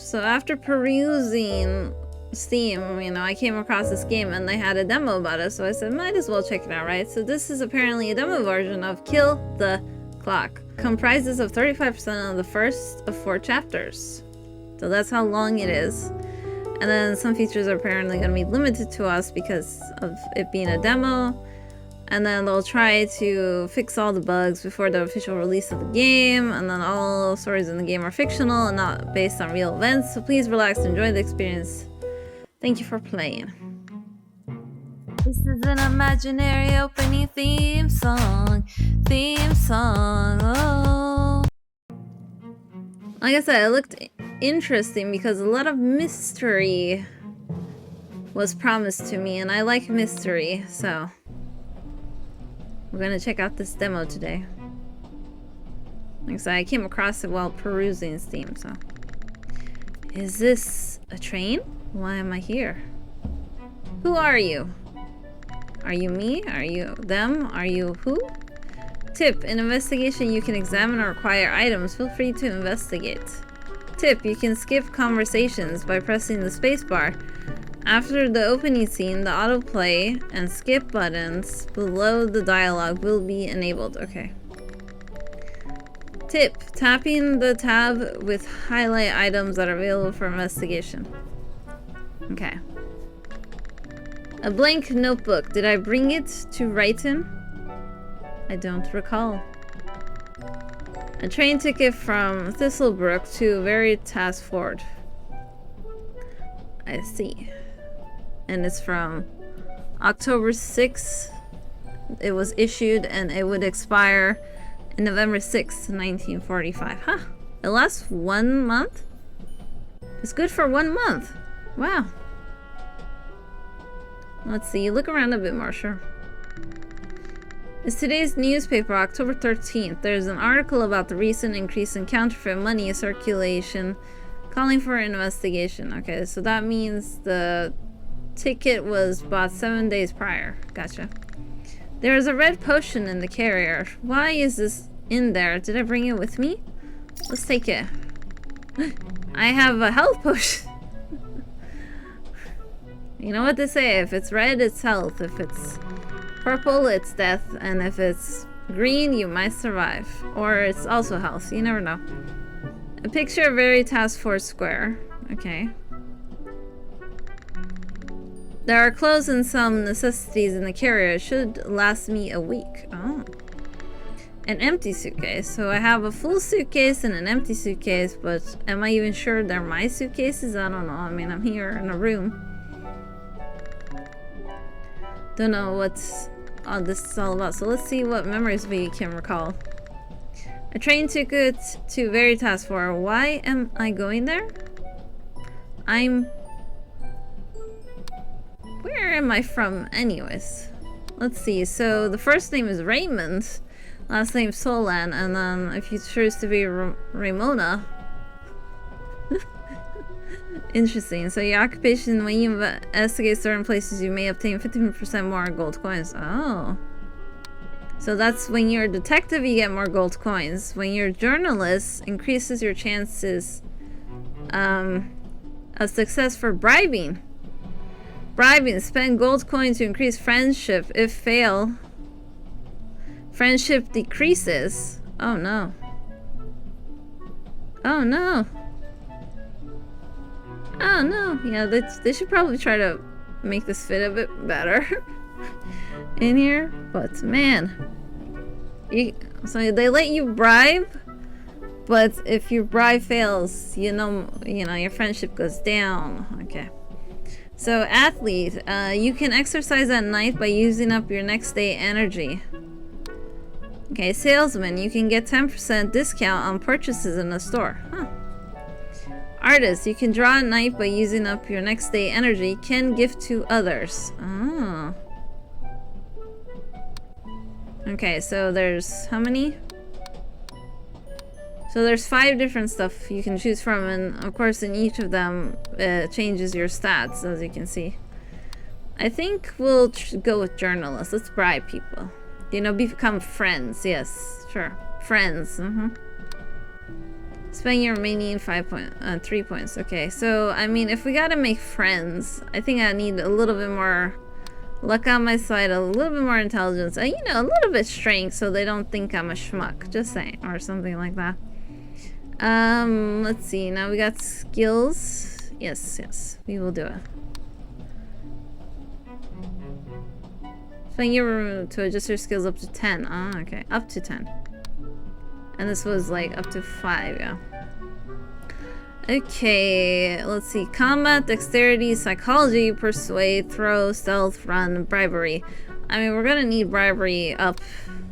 So after perusing Steam, you know, I came across this game and they had a demo about it, so I said, might as well check it out, right? So this is apparently a demo version of Kill the Clock. Comprises of 35% of the first of 4 chapters. So that's how long it is. And then some features are apparently going to be limited to us because of it being a demo. And then they'll try to fix all the bugs before the official release of the game. And then all stories in the game are fictional and not based on real events. So please relax and enjoy the experience. Thank you for playing. This is an imaginary opening theme song. Oh. Like I said, it looked interesting because a lot of mystery was promised to me, and I like mystery, so we're gonna check out this demo today. Like I said, I came across it while perusing Steam, so. Is this a train? Why am I here? Who are you? Are you me? Are you them? Are you who? Tip, in investigation you can examine or acquire items. Feel free to investigate. Tip, you can skip conversations by pressing the spacebar. After the opening scene, the autoplay and skip buttons below the dialogue will be enabled. Okay. Tip, tapping the tab with highlight items that are available for investigation. Okay. A blank notebook. Did I bring it to write in? I don't recall. A train ticket from Thistlebrook to Veritasford. I see. And it's from October 6th. It was issued and it would expire in November 6th, 1945. Huh. It lasts 1 month? It's good for 1 month. Wow. Let's see. Look around a bit more, sure. It's today's newspaper, October 13th. There's an article about the recent increase in counterfeit money circulation, calling for an investigation. Okay, so that means the ticket was bought 7 days prior. Gotcha. There is a red potion in the carrier. Why is this in there? Did I bring it with me? Let's take it. I have a health potion. You know what they say, if it's red, it's health. If it's purple, it's death. And if it's green, you might survive. Or it's also health. You never know. A picture of Veritasford Square. Okay. There are clothes and some necessities in the carrier. It should last me a week. Oh. An empty suitcase. So I have a full suitcase and an empty suitcase, but am I even sure they're my suitcases? I don't know. I mean, I'm here in a room. Don't know what all this is all about. So let's see what memories we can recall. A train ticket to Veritasford. Why am I going there? Where am I from anyways? Let's see. So the first name is Raymond. Last name Solan. And then if you choose to be Ramona. Interesting. So your occupation, when you investigate certain places, you may obtain 15% more gold coins. Oh. So that's when you're a detective, you get more gold coins. When you're a journalist, increases your chances of success for bribing. Bribing. Spend gold coins to increase friendship. If fail, friendship decreases. Oh no. Oh no. Oh no. Yeah, they should probably try to make this fit a bit better in here. But man, so they let you bribe, but if your bribe fails, you know your friendship goes down. Okay. So athlete, you can exercise at night by using up your next day energy. Okay, salesman, you can get 10% discount on purchases in a store. Huh. Artist, you can draw at night by using up your next day energy. Can gift to others. Oh. Okay, so there's how many? So there's 5 different stuff you can choose from, and of course in each of them it changes your stats, as you can see. I think we'll go with journalists. Let's bribe people. You know, become friends. Yes, sure. Friends. Spend your remaining 3 points. Okay, so I mean, if we gotta make friends, I think I need a little bit more luck on my side, a little bit more intelligence, and you know, a little bit strength, so they don't think I'm a schmuck. Just saying, or something like that. Let's see. Now we got skills. Yes, we will do it. Spend your room to adjust your skills up to 10. Oh, okay, up to 10. And this was like up to 5, yeah. Okay, let's see. Combat, dexterity, psychology, persuade, throw, stealth, run, bribery. I mean, we're gonna need bribery up.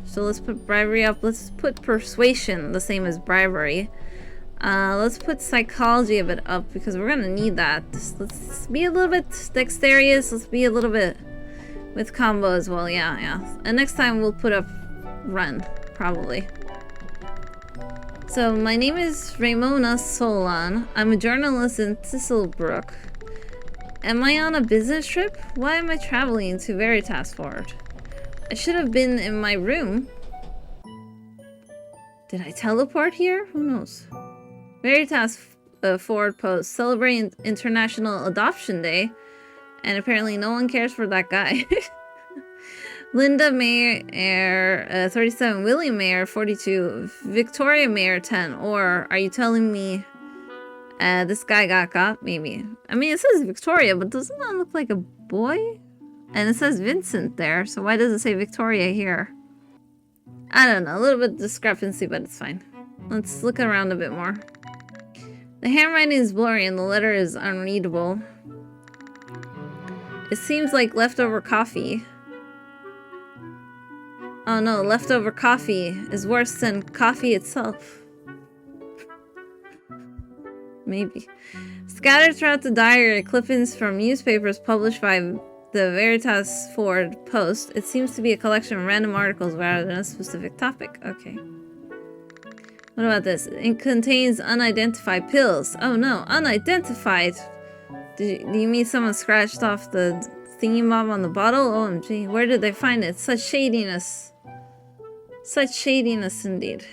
So let's put bribery up. Let's put persuasion the same as bribery. Let's put psychology a bit up because we're gonna need that. Let's be a little bit dexterous. Let's be a little bit with combo as well. Yeah. And next time we'll put up run, probably. So, my name is Ramona Solon. I'm a journalist in Thistlebrooke. Am I on a business trip? Why am I traveling to Veritas Ford? I should have been in my room. Did I teleport here? Who knows? Veritas Ford post celebrating International Adoption Day. And apparently no one cares for that guy. Linda Mayer, 37, William Mayer, 42, Victoria Mayer, 10. Or are you telling me this guy got got? Maybe. I mean, it says Victoria, but doesn't that look like a boy? And it says Vincent there, so why does it say Victoria here? I don't know, a little bit of discrepancy, but it's fine. Let's look around a bit more. The handwriting is blurry and the letter is unreadable. It seems like leftover coffee. Oh no, leftover coffee is worse than coffee itself. Maybe. Scattered throughout the diary are clippings from newspapers published by the Veritas Ford Post. It seems to be a collection of random articles rather than a specific topic. Okay. What about this? It contains unidentified pills. Oh no, unidentified! Do you mean someone scratched off the thingy-bob on the bottle? OMG, where did they find it? Such shadiness. Such shadiness indeed.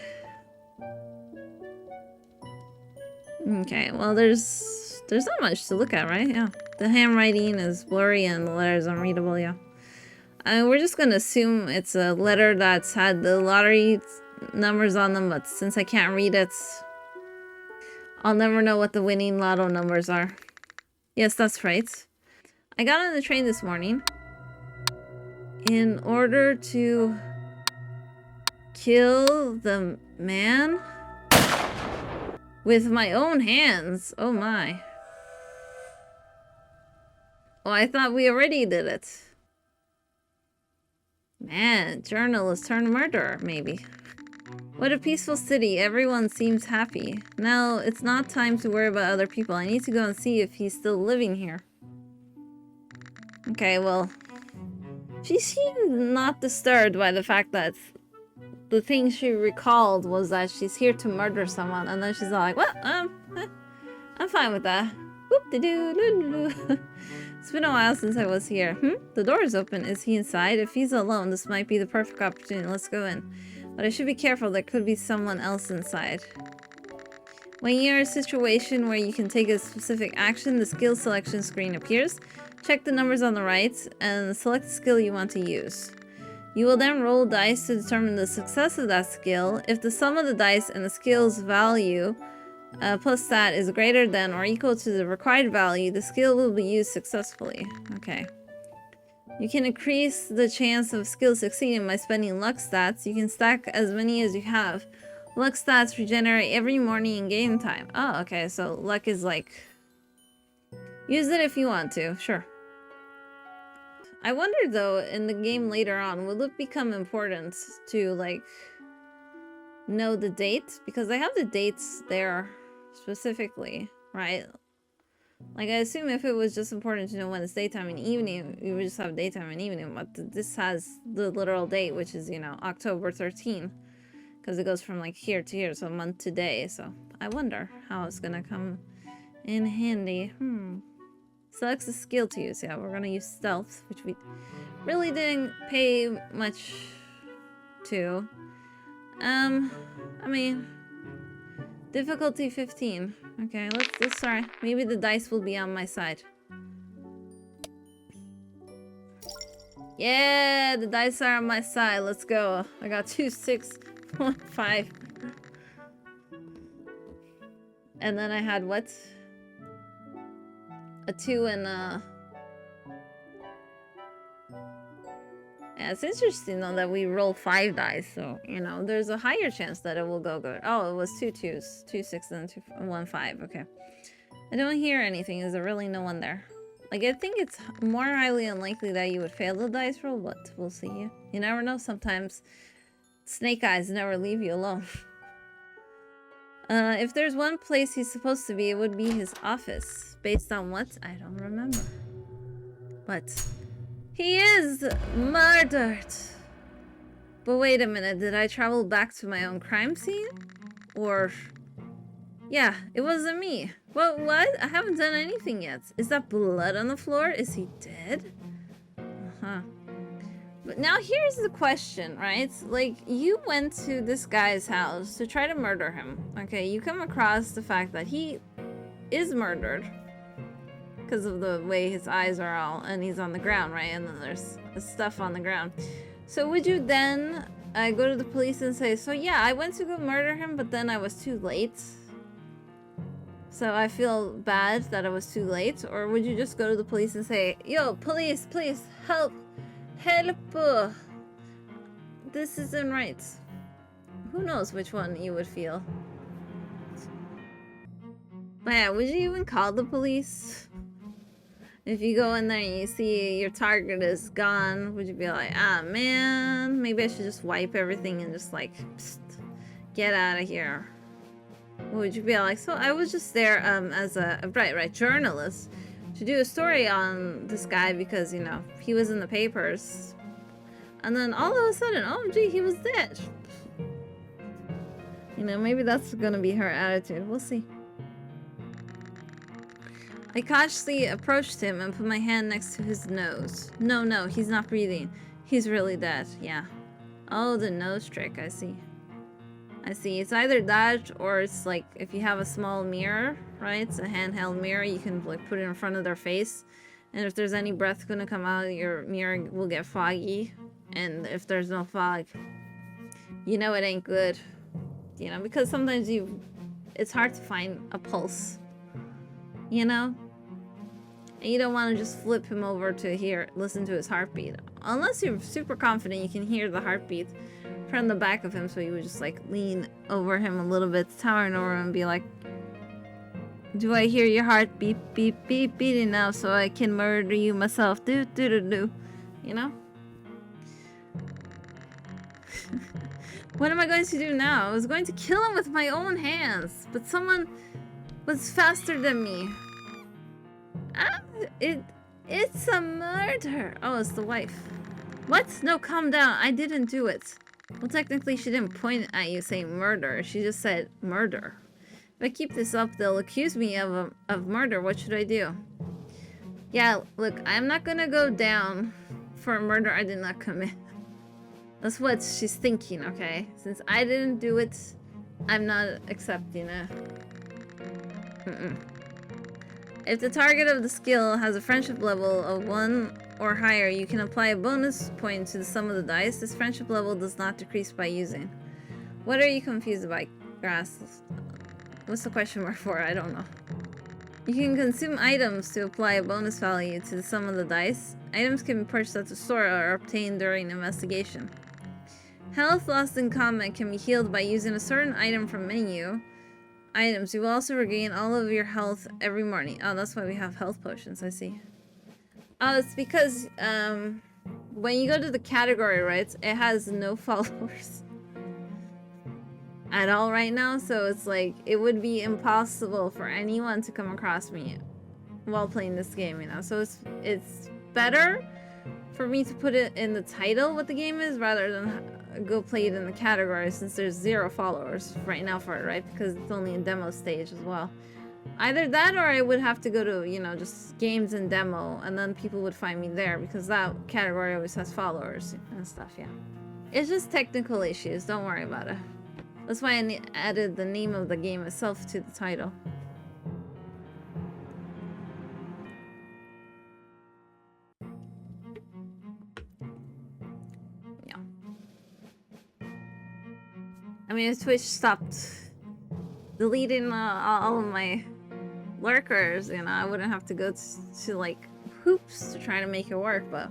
Okay, well there's not much to look at, right? Yeah. The handwriting is blurry and the letter is unreadable, yeah. We're just gonna assume it's a letter that's had the lottery numbers on them, but since I can't read it, I'll never know what the winning lotto numbers are. Yes, that's right. I got on the train this morning in order to kill the man with my own hands. Oh my. Oh, I thought we already did it. Man, journalist turned murderer, maybe. What a peaceful city. Everyone seems happy. Now, it's not time to worry about other people. I need to go and see if he's still living here. Okay, well, she seemed not disturbed by the fact that the thing she recalled was that she's here to murder someone, and then she's all like, well, I'm fine with that. Whoop-de-doo-doo-doo-doo. It's been a while since I was here. The door is open. Is he inside? If he's alone, this might be the perfect opportunity. Let's go in. But I should be careful. There could be someone else inside. When you're in a situation where you can take a specific action, the skill selection screen appears. Check the numbers on the right and select the skill you want to use. You will then roll dice to determine the success of that skill. If the sum of the dice and the skill's value plus stat is greater than or equal to the required value, the skill will be used successfully. Okay. You can increase the chance of skill succeeding by spending luck stats. You can stack as many as you have. Luck stats regenerate every morning in game time. Oh, okay, so luck is like... use it if you want to, sure. I wonder though, in the game later on, will it become important to like know the date? Because they have the dates there specifically, right? Like, I assume if it was just important to know when it's daytime and evening, we would just have daytime and evening, but this has the literal date, which is, you know, October 13. Because it goes from, like, here to here, so month to day, so I wonder how it's gonna come in handy. Selects the skill to use. Yeah, we're gonna use stealth, which we really didn't pay much to. I mean, Difficulty 15. Okay, let's try. Maybe the dice will be on my side. Yeah, the dice are on my side. Let's go. I got 2, 6, 1, 5. And then I had what? A 2 and a... Yeah, it's interesting though that we roll 5 dice, so, you know, there's a higher chance that it will go good. Oh, it was 2 2s. 2 6 and 1 5. Okay. I don't hear anything. Is there really no one there? Like, I think it's more highly unlikely that you would fail the dice roll, but we'll see. You never know. Sometimes snake eyes never leave you alone. If there's one place he's supposed to be, it would be his office. Based on what? I don't remember. But he is murdered. But wait a minute, did I travel back to my own crime scene? Or... Yeah, it wasn't me. What? I haven't done anything yet. Is that blood on the floor? Is he dead? Uh-huh. But now here's the question, right? Like, you went to this guy's house to try to murder him. Okay, you come across the fact that he is murdered because of the way his eyes are all, and he's on the ground, right? And then there's stuff on the ground. So would you then go to the police and say, so yeah, I went to go murder him, but then I was too late? So I feel bad that I was too late? Or would you just go to the police and say, yo, police, please, help, help, this isn't right. Who knows which one you would feel. But yeah, would you even call the police? If you go in there and you see your target is gone, would you be like, ah man, maybe I should just wipe everything and just like, psst, get out of here? Would you be like, so I was just there as a right journalist to do a story on this guy because, you know, he was in the papers. And then all of a sudden, oh gee, he was dead. You know, maybe that's gonna be her attitude. We'll see. I cautiously approached him and put my hand next to his nose. No, he's not breathing. He's really dead, yeah. Oh, the nose trick, I see. It's either that or it's like if you have a small mirror, right? It's a handheld mirror, you can like put it in front of their face. And if there's any breath gonna come out, your mirror will get foggy. And if there's no fog, you know it ain't good. You know, because sometimes it's hard to find a pulse. You know? And you don't want to just flip him over to listen to his heartbeat. Unless you're super confident you can hear the heartbeat from the back of him, so you would just like lean over him a little bit, towering over him and be like, do I hear your heart beep, beep, beep, beating now so I can murder you myself? Do. You know? What am I going to do now? I was going to kill him with my own hands, but someone was faster than me. It's a murder. Oh, it's the wife. What? No, calm down. I didn't do it. Well, technically, she didn't point at you saying murder. She just said murder. If I keep this up, they'll accuse me of murder. What should I do? Yeah, look, I'm not gonna go down for a murder I did not commit. That's what she's thinking, okay? Since I didn't do it, I'm not accepting it. If the target of the skill has a friendship level of 1 or higher, you can apply a bonus point to the sum of the dice. This friendship level does not decrease by using. What are you confused about, Grass? What's the question mark for? I don't know. You can consume items to apply a bonus value to the sum of the dice. Items can be purchased at the store or obtained during investigation. Health lost in combat can be healed by using a certain item from menu. Items. You will also regain all of your health every morning. Oh, that's why we have health potions, I see. Oh, it's because when you go to the category, right, it has no followers at all right now, so it's like it would be impossible for anyone to come across me while playing this game, you know. So it's better for me to put it in the title what the game is rather than go play it in the category, since there's 0 followers right now for it, right? Because it's only in demo stage as well. Either that or I would have to go to, you know, just games and demo, and then people would find me there, because that category always has followers and stuff, yeah. It's just technical issues, don't worry about it. That's why I added the name of the game itself to the title. Yeah. I mean, if Twitch stopped deleting all of my lurkers, you know, I wouldn't have to go to like hoops to try to make it work, but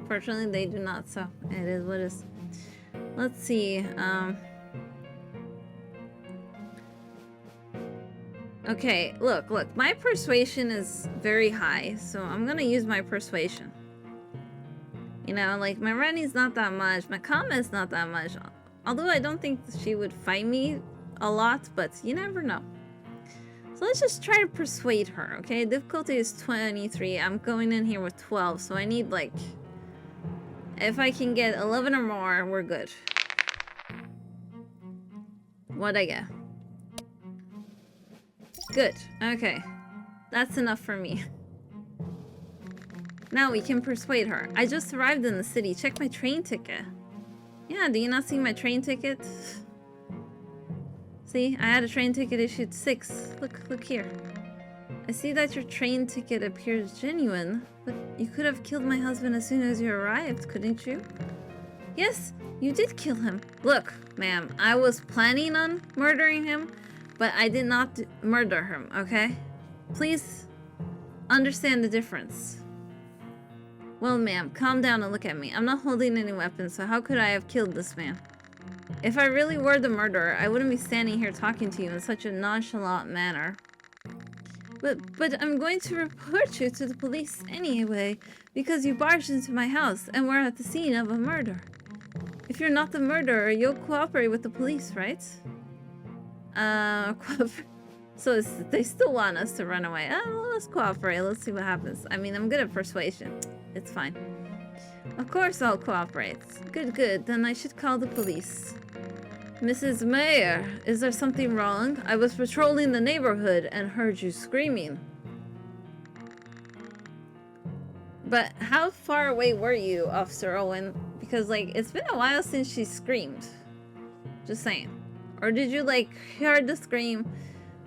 fortunately they do not, so it is what it is. Let's see, okay, look, my persuasion is very high, so I'm gonna use my persuasion. You know, like, my Rennie's not that much, my Kama's not that much, although I don't think she would fight me a lot, but you never know. So let's just try to persuade her, okay? Difficulty is 23, I'm going in here with 12, so I need, like, if I can get 11 or more, we're good. What'd I get? Good. Okay. That's enough for me. Now we can persuade her. I just arrived in the city. Check my train ticket. Yeah, do you not see my train ticket? See, I had a train ticket issued 6. Look here. I see that your train ticket appears genuine, but you could have killed my husband as soon as you arrived, couldn't you? Yes, you did kill him. Look, ma'am, I was planning on murdering him, but I did not murder him, okay? Please understand the difference. Well, ma'am, calm down and look at me. I'm not holding any weapons, so how could I have killed this man? If I really were the murderer, I wouldn't be standing here talking to you in such a nonchalant manner. But I'm going to report you to the police anyway, because you barged into my house and were at the scene of a murder. If you're not the murderer, you'll cooperate with the police, right? So they still want us to run away. Well, let's cooperate. Let's see what happens. I mean, I'm good at persuasion. It's fine. Of course I'll cooperate. Good. Then I should call the police. Mrs. Mayor, is there something wrong? I was patrolling the neighborhood and heard you screaming. But how far away were you, Officer Owen? Because, like, it's been a while since she screamed. Just saying. Or did you, like, hear the scream,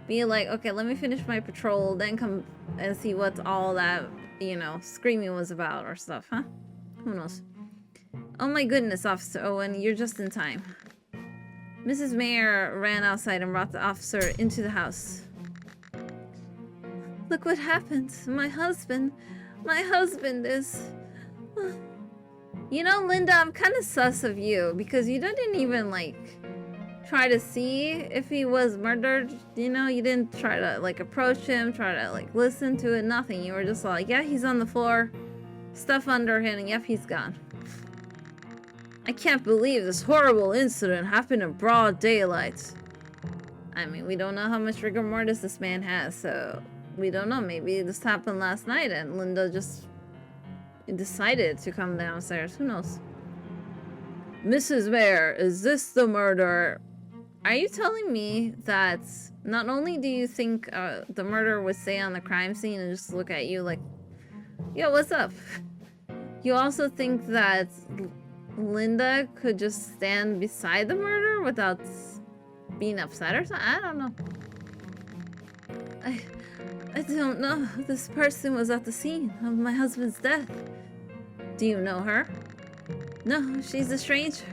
be like, okay, let me finish my patrol, then come and see what all that, you know, screaming was about or stuff, huh? Who knows? Oh my goodness, Officer Owen, you're just in time. Mrs. Mayer ran outside and brought the officer into the house. Look what happened. My husband is... You know, Linda, I'm kind of sus of you because you didn't even, like, try to see if he was murdered. You know, you didn't try to, like, approach him, try to, like, listen to it, nothing. You were just like, yeah, he's on the floor, stuff under him, and yep, he's gone. I can't believe this horrible incident happened in broad daylight. I mean, we don't know how much rigor mortis this man has, so we don't know. Maybe this happened last night and Linda just decided to come downstairs. Who knows? Mrs. Mayor, is this the murderer? Are you telling me that not only do you think the murderer would stay on the crime scene and just look at you like, yo, what's up? You also think that Linda could just stand beside the murderer without being upset or something? I don't know. I don't know. This person was at the scene of my husband's death. Do you know her? No, she's a stranger.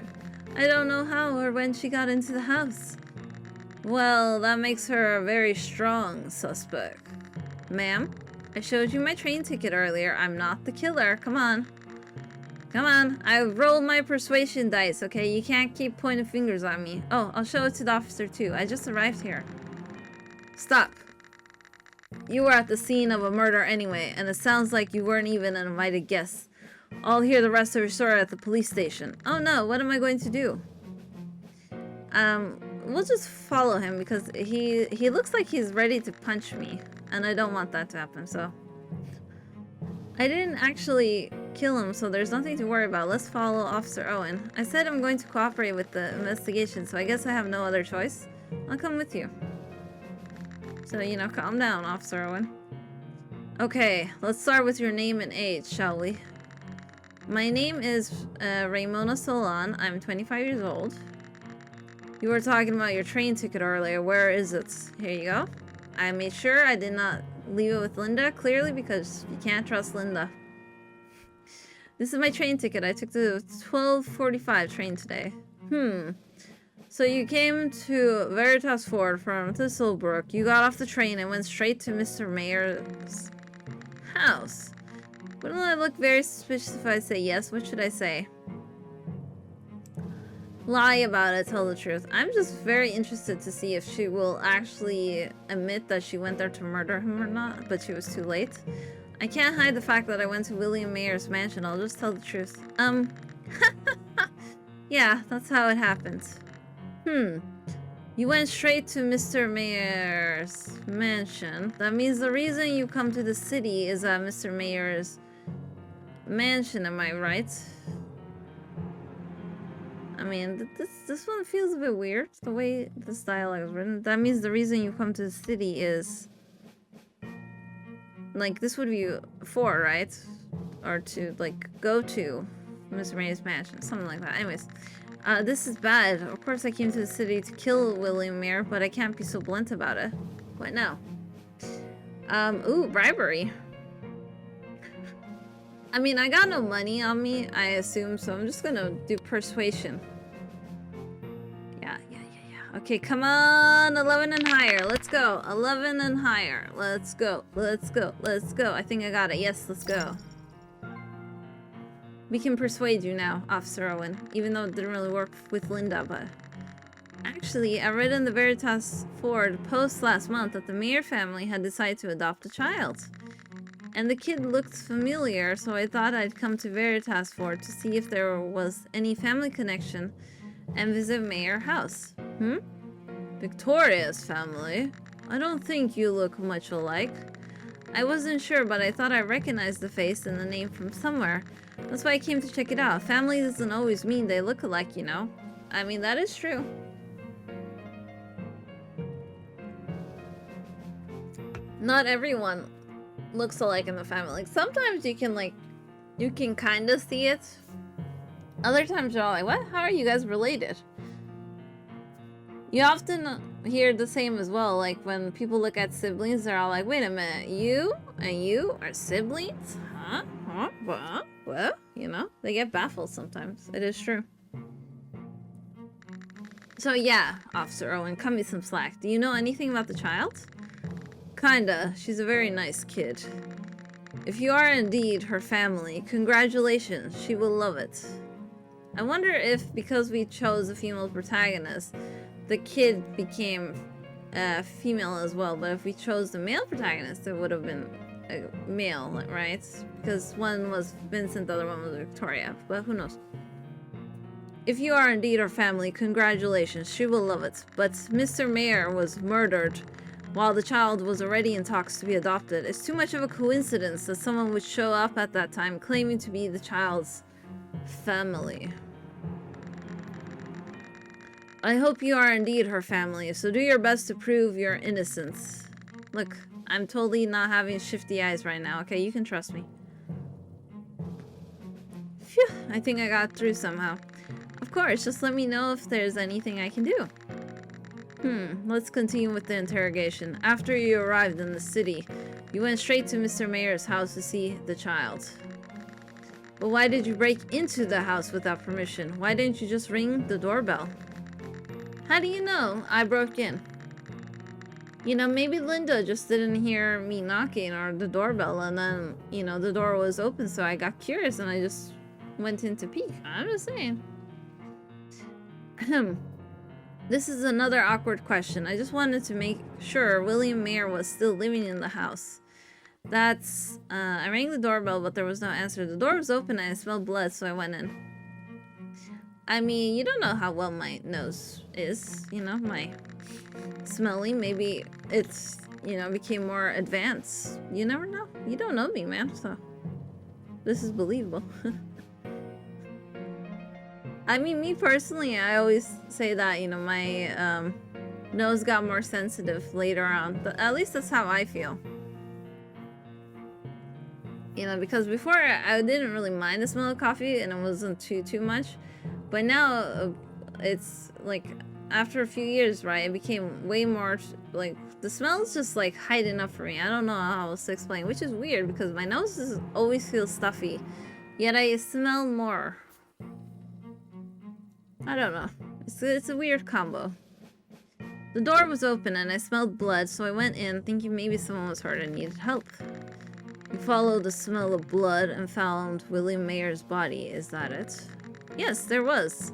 I don't know how or when she got into the house. Well, that makes her a very strong suspect. Ma'am, I showed you my train ticket earlier. I'm not the killer. Come on. Come on, I rolled my persuasion dice, okay? You can't keep pointing fingers at me. Oh, I'll show it to the officer too. I just arrived here. Stop. You were at the scene of a murder anyway, and it sounds like you weren't even an invited guest. I'll hear the rest of your story at the police station. Oh no, what am I going to do? We'll just follow him because he looks like he's ready to punch me, and I don't want that to happen, so... I didn't actually kill him, so there's nothing to worry about. Let's follow Officer Owen. I said I'm going to cooperate with the investigation, so I guess I have no other choice. I'll come with you. So, you know, calm down, Officer Owen. Okay, let's start with your name and age, shall we? My name is Raymona Solon. I'm 25 years old. You were talking about your train ticket earlier. Where is it? Here you go. I made sure I did not leave it with Linda, clearly, because you can't trust Linda. This is my train ticket. I took the 12:45 train today. So you came to Veritas Ford from Thistlebrook. You got off the train and went straight to Mr. Mayor's house. Wouldn't I look very suspicious if I say yes? What should I say? Lie about it, tell the truth. I'm just very interested to see if she will actually admit that she went there to murder him or not, but she was too late. I can't hide the fact that I went to William Mayer's mansion. I'll just tell the truth. Yeah, that's how it happened. You went straight to Mr. Mayer's mansion. That means the reason you come to the city is at Mr. Mayer's mansion, am I right? I mean, this one feels a bit weird, the way this dialogue is written. That means the reason you come to the city is... Like, this would be for, right? Or to, like, go to Mr. Mayer's mansion. Something like that. Anyways. This is bad. Of course I came to the city to kill William Mayer, but I can't be so blunt about it. What now? Ooh, bribery. I mean, I got no money on me, I assume, so I'm just gonna do persuasion. Yeah. Okay, come on, 11 and higher. Let's go. 11 and higher. Let's go. I think I got it. Yes, let's go. We can persuade you now, Officer Owen, even though it didn't really work with Linda, but... Actually, I read in the Veritas Ford post last month that the Mayer family had decided to adopt a child. And the kid looked familiar, so I thought I'd come to Veritas Ford to see if there was any family connection and visit Mayer House. Victoria's family? I don't think you look much alike. I wasn't sure, but I thought I recognized the face and the name from somewhere. That's why I came to check it out. Family doesn't always mean they look alike, you know? I mean, that is true. Not everyone looks alike in the family. Like, sometimes you can kind of see it. Other times you're all like, what? How are you guys related? You often hear the same as well. Like, when people look at siblings, they're all like, wait a minute, you and you are siblings? Huh? What? You know? They get baffled sometimes. It is true. So yeah, Officer Owen, cut me some slack. Do you know anything about the child? Kinda. She's a very nice kid. If you are indeed her family, congratulations. She will love it. I wonder if, because we chose a female protagonist, the kid became female as well. But if we chose the male protagonist, it would have been a male, right? Because one was Vincent, the other one was Victoria. But who knows? If you are indeed her family, congratulations. She will love it. But Mr. Mayer was murdered while the child was already in talks to be adopted. It's too much of a coincidence that someone would show up at that time claiming to be the child's family. I hope you are indeed her family, so do your best to prove your innocence. Look, I'm totally not having shifty eyes right now, okay? You can trust me. Phew, I think I got through somehow. Of course, just let me know if there's anything I can do. Let's continue with the interrogation. After you arrived in the city, you went straight to Mr. Mayer's house to see the child. But why did you break into the house without permission? Why didn't you just ring the doorbell? How do you know I broke in? You know, maybe Linda just didn't hear me knocking or the doorbell, and then, you know, the door was open, so I got curious and I just went in to peek. I'm just saying. This is another awkward question. I just wanted to make sure William Mayer was still living in the house. That's, I rang the doorbell, but there was no answer. The door was open and I smelled blood, so I went in. I mean, you don't know how well my nose is, you know, my smelling. Maybe it's, you know, became more advanced. You never know. You don't know me, man, so this is believable. I mean, me personally, I always say that, you know, my nose got more sensitive later on. But at least that's how I feel. You know, because before I didn't really mind the smell of coffee and it wasn't too much. But now it's like after a few years, right, it became way more, like, the smell's just, like, hiding up for me. I don't know how else to explain, which is weird because my nose always feels stuffy, yet I smell more. I don't know. It's a weird combo. The door was open and I smelled blood, so I went in thinking maybe someone was hurt and needed help. We followed the smell of blood and found William Mayer's body. Is that it? Yes, there was.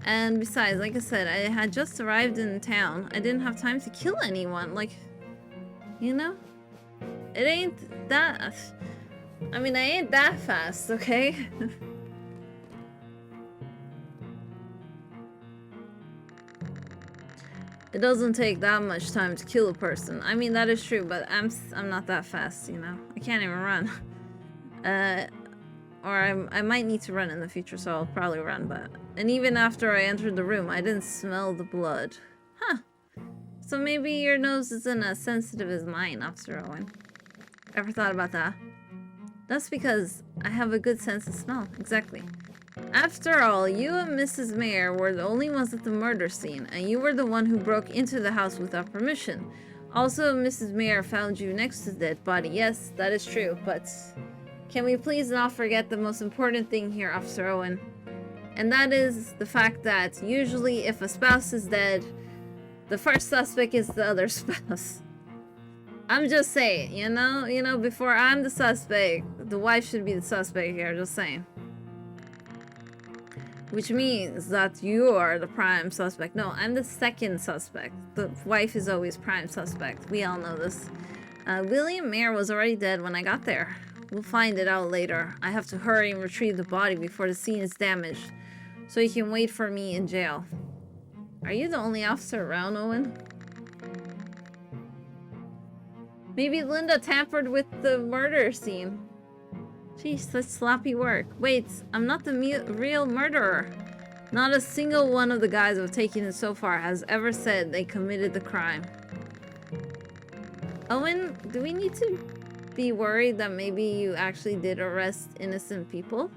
And besides, like I said, I had just arrived in town. I didn't have time to kill anyone. Like, you know? It ain't that... I mean, I ain't that fast, okay? It doesn't take that much time to kill a person. I mean, that is true, but I'm not that fast, you know? I can't even run. Or I might need to run in the future, so I'll probably run, but... And even after I entered the room, I didn't smell the blood. Huh. So maybe your nose isn't as sensitive as mine, Officer Owen. Ever thought about that? That's because I have a good sense of smell. Exactly. After all, you and Mrs. Mayer were the only ones at the murder scene, and you were the one who broke into the house without permission. Also, Mrs. Mayer found you next to the dead body. Yes, that is true, but... Can we please not forget the most important thing here, Officer Owen? And that is the fact that usually if a spouse is dead, the first suspect is the other spouse. I'm just saying, you know, before I'm the suspect, the wife should be the suspect here, just saying. Which means that you are the prime suspect. No, I'm the second suspect. The wife is always prime suspect. We all know this. William Mayer was already dead when I got there. We'll find it out later. I have to hurry and retrieve the body before the scene is damaged, so you can wait for me in jail. Are you the only officer around, Owen? Maybe Linda tampered with the murder scene. Jeez, that's sloppy work. Wait, I'm not the real murderer. Not a single one of the guys I've taken in so far has ever said they committed the crime. Owen, do we need to be worried that maybe you actually did arrest innocent people?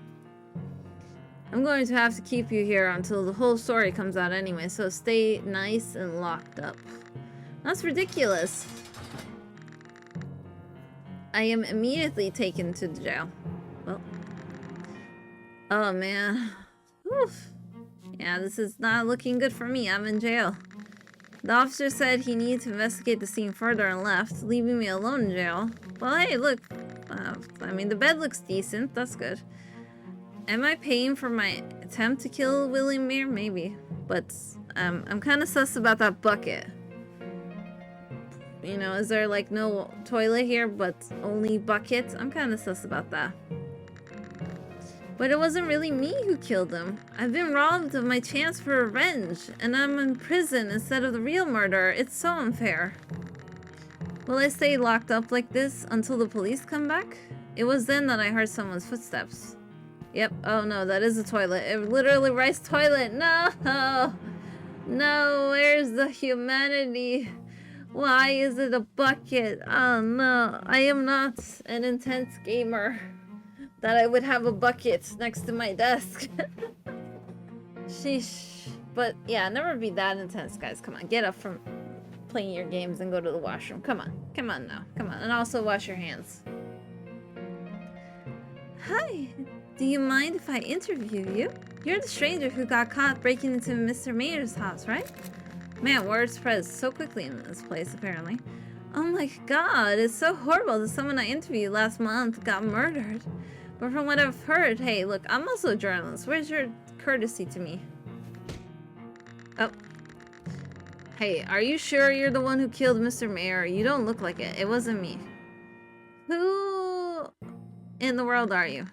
I'm going to have to keep you here until the whole story comes out anyway, so stay nice and locked up. That's ridiculous. I am immediately taken to the jail. Well. Oh man. Oof. Yeah, this is not looking good for me. I'm in jail. The officer said he needed to investigate the scene further and left, leaving me alone in jail. Well, hey, look. I mean, the bed looks decent. That's good. Am I paying for my attempt to kill William Mayer? Maybe. But I'm kind of sus about that bucket. You know, is there like no toilet here, but only buckets? I'm kind of sus about that. But it wasn't really me who killed him. I've been robbed of my chance for revenge, and I'm in prison instead of the real murderer. It's so unfair. Will I stay locked up like this until the police come back? It was then that I heard someone's footsteps. Yep. Oh no, that is a toilet. It literally writes toilet. No! No, where's the humanity? Why is it a bucket? Oh no, I am not an intense gamer that I would have a bucket next to my desk. Sheesh. But yeah, never be that intense, guys. Come on, get up from playing your games and go to the washroom. Come on. Come on now. Come on. And also wash your hands. Hi. Do you mind if I interview you? You're the stranger who got caught breaking into Mr. Mayer's house, right? Man, word spreads so quickly in this place, apparently. Oh my god, it's so horrible that someone I interviewed last month got murdered. But from what I've heard, hey, look, I'm also a journalist. Where's your courtesy to me? Oh. Hey, are you sure you're the one who killed Mr. Mayer? You don't look like it. It wasn't me. Who in the world are you?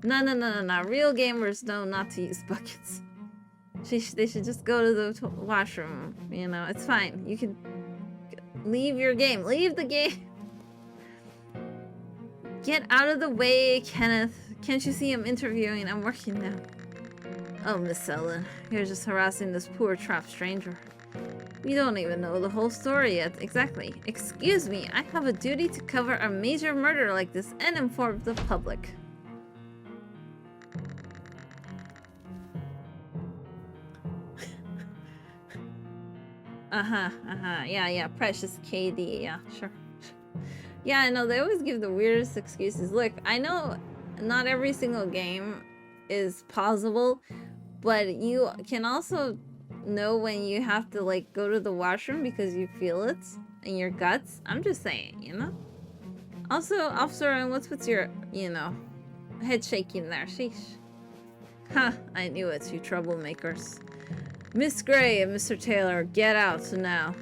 No. Real gamers know not to use buckets. They should just go to the washroom. You know, it's fine. You can leave your game. Leave the game. Get out of the way, Kenneth. Can't you see I'm interviewing? I'm working now. Oh, Miss Ellen, you're just harassing this poor trapped stranger. We don't even know the whole story yet. Exactly. Excuse me, I have a duty to cover a major murder like this and inform the public. Yeah, precious KD, yeah, sure. Yeah, I know, they always give the weirdest excuses. Look, I know not every single game is pausable, but you can also know when you have to, like, go to the washroom because you feel it in your guts. I'm just saying, you know? Also, Officer, and what's with your, you know, head shaking there? Sheesh. Ha, I knew it, you troublemakers. Miss Gray and Mr. Taylor, get out now.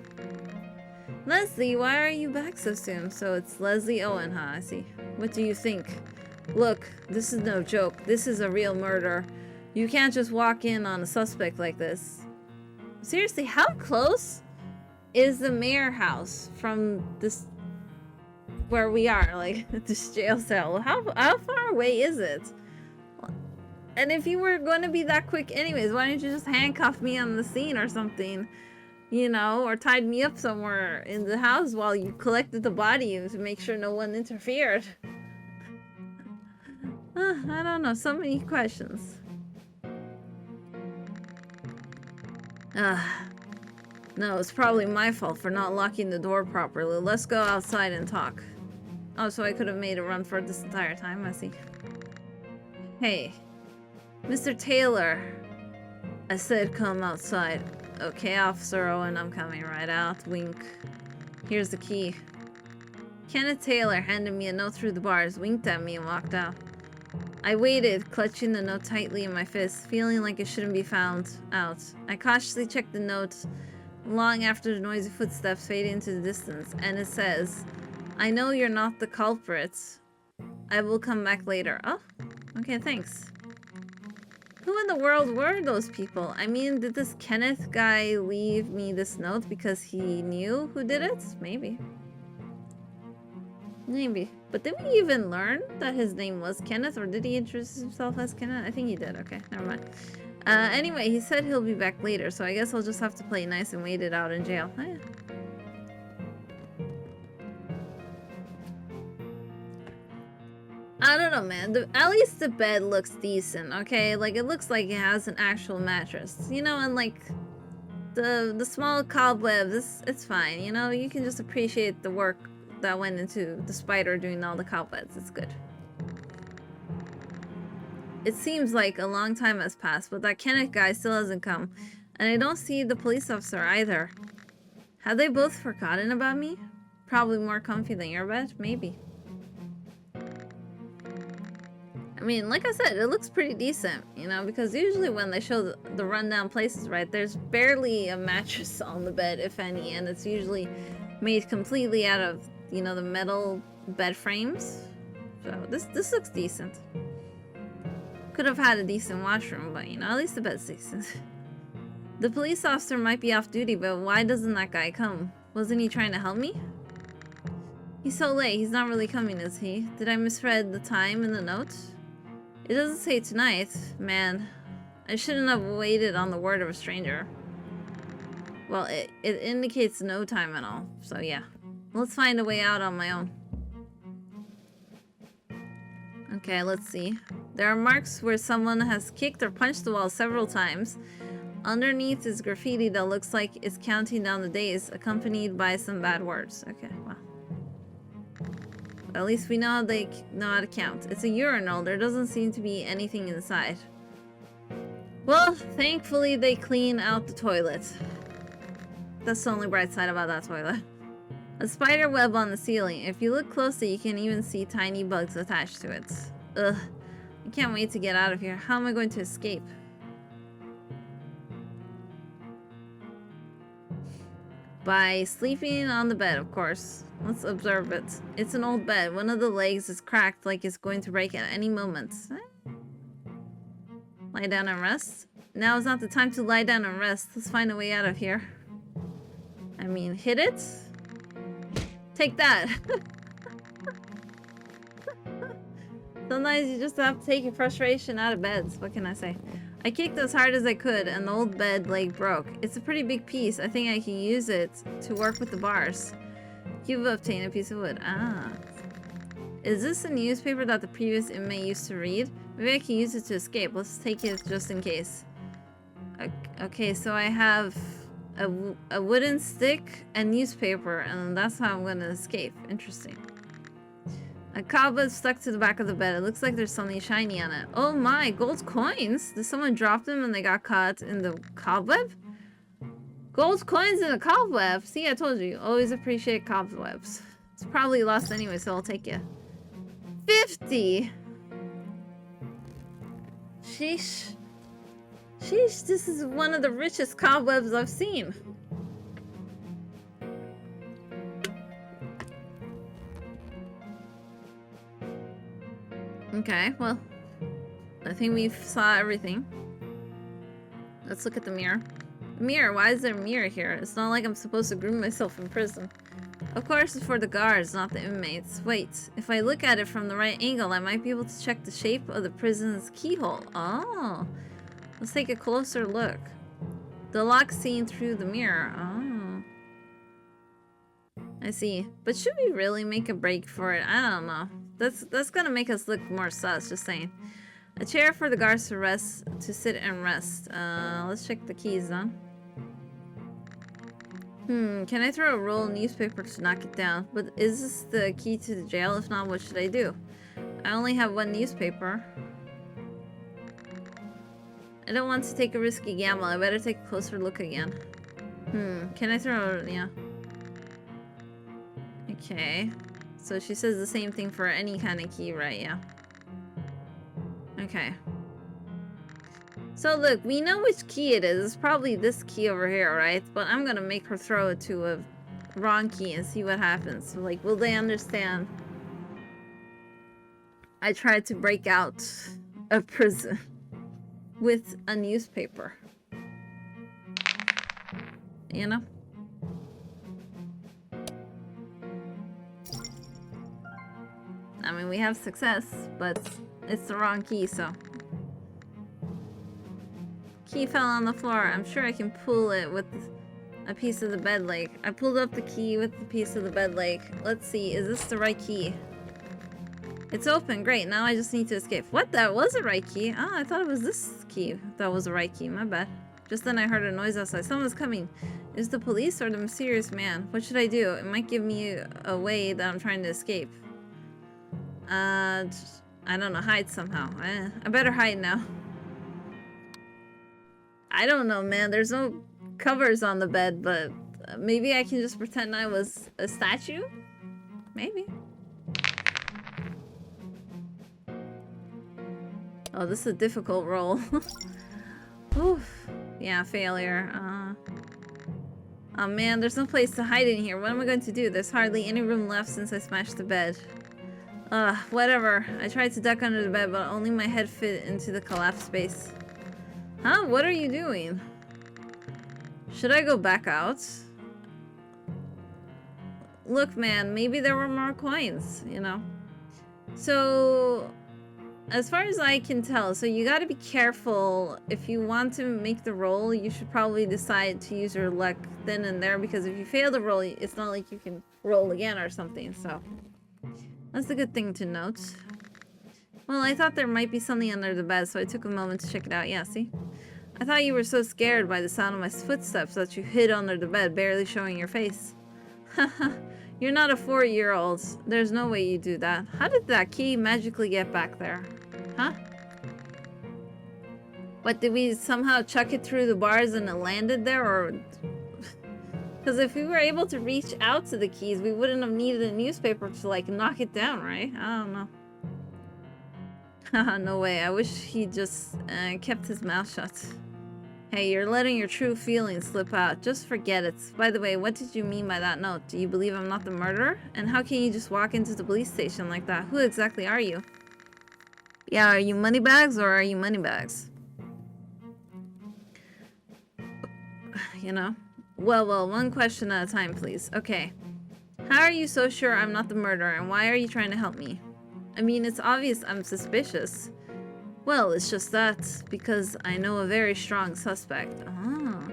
Leslie, why are you back so soon? So it's Leslie Owen, huh? I see. What do you think? Look, this is no joke. This is a real murder. You can't just walk in on a suspect like this. Seriously, how close is the mayor house from this, where we are, like, this jail cell? How far away is it? And if you were going to be that quick anyways, why didn't you just handcuff me on the scene or something? You know, or tied me up somewhere in the house while you collected the body to make sure no one interfered. I don't know, so many questions. No, it's probably my fault for not locking the door properly. Let's go outside and talk. Oh, so I could have made a run for it this entire time, I see. Hey, Mr. Taylor. I said come outside. Okay, Officer Owen, I'm coming right out. Wink. Here's the key. Kenneth Taylor handed me a note through the bars, winked at me, and walked out. I waited, clutching the note tightly in my fist, feeling like it shouldn't be found out. I cautiously checked the note long after the noisy footsteps faded into the distance, and it says, I know you're not the culprit. I will come back later. Oh, okay, thanks. Who in the world were those people? I mean, did this Kenneth guy leave me this note because he knew who did it? Maybe. Maybe. But did we even learn that his name was Kenneth, or did he introduce himself as Kenneth? I think he did. Okay, never mind. Anyway, he said he'll be back later, so I guess I'll just have to play nice and wait it out in jail. Oh, yeah. I don't know, man. At least the bed looks decent, okay? Like, it looks like it has an actual mattress. You know, and like, the small cobwebs, it's fine. You know, you can just appreciate the work that went into the spider doing all the cobwebs. It's good. It seems like a long time has passed, but that Kenneth guy still hasn't come. And I don't see the police officer either. Have they both forgotten about me? Probably more comfy than your bed? Maybe. I mean, like I said, it looks pretty decent, you know, because usually when they show the rundown places, right, there's barely a mattress on the bed, if any, and it's usually made completely out of, you know, the metal bed frames. So this looks decent. Could have had a decent washroom, but, you know, at least the bed's decent. The police officer might be off duty, but why doesn't that guy come? Wasn't he trying to help me? He's so late, he's not really coming, is he? Did I misread the time in the note? It doesn't say tonight. Man, I shouldn't have waited on the word of a stranger. Well, it indicates no time at all, so yeah. Let's find a way out on my own. Okay, let's see. There are marks where someone has kicked or punched the wall several times. Underneath is graffiti that looks like it's counting down the days, accompanied by some bad words. Okay, wow. At least we know they know how to count. It's a urinal. There doesn't seem to be anything inside. Well, thankfully they clean out the toilet. That's the only bright side about that toilet. A spider web on the ceiling. If you look closely, you can even see tiny bugs attached to it. Ugh. I can't wait to get out of here. How am I going to escape? By sleeping on the bed, of course. Let's observe it. It's an old bed. One of the legs is cracked like it's going to break at any moment. Lie down and rest? Now is not the time to lie down and rest. Let's find a way out of here. I mean, hit it? Take that! Sometimes you just have to take your frustration out of beds. What can I say? I kicked as hard as I could and the old bed leg broke. It's a pretty big piece. I think I can use it to work with the bars. You've obtained a piece of wood. Ah. Is this a newspaper that the previous inmate used to read? Maybe I can use it to escape. Let's take it just in case. Okay, so I have a wooden stick and newspaper, and that's how I'm gonna escape. Interesting. A cobweb stuck to the back of the bed. It looks like there's something shiny on it. Oh my, gold coins? Did someone drop them and they got caught in the cobweb? Gold coins in a cobweb? See, I told you. Always appreciate cobwebs. It's probably lost anyway, so I'll take it. 50! Sheesh. Sheesh, this is one of the richest cobwebs I've seen. Okay, well, I think we've saw everything. Let's look at the mirror. Mirror, why is there a mirror here? It's not like I'm supposed to groom myself in prison. Of course it's for the guards, not the inmates. Wait, if I look at it from the right angle, I might be able to check the shape of the prison's keyhole. Oh, let's take a closer look. The lock seen through the mirror. Oh, I see. But should we really make a break for it? I don't know. That's gonna make us look more sus, just saying. A chair for the guards to sit and rest. Let's check the keys then. Can I throw a roll of newspaper to knock it down? But is this the key to the jail? If not, what should I do? I only have one newspaper. I don't want to take a risky gamble. I better take a closer look again. Can I throw... yeah. Okay. So she says the same thing for any kind of key, right? Yeah. Okay. So look, we know which key it is. It's probably this key over here, right? But I'm gonna make her throw it to a wrong key and see what happens. So like, will they understand? I tried to break out of prison with a newspaper. You know? I mean, we have success, but it's the wrong key, so... Key fell on the floor. I'm sure I can pull it with a piece of the bed leg. I pulled up the key with the piece of the bed leg. Let's see, is this the right key? It's open, great. Now I just need to escape. What? That was the right key? Ah, I thought it was this key. That was the right key, my bad. Just then I heard a noise outside. Someone's coming. Is it the police or the mysterious man? What should I do? It might give me a way that I'm trying to escape. I don't know, hide somehow. I better hide now. I don't know, man. There's no covers on the bed, but maybe I can just pretend I was a statue? Maybe. Oh, this is a difficult roll. Oof. Yeah, failure. Oh man, there's no place to hide in here. What am I going to do? There's hardly any room left since I smashed the bed. Whatever. I tried to duck under the bed, but only my head fit into the collapsed space. Huh? What are you doing? Should I go back out? Look, man, maybe there were more coins, you know? So, as far as I can tell, so you gotta be careful. If you want to make the roll, you should probably decide to use your luck then and there, because if you fail the roll, it's not like you can roll again or something, so... That's a good thing to note. Well, I thought there might be something under the bed, so I took a moment to check it out. Yeah, see? I thought you were so scared by the sound of my footsteps that you hid under the bed, barely showing your face. Haha, you're not a 4-year-old. There's no way you do that. How did that key magically get back there? Huh? What, did we somehow chuck it through the bars and it landed there, or... Because if we were able to reach out to the keys, we wouldn't have needed a newspaper to, like, knock it down, right? I don't know. Haha, no way. I wish he just kept his mouth shut. Hey, you're letting your true feelings slip out. Just forget it. By the way, what did you mean by that note? Do you believe I'm not the murderer? And how can you just walk into the police station like that? Who exactly are you? Yeah, are you moneybags or are you moneybags? You know? Well, one question at a time, please. Okay. How are you so sure I'm not the murderer, and why are you trying to help me? I mean, it's obvious I'm suspicious. Well, it's just that, because I know a very strong suspect. Ah.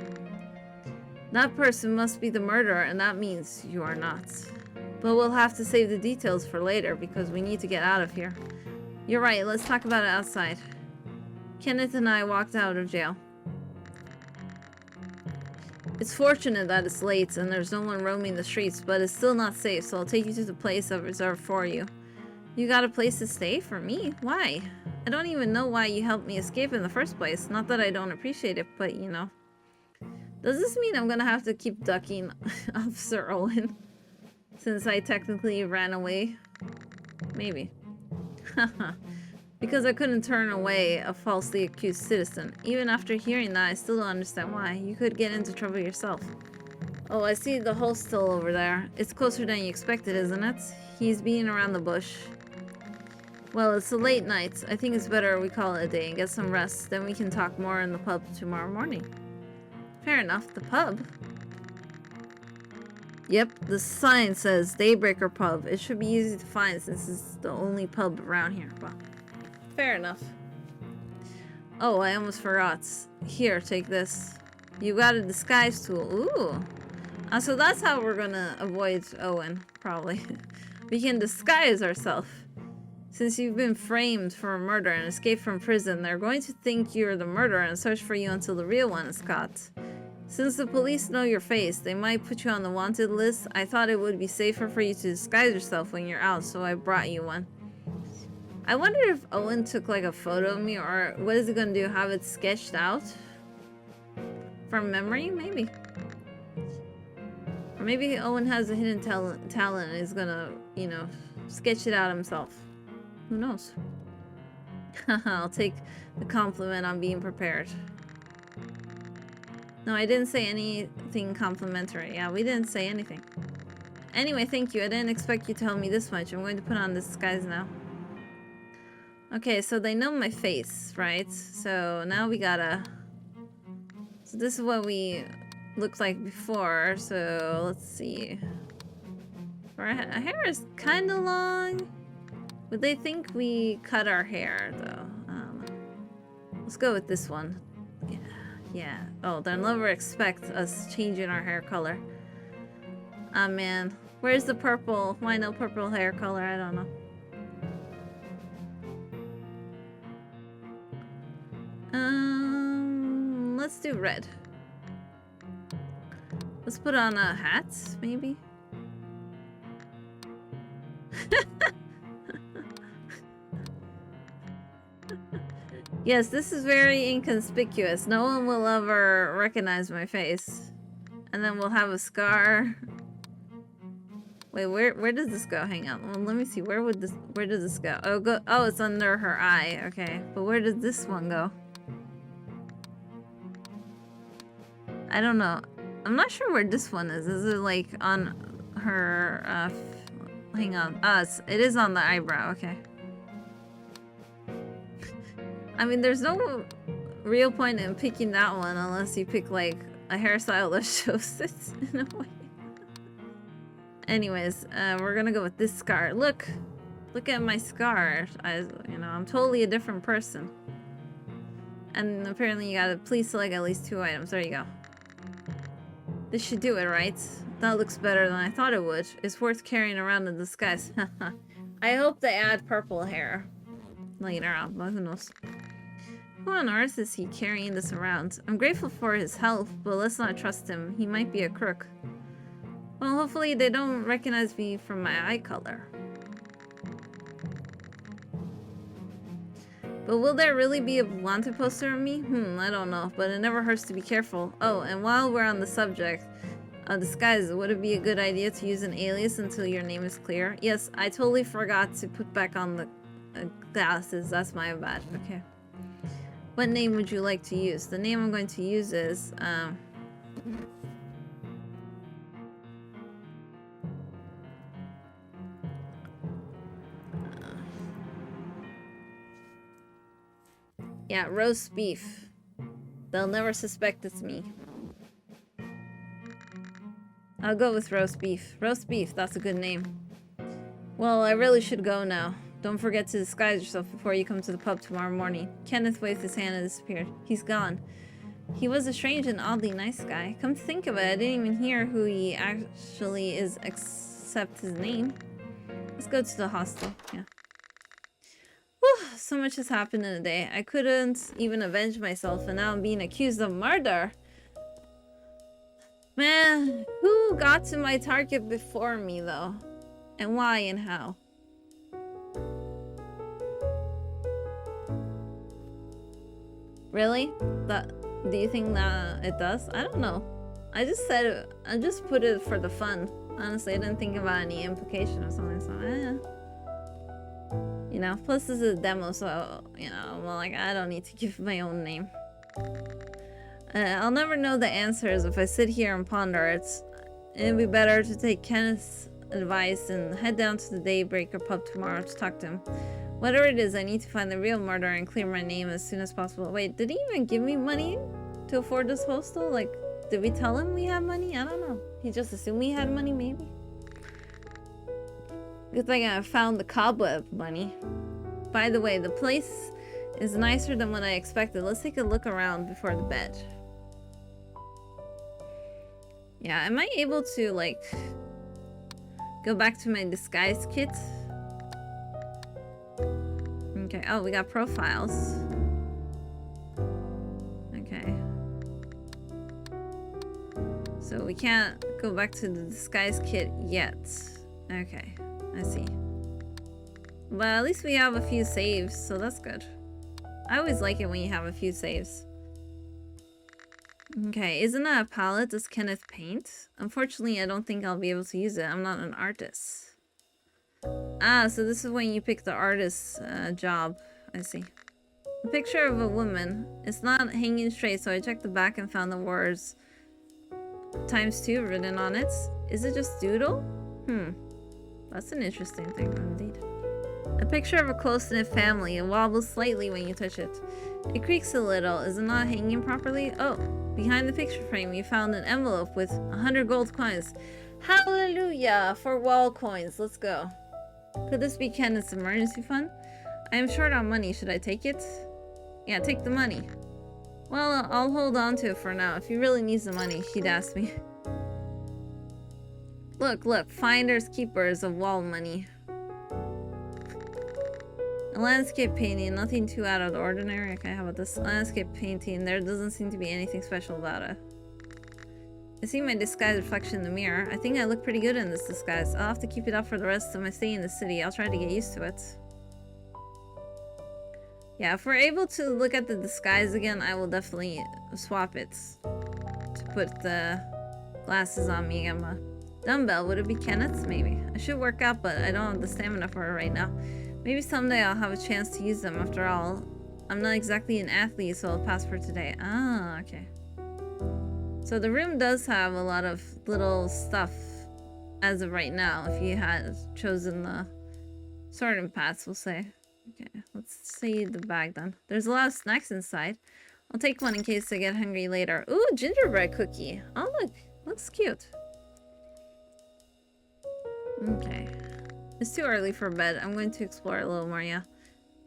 That person must be the murderer, and that means you are not. But we'll have to save the details for later, because we need to get out of here. You're right, let's talk about it outside. Kenneth and I walked out of jail. It's fortunate that it's late and there's no one roaming the streets, but it's still not safe, so I'll take you to the place I've reserved for you. You got a place to stay? For me? Why? I don't even know why you helped me escape in the first place. Not that I don't appreciate it, but you know. Does this mean I'm gonna have to keep ducking Officer Owen? Since I technically ran away? Maybe. Haha. Because I couldn't turn away a falsely accused citizen. Even after hearing that, I still don't understand why. You could get into trouble yourself. Oh, I see the hostel over there. It's closer than you expected, isn't it? He's beating around the bush. Well, it's a late night. I think it's better we call it a day and get some rest. Then we can talk more in the pub tomorrow morning. Fair enough. The pub? Yep, the sign says Daybreaker Pub. It should be easy to find since it's the only pub around here. Well, fair enough. Oh, I almost forgot. Here, take this. You got a disguise tool. Ooh. So that's how we're gonna avoid Owen, probably. We can disguise ourselves. Since you've been framed for a murder and escaped from prison, they're going to think you're the murderer and search for you until the real one is caught. Since the police know your face, they might put you on the wanted list. I thought it would be safer for you to disguise yourself when you're out, so I brought you one. I wonder if Owen took like a photo of me, or what is he gonna do? Have it sketched out? From memory, maybe? Or maybe Owen has a hidden talent and is gonna, you know, sketch it out himself. Who knows? I'll take the compliment on being prepared. No, I didn't say anything complimentary. Yeah, we didn't say anything. Anyway, thank you. I didn't expect you to tell me this much. I'm going to put on this disguise now. Okay, so they know my face, right? So now we gotta... So this is what we looked like before. So let's see. Our hair is kind of long. Would they think we cut our hair, though? Let's go with this one. Yeah. Yeah. Oh, they'll never expect us changing our hair color. Ah, man. Where's the purple? Why no purple hair color? I don't know. Let's do red. Let's put on a hat, maybe? Yes, this is very inconspicuous. No one will ever recognize my face. And then we'll have a scar. Wait, where does this go? Hang on. Well, let me see. Where does this go? Oh, it's under her eye. Okay. But where does this one go? I don't know. I'm not sure where this one is. Is it like on her hang on. It is on the eyebrow. Okay. I mean, there's no real point in picking that one unless you pick, like, a hairstyle that shows it in a way. Anyways, we're gonna go with this scar. Look at my scar. You know, I'm totally a different person. And apparently you gotta please select at least 2 items. There you go. This should do it, right? That looks better than I thought it would. It's worth carrying around in disguise. I hope they add purple hair later on, but who knows. Who on earth is he carrying this around? I'm grateful for his help, but let's not trust him. He might be a crook. Well, hopefully they don't recognize me from my eye color. But will there really be a wanted poster of me? I don't know, but it never hurts to be careful. Oh, and while we're on the subject of disguise, would it be a good idea to use an alias until your name is clear? Yes, I totally forgot to put back on the glasses. That's my bad. Okay. What name would you like to use? The name I'm going to use is yeah, roast beef. They'll never suspect it's me. I'll go with roast beef. Roast beef, that's a good name. Well, I really should go now. Don't forget to disguise yourself before you come to the pub tomorrow morning. Kenneth waved his hand and disappeared. He's gone. He was a strange and oddly nice guy. Come to think of it, I didn't even hear who he actually is except his name. Let's go to the hostel. Yeah. Whew, so much has happened in a day. I couldn't even avenge myself, and now I'm being accused of murder. Man, who got to my target before me, though? And why and how? Really? Do you think that it does? I don't know. I just put it for the fun. Honestly, I didn't think about any implication or something, so you know, plus this is a demo, so, you know, well, like, I don't need to give my own name. I'll never know the answers if I sit here and ponder. It'd be better to take Kenneth's advice and head down to the Daybreaker pub tomorrow to talk to him. Whatever it is, I need to find the real murderer and clear my name as soon as possible. Wait, did he even give me money to afford this hostel? Like, did we tell him we had money? I don't know. He just assumed we had money, maybe? Good thing I found the cobweb money. By the way, the place is nicer than what I expected. Let's take a look around before the bed. Yeah, am I able to, like, go back to my disguise kit? Okay, oh, we got profiles. Okay. So we can't go back to the disguise kit yet. Okay, I see. But at least we have a few saves, so that's good. I always like it when you have a few saves. Okay, isn't that a palette? Does Kenneth paint? Unfortunately, I don't think I'll be able to use it. I'm not an artist. Ah, so this is when you pick the artist's job. I see. A picture of a woman. It's not hanging straight, so I checked the back and found the words ×2 written on it. Is it just doodle? That's an interesting thing indeed. A picture of a close-knit family. It wobbles slightly when you touch it. It creaks a little. Is it not hanging properly? Oh, behind the picture frame you found an envelope with 100 gold coins. Hallelujah! For wall coins. Let's go. Could this be Kenneth's emergency fund? I am short on money. Should I take it? Yeah, take the money. Well, I'll hold on to it for now. If he really needs the money, he'd ask me. Look, look. Finders keepers of wall money. A landscape painting. Nothing too out of the ordinary. Okay, how about this landscape painting? There doesn't seem to be anything special about it. I see my disguise reflection in the mirror. I think I look pretty good in this disguise. I'll have to keep it up for the rest of my stay in the city. I'll try to get used to it. Yeah, if we're able to look at the disguise again, I will definitely swap it to put the glasses on me again. Dumbbell, would it be Kenneth's? Maybe. I should work out, but I don't have the stamina for it right now. Maybe someday I'll have a chance to use them. After all, I'm not exactly an athlete, so I'll pass for today. Ah, okay. So the room does have a lot of little stuff as of right now, if you had chosen the sorting paths, we'll say. Okay, let's see the bag then. There's a lot of snacks inside. I'll take one in case I get hungry later. Ooh, gingerbread cookie. Oh, look. Looks cute. Okay. It's too early for bed. I'm going to explore a little more, yeah.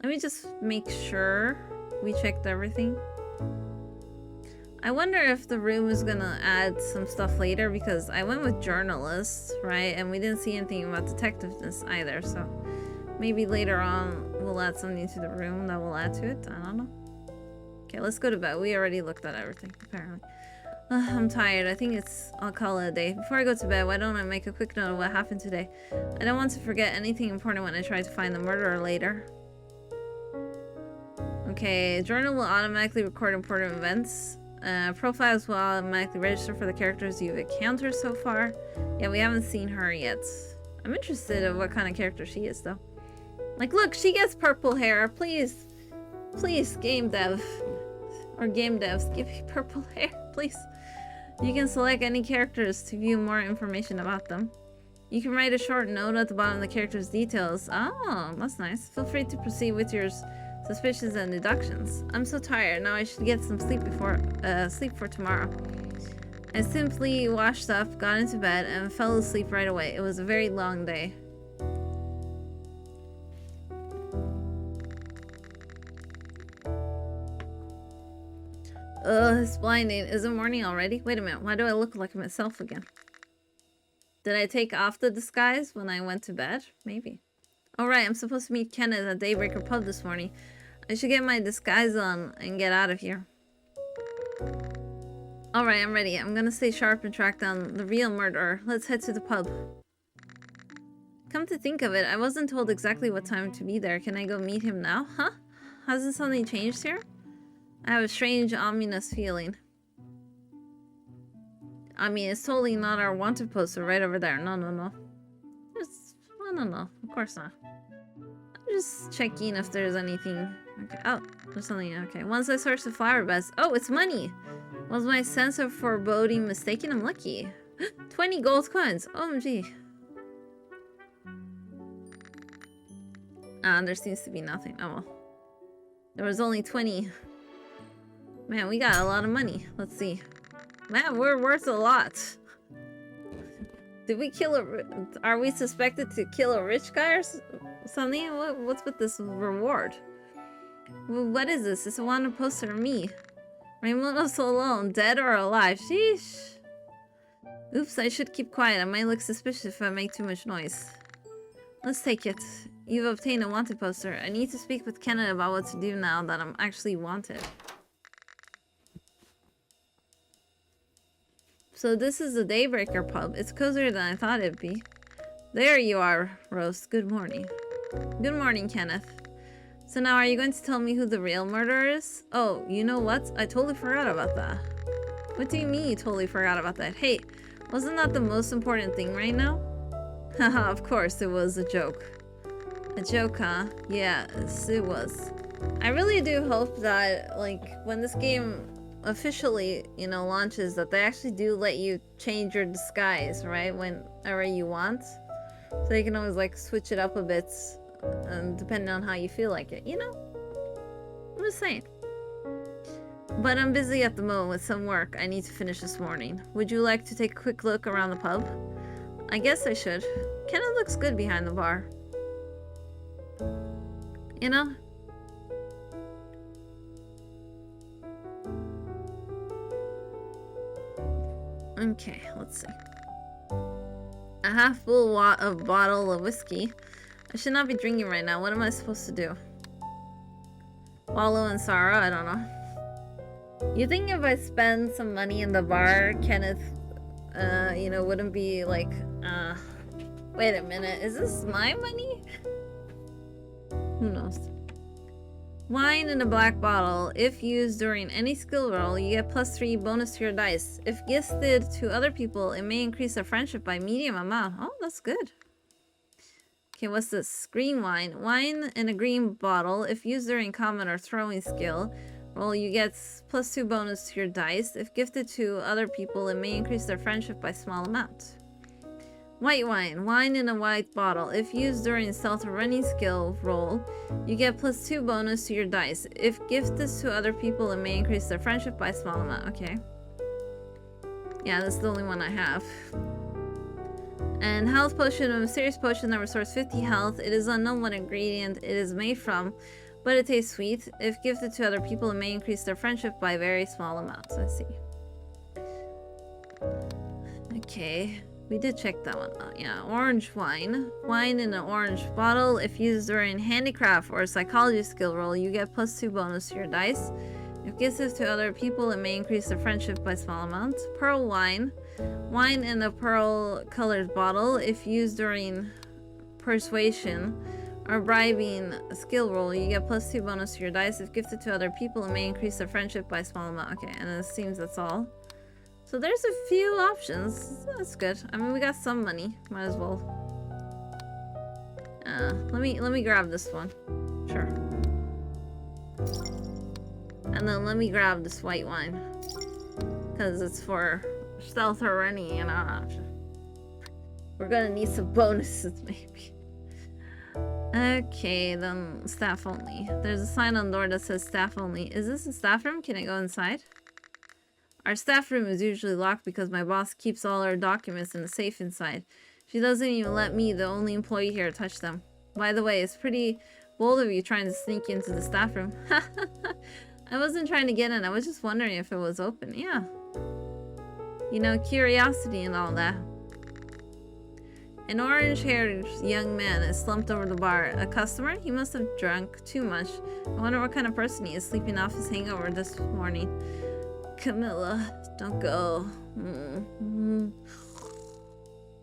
Let me just make sure we checked everything. I wonder if the room is gonna add some stuff later, because I went with journalist, right? And we didn't see anything about detectiveness either, so maybe later on we'll add something to the room that will add to it. I don't know. Okay, let's go to bed. We already looked at everything, apparently. I'm tired. I think I'll call it a day. Before I go to bed, why don't I make a quick note of what happened today? I don't want to forget anything important when I try to find the murderer later. Okay, journal will automatically record important events. Profiles will automatically register for the characters you've encountered so far. Yeah, we haven't seen her yet. I'm interested in what kind of character she is, though. Like, look, she gets purple hair. Please, please, game dev. Or game devs, give me purple hair, please. You can select any characters to view more information about them. You can write a short note at the bottom of the character's details. Oh, that's nice. Feel free to proceed with your suspicions and deductions. I'm so tired. Now I should get some sleep for tomorrow. I simply washed up, got into bed, and fell asleep right away. It was a very long day. Ugh, it's blinding. Is it morning already? Wait a minute. Why do I look like myself again? Did I take off the disguise when I went to bed? Maybe. Alright, I'm supposed to meet Kenneth at Daybreaker Pub this morning. I should get my disguise on and get out of here. Alright, I'm ready. I'm gonna stay sharp and track down the real murderer. Let's head to the pub. Come to think of it, I wasn't told exactly what time to be there. Can I go meet him now? Huh? Hasn't something changed here? I have a strange, ominous feeling. I mean, it's totally not our wanted poster right over there. No, no, no. No. Of course not. I'm just checking if there's anything. Okay. Oh, there's something. Okay. Once I search the flower beds. Oh, it's money! Was my sense of foreboding mistaken? I'm lucky. 20 gold coins. OMG. There seems to be nothing. Oh well. There was only 20. Man, we got a lot of money. Let's see. Man, we're worth a lot. Did we kill a... Are we suspected to kill a rich guy or something? What's with this reward? What is this? It's a wanted poster of me. Raimundo's alone, dead or alive. Sheesh. Oops, I should keep quiet. I might look suspicious if I make too much noise. Let's take it. You've obtained a wanted poster. I need to speak with Kenneth about what to do now that I'm actually wanted. So this is the Daybreaker pub. It's cozier than I thought it'd be. There you are, Roast. Good morning. Good morning, Kenneth. So now are you going to tell me who the real murderer is? Oh, you know what? I totally forgot about that. What do you mean you totally forgot about that? Hey, wasn't that the most important thing right now? Haha, of course, it was a joke. A joke, huh? Yes, it was. I really do hope that, like, when this game officially, you know, launches, that they actually do let you change your disguise, right? Whenever you want. So you can always, like, switch it up a bit, depending on how you feel like it, you know? I'm just saying. But I'm busy at the moment with some work I need to finish this morning. Would you like to take a quick look around the pub? I guess I should. Kenneth looks good behind the bar. You know? Okay, let's see. A half full of bottle of whiskey. I should not be drinking right now. What am I supposed to do? Wallow in sorrow? I don't know. You think if I spend some money in the bar, Kenneth, you know, wouldn't be like, wait a minute, is this my money? Who knows? Wine in a black bottle. If used during any skill roll, you get +3 bonus to your dice. If gifted to other people, it may increase their friendship by medium amount. Oh, that's good. Okay, what's this? Green wine. Wine in a green bottle. If used during combat or throwing skill roll, you get +2 bonus to your dice. If gifted to other people, it may increase their friendship by small amount. White wine. Wine in a white bottle. If used during stealth or running skill roll, you get +2 bonus to your dice. If gifted to other people, it may increase their friendship by a small amount. Okay. Yeah, that's the only one I have. And health potion, a mysterious potion that restores 50 health. It is unknown what ingredient it is made from, but it tastes sweet. If gifted to other people, it may increase their friendship by very small amounts. Let's see. Okay. We did check that one out. Yeah, orange wine. Wine in an orange bottle. If used during handicraft or psychology skill roll, you get +2 bonus to your dice. If gifted to other people, it may increase their friendship by small amounts. Pearl wine. Wine in a pearl-colored bottle. If used during persuasion or bribing skill roll, you get +2 bonus to your dice. If gifted to other people, it may increase their friendship by a small amount. Okay, and it seems that's all. So there's a few options. That's good. I mean, we got some money. Might as well. Let me grab this one. Sure. And then let me grab this white wine. Because it's for stealth or running, you know. We're gonna need some bonuses, maybe. Okay, then staff only. There's a sign on the door that says staff only. Is this a staff room? Can I go inside? Our staff room is usually locked because my boss keeps all our documents in a safe inside. She doesn't even let me, the only employee here, touch them. By the way, it's pretty bold of you trying to sneak into the staff room. I wasn't trying to get in. I was just wondering if it was open. Yeah. You know, curiosity and all that. An orange-haired young man is slumped over the bar. A customer? He must have drunk too much. I wonder what kind of person he is, sleeping off his hangover this morning. Camilla. Don't go.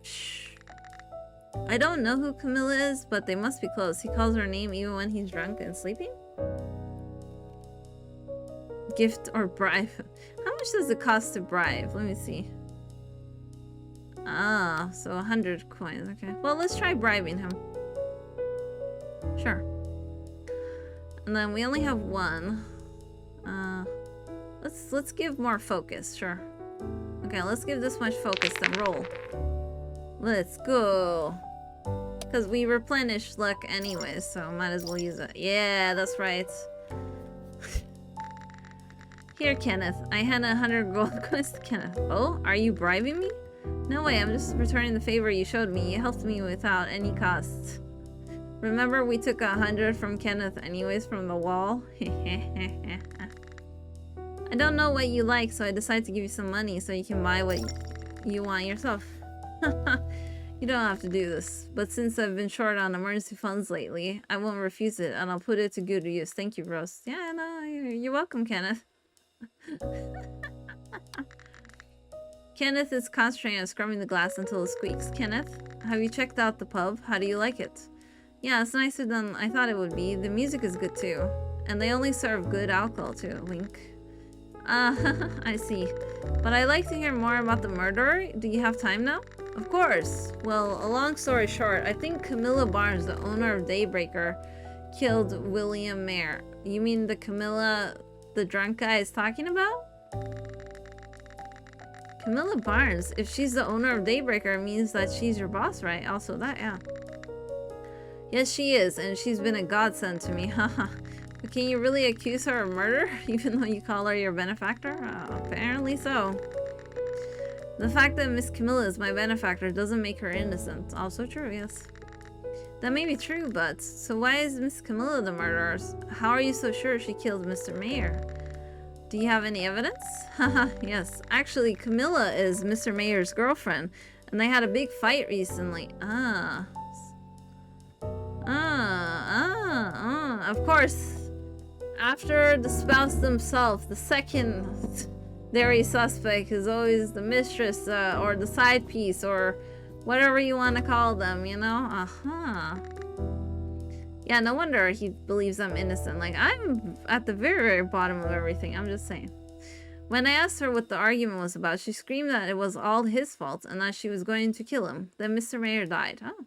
Shh. I don't know who Camilla is, but they must be close. He calls her name even when he's drunk and sleeping? Gift or bribe? How much does it cost to bribe? Let me see. Ah, so 100 coins. Okay. Well, let's try bribing him. Sure. And then we only have one. Let's give more focus. Sure. Okay, let's give this much focus, then roll. Let's go. Because we replenish luck anyways, so might as well use it. Yeah, that's right. Here, Kenneth. I hand 100 gold coins to Kenneth. Oh, are you bribing me? No way, I'm just returning the favor you showed me. You helped me without any cost. Remember we took 100 from Kenneth anyways from the wall? I don't know what you like, so I decided to give you some money so you can buy what you want yourself. You don't have to do this, but since I've been short on emergency funds lately, I won't refuse it and I'll put it to good use. Thank you, Rose. Yeah, no, you're welcome, Kenneth. Kenneth is concentrating on scrubbing the glass until it squeaks. Kenneth, have you checked out the pub? How do you like it? Yeah, it's nicer than I thought it would be. The music is good too. And they only serve good alcohol too, wink. I see. But I'd like to hear more about the murderer. Do you have time now? Of course. Well, a long story short, I think Camilla Barnes, the owner of Daybreaker, killed William Mayer. You mean the Camilla the drunk guy is talking about? Camilla Barnes, if she's the owner of Daybreaker, it means that she's your boss, right? Also that, yeah. Yes, she is, and she's been a godsend to me, haha. But can you really accuse her of murder, even though you call her your benefactor? Apparently so. The fact that Miss Camilla is my benefactor doesn't make her innocent. Also true, yes. That may be true, but... So why is Miss Camilla the murderer? How are you so sure she killed Mr. Mayer? Do you have any evidence? Haha, yes. Actually, Camilla is Mr. Mayer's girlfriend, and they had a big fight recently. Of course. After the spouse themselves, the secondary suspect is always the mistress, or the side piece, or whatever you want to call them, you know? Yeah, no wonder he believes I'm innocent. Like, I'm at the very, very bottom of everything. I'm just saying. When I asked her what the argument was about, she screamed that it was all his fault and that she was going to kill him. Then Mr. Mayer died. Oh.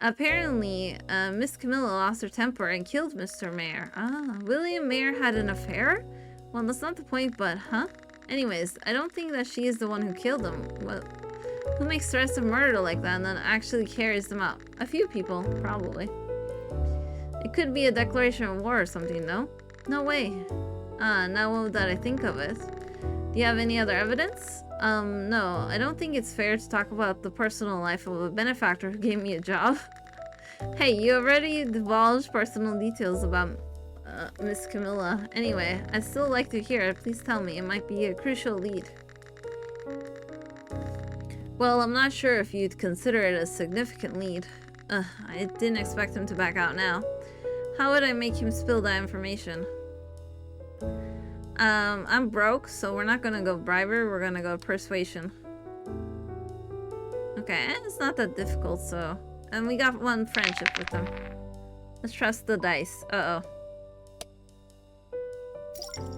Apparently, Miss Camilla lost her temper and killed Mr. Mayer. William Mayer had an affair? Well, that's not the point, but, huh? Anyways, I don't think that she is the one who killed him. Well, who makes threats of murder like that and then actually carries them out? A few people, probably. It could be a declaration of war or something, no? No way. Now that I think of it. Do you have any other evidence? No, I don't think it's fair to talk about the personal life of a benefactor who gave me a job. Hey, you already divulged personal details about Miss Camilla. Anyway, I'd still like to hear it. Please tell me. It might be a crucial lead. Well, I'm not sure if you'd consider it a significant lead. I didn't expect him to back out now. How would I make him spill that information? I'm broke, so we're not gonna go bribery, we're gonna go persuasion. Okay, it's not that difficult, so... And we got one friendship with them. Let's trust the dice. Uh-oh.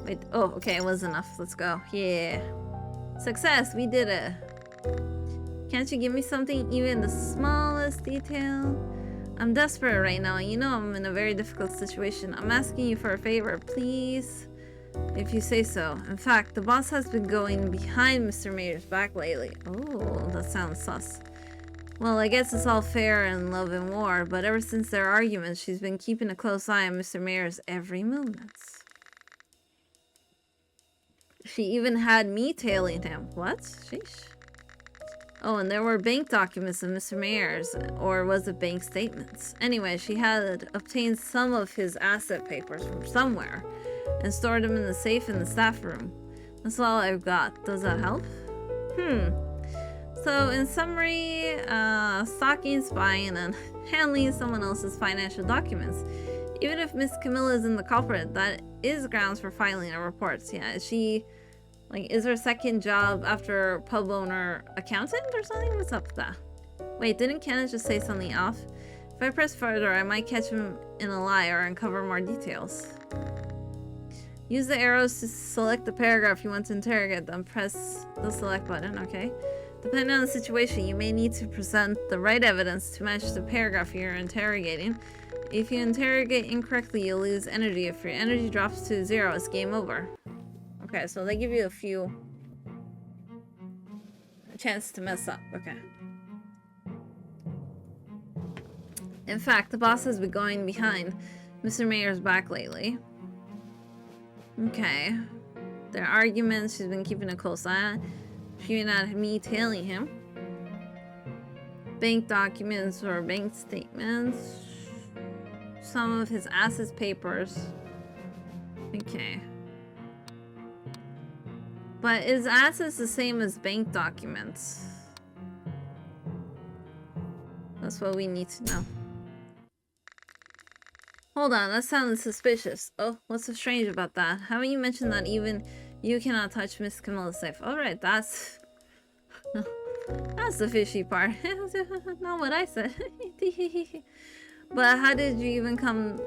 Wait, oh, okay, it was enough. Let's go. Yeah. Success, we did it. Can't you give me something, even the smallest detail? I'm desperate right now, and you know I'm in a very difficult situation. I'm asking you for a favor, please. If you say so. In fact, the boss has been going behind Mr. Mayer's back lately. Oh, that sounds sus. Well, I guess it's all fair in love and war, but ever since their arguments, she's been keeping a close eye on Mr. Mayer's every movement. She even had me tailing him. What? Sheesh. Oh, and there were bank documents of Mr. Mayer's, or was it bank statements? Anyway, she had obtained some of his asset papers from somewhere and stored them in the safe in the staff room. That's all I've got. Does that help? So, in summary, stalking, spying, and handling someone else's financial documents. Even if Miss Camilla isn't the culprit, that is grounds for filing a report. Yeah, is she, like, is her second job after pub owner accountant or something? What's up with that? Wait, didn't Kenneth just say something off? If I press further, I might catch him in a lie or uncover more details. Use the arrows to select the paragraph you want to interrogate, then press the select button, okay? Depending on the situation, you may need to present the right evidence to match the paragraph you're interrogating. If you interrogate incorrectly, you'll lose energy. If your energy drops to 0, it's game over. Okay, so they give you a chance to mess up. Okay. In fact, the boss has been going behind Mr. Mayer's back lately. Okay. Their arguments, she's been keeping a close eye on. Fearing at me tailing him. Bank documents or bank statements. Some of his assets papers. Okay. But is assets the same as bank documents? That's what we need to know. Hold on, that sounded suspicious. Oh, what's so strange about that? Haven't you mentioned that even you cannot touch Miss Camilla's safe? Alright, that's the fishy part. Not what I said. But how did you even come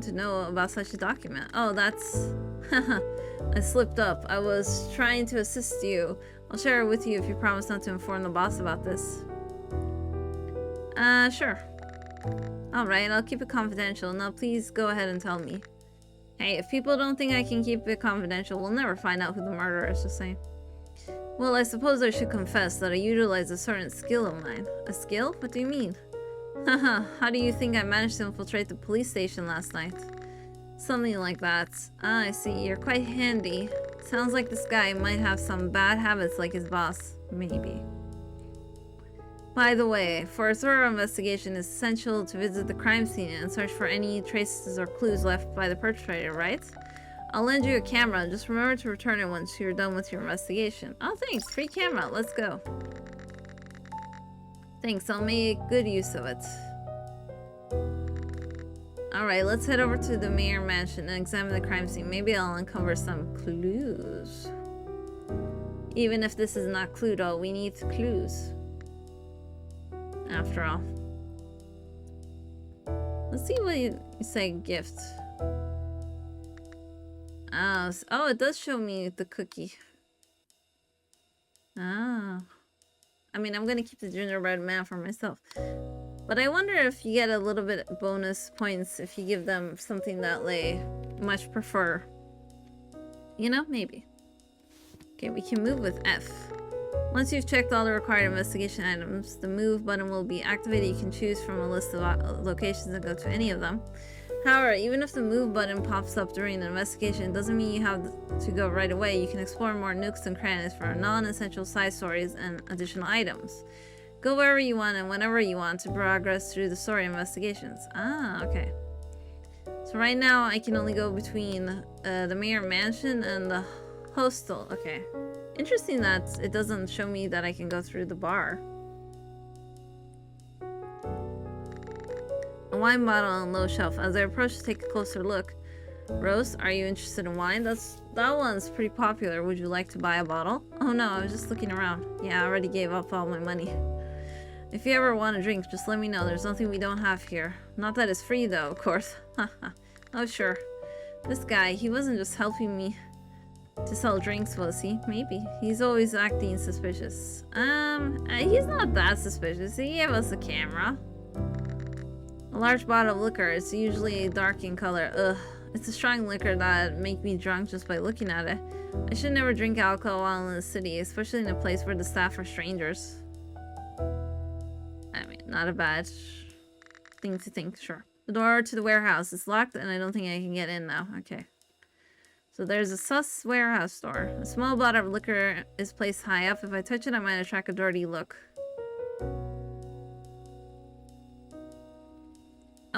to know about such a document? Oh, that's I slipped up. I was trying to assist you. I'll share it with you if you promise not to inform the boss about this. Sure. Alright, I'll keep it confidential. Now please go ahead and tell me. Hey, if people don't think I can keep it confidential, we'll never find out who the murderer is, just saying. Well, I suppose I should confess that I utilize a certain skill of mine. A skill? What do you mean? Haha, how do you think I managed to infiltrate the police station last night? Something like that. Ah, I see. You're quite handy. Sounds like this guy might have some bad habits like his boss. Maybe. By the way, for a thorough investigation, it's essential to visit the crime scene and search for any traces or clues left by the perpetrator, right? I'll lend you a camera. Just remember to return it once you're done with your investigation. Oh, thanks. Free camera. Let's go. Thanks. I'll make good use of it. Alright, let's head over to the mayor mansion and examine the crime scene. Maybe I'll uncover some clues. Even if this is not Cluedo, we need clues. After all. Let's see what you say gift. Oh, it does show me the cookie. Ah. I mean, I'm gonna keep the gingerbread man for myself. But I wonder if you get a little bit bonus points if you give them something that they much prefer. You know, maybe. Okay, we can move with F. Once you've checked all the required investigation items, the move button will be activated. You can choose from a list of locations and go to any of them. However, even if the move button pops up during the investigation, it doesn't mean you have to go right away. You can explore more nooks and crannies for non-essential side stories and additional items. Go wherever you want and whenever you want to progress through the story investigations. Ah, okay. So right now I can only go between the mayor mansion and the hostel. Okay. Interesting that it doesn't show me that I can go through the bar. A wine bottle on a low shelf. As I approach to take a closer look. Rose, are you interested in wine? That one's pretty popular. Would you like to buy a bottle? Oh no, I was just looking around. Yeah, I already gave up all my money. If you ever want a drink, just let me know. There's nothing we don't have here. Not that it's free though, of course. Oh sure. This guy, he wasn't just helping me to sell drinks, was he? Maybe. He's always acting suspicious. He's not that suspicious. He gave us a camera. A large bottle of liquor. It's usually dark in color. Ugh. It's a strong liquor that make me drunk just by looking at it. I should never drink alcohol while in the city, especially in a place where the staff are strangers. I mean, not a bad thing to think, sure. The door to the warehouse is locked and I don't think I can get in now. Okay. So there's a sus warehouse door. A small bottle of liquor is placed high up. If I touch it, I might attract a dirty look.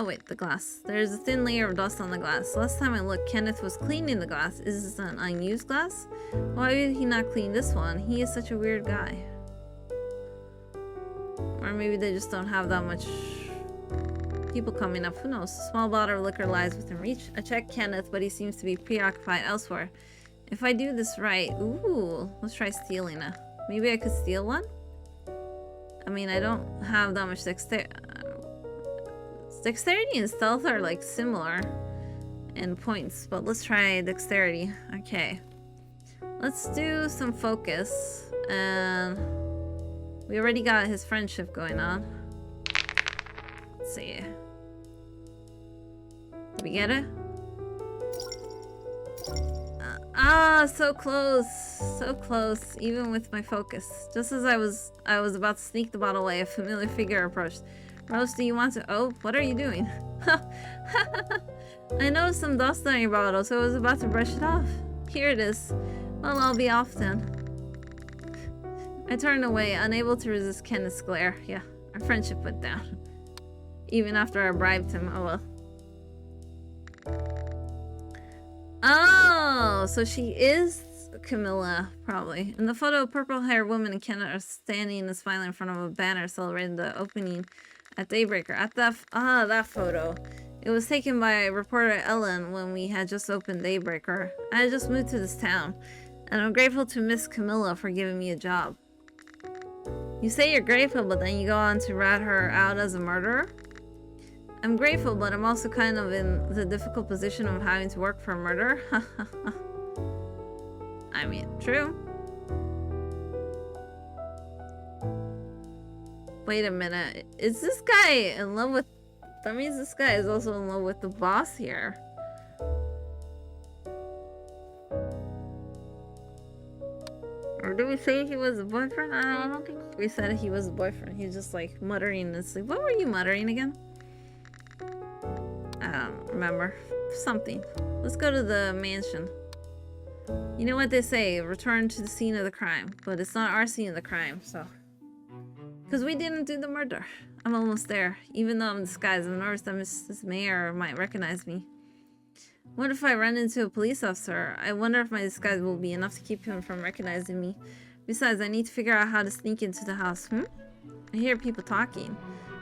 Oh wait, the glass. There's a thin layer of dust on the glass. Last time I looked, Kenneth was cleaning the glass. Is this an unused glass? Why would he not clean this one? He is such a weird guy. Or maybe they just don't have that much people coming up. Who knows? A small bottle of liquor lies within reach. I checked Kenneth, but he seems to be preoccupied elsewhere. If I do this right... Ooh, let's try stealing it. Maybe I could steal one? I mean, I don't have that much dexterity. Dexterity and stealth are like similar in points, but let's try dexterity. Okay. Let's do some focus. And we already got his friendship going on. Let's see. Did we get it? So close. So close, even with my focus. Just as I was about to sneak the bottle away, a familiar figure approached. Rose, do you want to... Oh, what are you doing? I noticed some dust on your bottle, so I was about to brush it off. Here it is. Well, I'll be off then. I turned away, unable to resist Kenneth's glare. Yeah, our friendship went down. Even after I bribed him. Oh well. Oh, so she is Camilla, probably. In the photo, a purple-haired woman and Kenneth are standing and smiling in front of a banner celebrating the opening at Daybreaker. At that photo. It was taken by reporter Ellen when we had just opened Daybreaker. I had just moved to this town, and I'm grateful to Miss Camilla for giving me a job. You say you're grateful, but then you go on to rat her out as a murderer? I'm grateful, but I'm also kind of in the difficult position of having to work for a murderer. I mean, true. Wait a minute. Is this guy in love with... That means this guy is also in love with the boss here. Or did we say he was a boyfriend? I don't think we said he was a boyfriend. He's just like muttering and sleep. What were you muttering again? I don't remember. Something. Let's go to the mansion. You know what they say, return to the scene of the crime. But it's not our scene of the crime, so... Because we didn't do the murder. I'm almost there. Even though I'm disguised, I'm nervous that Mrs. Mayer might recognize me. What if I run into a police officer? I wonder if my disguise will be enough to keep him from recognizing me. Besides, I need to figure out how to sneak into the house. I hear people talking.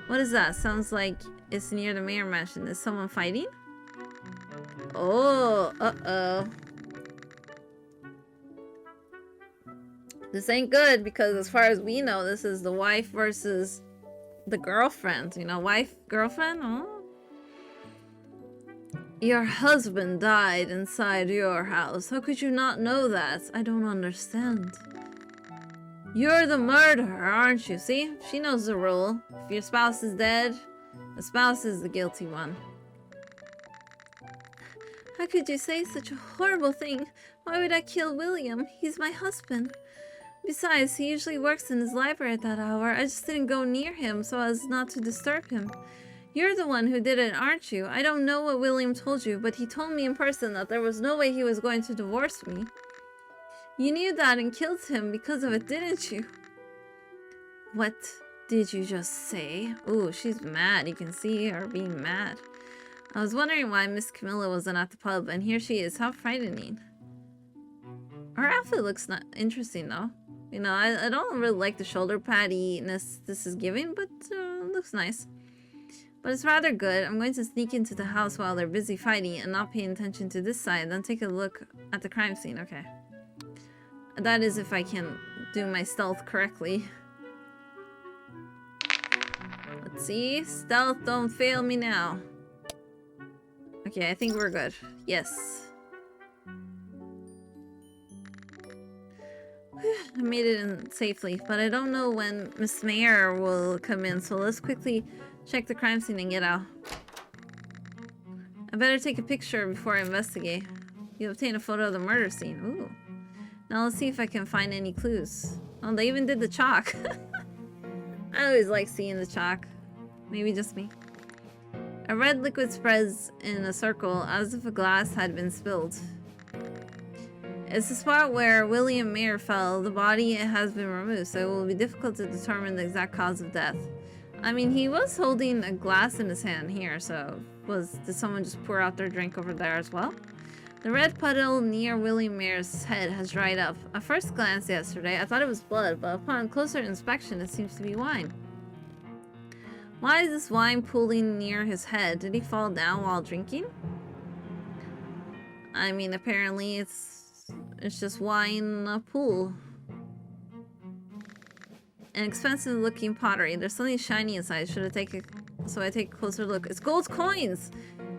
What is that? Sounds like it's near the Mayer mansion. Is someone fighting? Oh, uh-oh. This ain't good because as far as we know, this is the wife versus the girlfriend. You know, wife, girlfriend? Oh. Your husband died inside your house. How could you not know that? I don't understand. You're the murderer, aren't you? See? She knows the rule. If your spouse is dead, the spouse is the guilty one. How could you say such a horrible thing? Why would I kill William? He's my husband. Besides, he usually works in his library at that hour. I just didn't go near him so as not to disturb him. You're the one who did it, aren't you? I don't know what William told you, but he told me in person that there was no way he was going to divorce me. You knew that and killed him because of it, didn't you? What did you just say? Ooh, she's mad. You can see her being mad. I was wondering why Miss Camilla wasn't at the pub, and here she is. How frightening. Her outfit looks not interesting, though. You know, I don't really like the shoulder paddiness this is giving, but looks nice. But it's rather good. I'm going to sneak into the house while they're busy fighting and not paying attention to this side, then take a look at the crime scene. Okay. That is if I can do my stealth correctly. Let's see. Stealth, don't fail me now. Okay, I think we're good. Yes. I made it in safely, but I don't know when Miss Mayer will come in, so let's quickly check the crime scene and get out. I better take a picture before I investigate. You obtain a photo of the murder scene. Ooh. Now let's see if I can find any clues. Oh, they even did the chalk. I always like seeing the chalk. Maybe just me. A red liquid spreads in a circle as if a glass had been spilled. It's the spot where William Mayer fell. The body has been removed, so it will be difficult to determine the exact cause of death. I mean, he was holding a glass in his hand here, so did someone just pour out their drink over there as well? The red puddle near William Mayer's head has dried up. At first glance yesterday, I thought it was blood, but upon closer inspection, it seems to be wine. Why is this wine pooling near his head? Did he fall down while drinking? I mean, apparently it's just wine in a pool. An expensive looking pottery. There's something shiny inside. Should I take it? So I take a closer look. It's gold coins!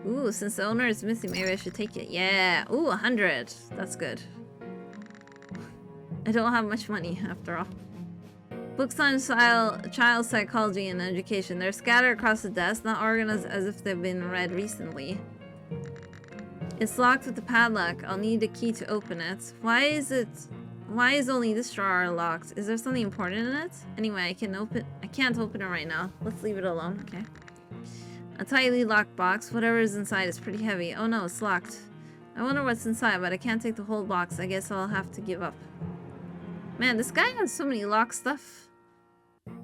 Ooh, since the owner is missing, maybe I should take it. Yeah! Ooh, 100! That's good. I don't have much money, after all. Books on child psychology and education. They're scattered across the desk, not organized as if they've been read recently. It's locked with a padlock. I'll need a key to open it. Why is only this drawer locked? Is there something important in it? Anyway, I can't open it right now. Let's leave it alone, okay? A tightly locked box. Whatever is inside is pretty heavy. Oh no, it's locked. I wonder what's inside, but I can't take the whole box. I guess I'll have to give up. Man, this guy has so many locked stuff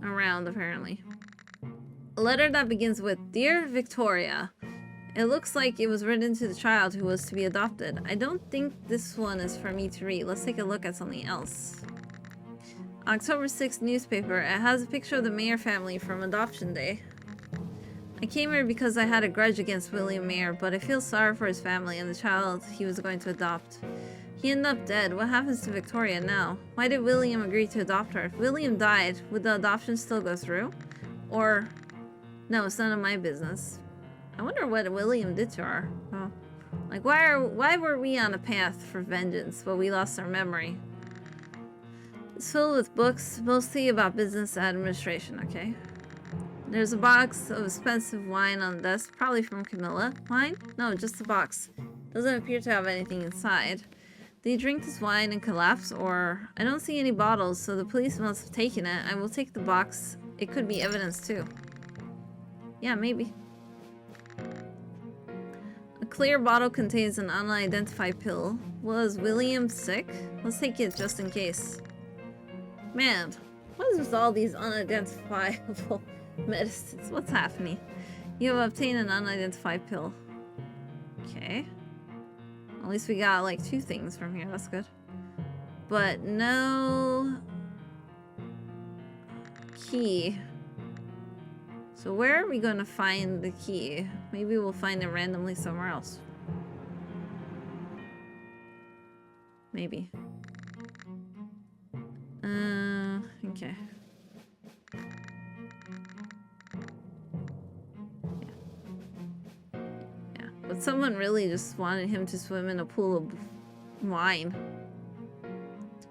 around, apparently. A letter that begins with, Dear Victoria. It looks like it was written to the child who was to be adopted. I don't think this one is for me to read. Let's take a look at something else. October 6th newspaper. It has a picture of the Mayer family from Adoption Day. I came here because I had a grudge against William Mayer, but I feel sorry for his family and the child he was going to adopt. He ended up dead. What happens to Victoria now? Why did William agree to adopt her? If William died, would the adoption still go through? Or... no, it's none of my business. I wonder what William did to her. Oh. Like, why were we on a path for vengeance, but we lost our memory? It's filled with books, mostly about business administration, okay? There's a box of expensive wine on the desk, probably from Camilla. Wine? No, just a box. Doesn't appear to have anything inside. Did he drink this wine and collapse, or... I don't see any bottles, so the police must have taken it. I will take the box. It could be evidence, too. Yeah, maybe. A clear bottle contains an unidentified pill. Was William sick? Let's take it just in case. Man, what is with all these unidentifiable medicines? What's happening? You have obtained an unidentified pill. Okay. At least we got like 2 things from here. That's good. But no key. So where are we going to find the key? Maybe we'll find it randomly somewhere else. Maybe. Okay. Yeah, but someone really just wanted him to swim in a pool of wine.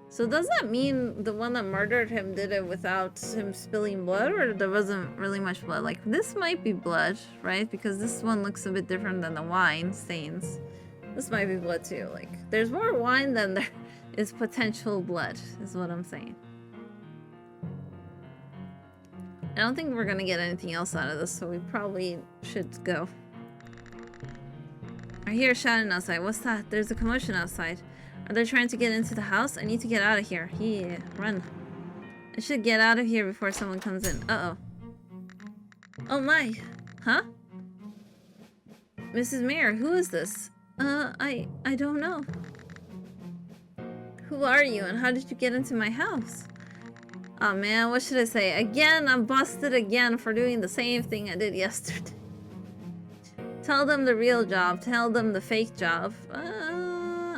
So does that mean the one that murdered him did it without him spilling blood, or there wasn't really much blood? Like, this might be blood, right? Because this one looks a bit different than the wine stains. This might be blood too. Like, there's more wine than there is potential blood, is what I'm saying. I don't think we're gonna get anything else out of this, so we probably should go. I hear shouting outside. What's that? There's a commotion outside. Are they trying to get into the house? I need to get out of here. Yeah, run. I should get out of here before someone comes in. Uh-oh. Oh my. Huh? Mrs. Mayer, who is this? I don't know. Who are you and how did you get into my house? Oh man, what should I say? Again, I'm busted again for doing the same thing I did yesterday. Tell them the real job. Tell them the fake job.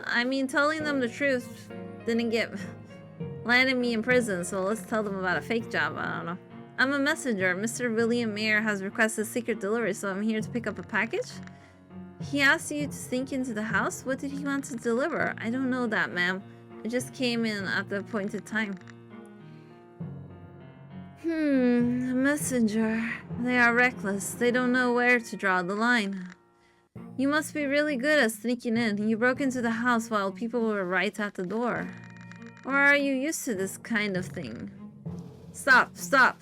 I mean, telling them the truth didn't landed me in prison, so let's tell them about a fake job. I don't know. I'm a messenger. Mr. William Mayer has requested secret delivery, so I'm here to pick up a package. He asked you to sneak into the house? What did he want to deliver? I don't know that, ma'am. I just came in at the appointed time. A messenger. They are reckless. They don't know where to draw the line. You must be really good at sneaking in. You broke into the house while people were right at the door. Or are you used to this kind of thing? Stop, stop.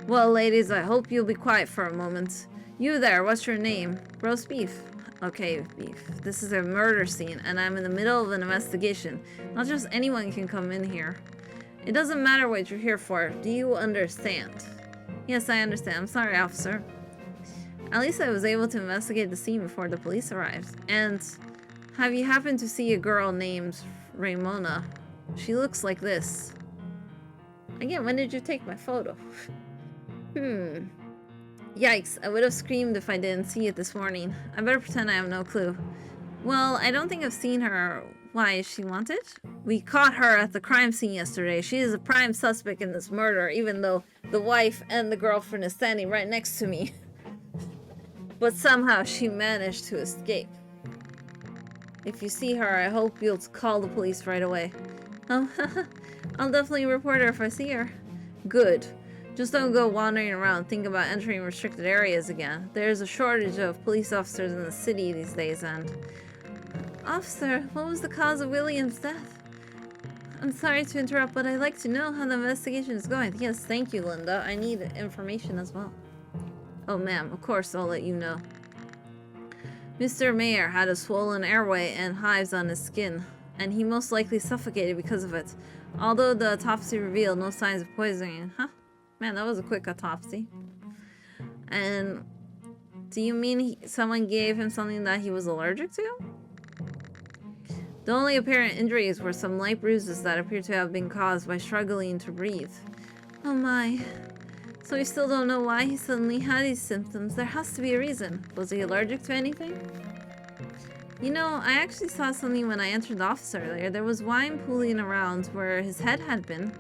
Well, ladies, I hope you'll be quiet for a moment. You there, what's your name? Roast beef. Okay, beef. This is a murder scene, and I'm in the middle of an investigation. Not just anyone can come in here. It doesn't matter what you're here for. Do you understand? Yes, I understand. I'm sorry, officer. At least I was able to investigate the scene before the police arrived. And have you happened to see a girl named Ramona? She looks like this. Again, when did you take my photo? Yikes, I would have screamed if I didn't see it this morning. I better pretend I have no clue. Well, I don't think I've seen her. Why, is she wanted? We caught her at the crime scene yesterday. She is a prime suspect in this murder, even though the wife and the girlfriend is standing right next to me. But somehow she managed to escape. If you see her, I hope you'll call the police right away. Oh, I'll definitely report her if I see her. Good. Just don't go wandering around thinking about entering restricted areas again. There's a shortage of police officers in the city these days, and... Officer, what was the cause of William's death? I'm sorry to interrupt, but I'd like to know how the investigation is going. Yes, thank you, Linda. I need information as well. Oh, ma'am, of course I'll let you know. Mr. Mayer had a swollen airway and hives on his skin, and he most likely suffocated because of it. Although the autopsy revealed no signs of poisoning. Huh? Man, that was a quick autopsy. And do you mean someone gave him something that he was allergic to? The only apparent injuries were some light bruises that appear to have been caused by struggling to breathe. Oh my. So we still don't know why he suddenly had these symptoms. There has to be a reason. Was he allergic to anything? You know, I actually saw something when I entered the office earlier. There was wine pooling around where his head had been.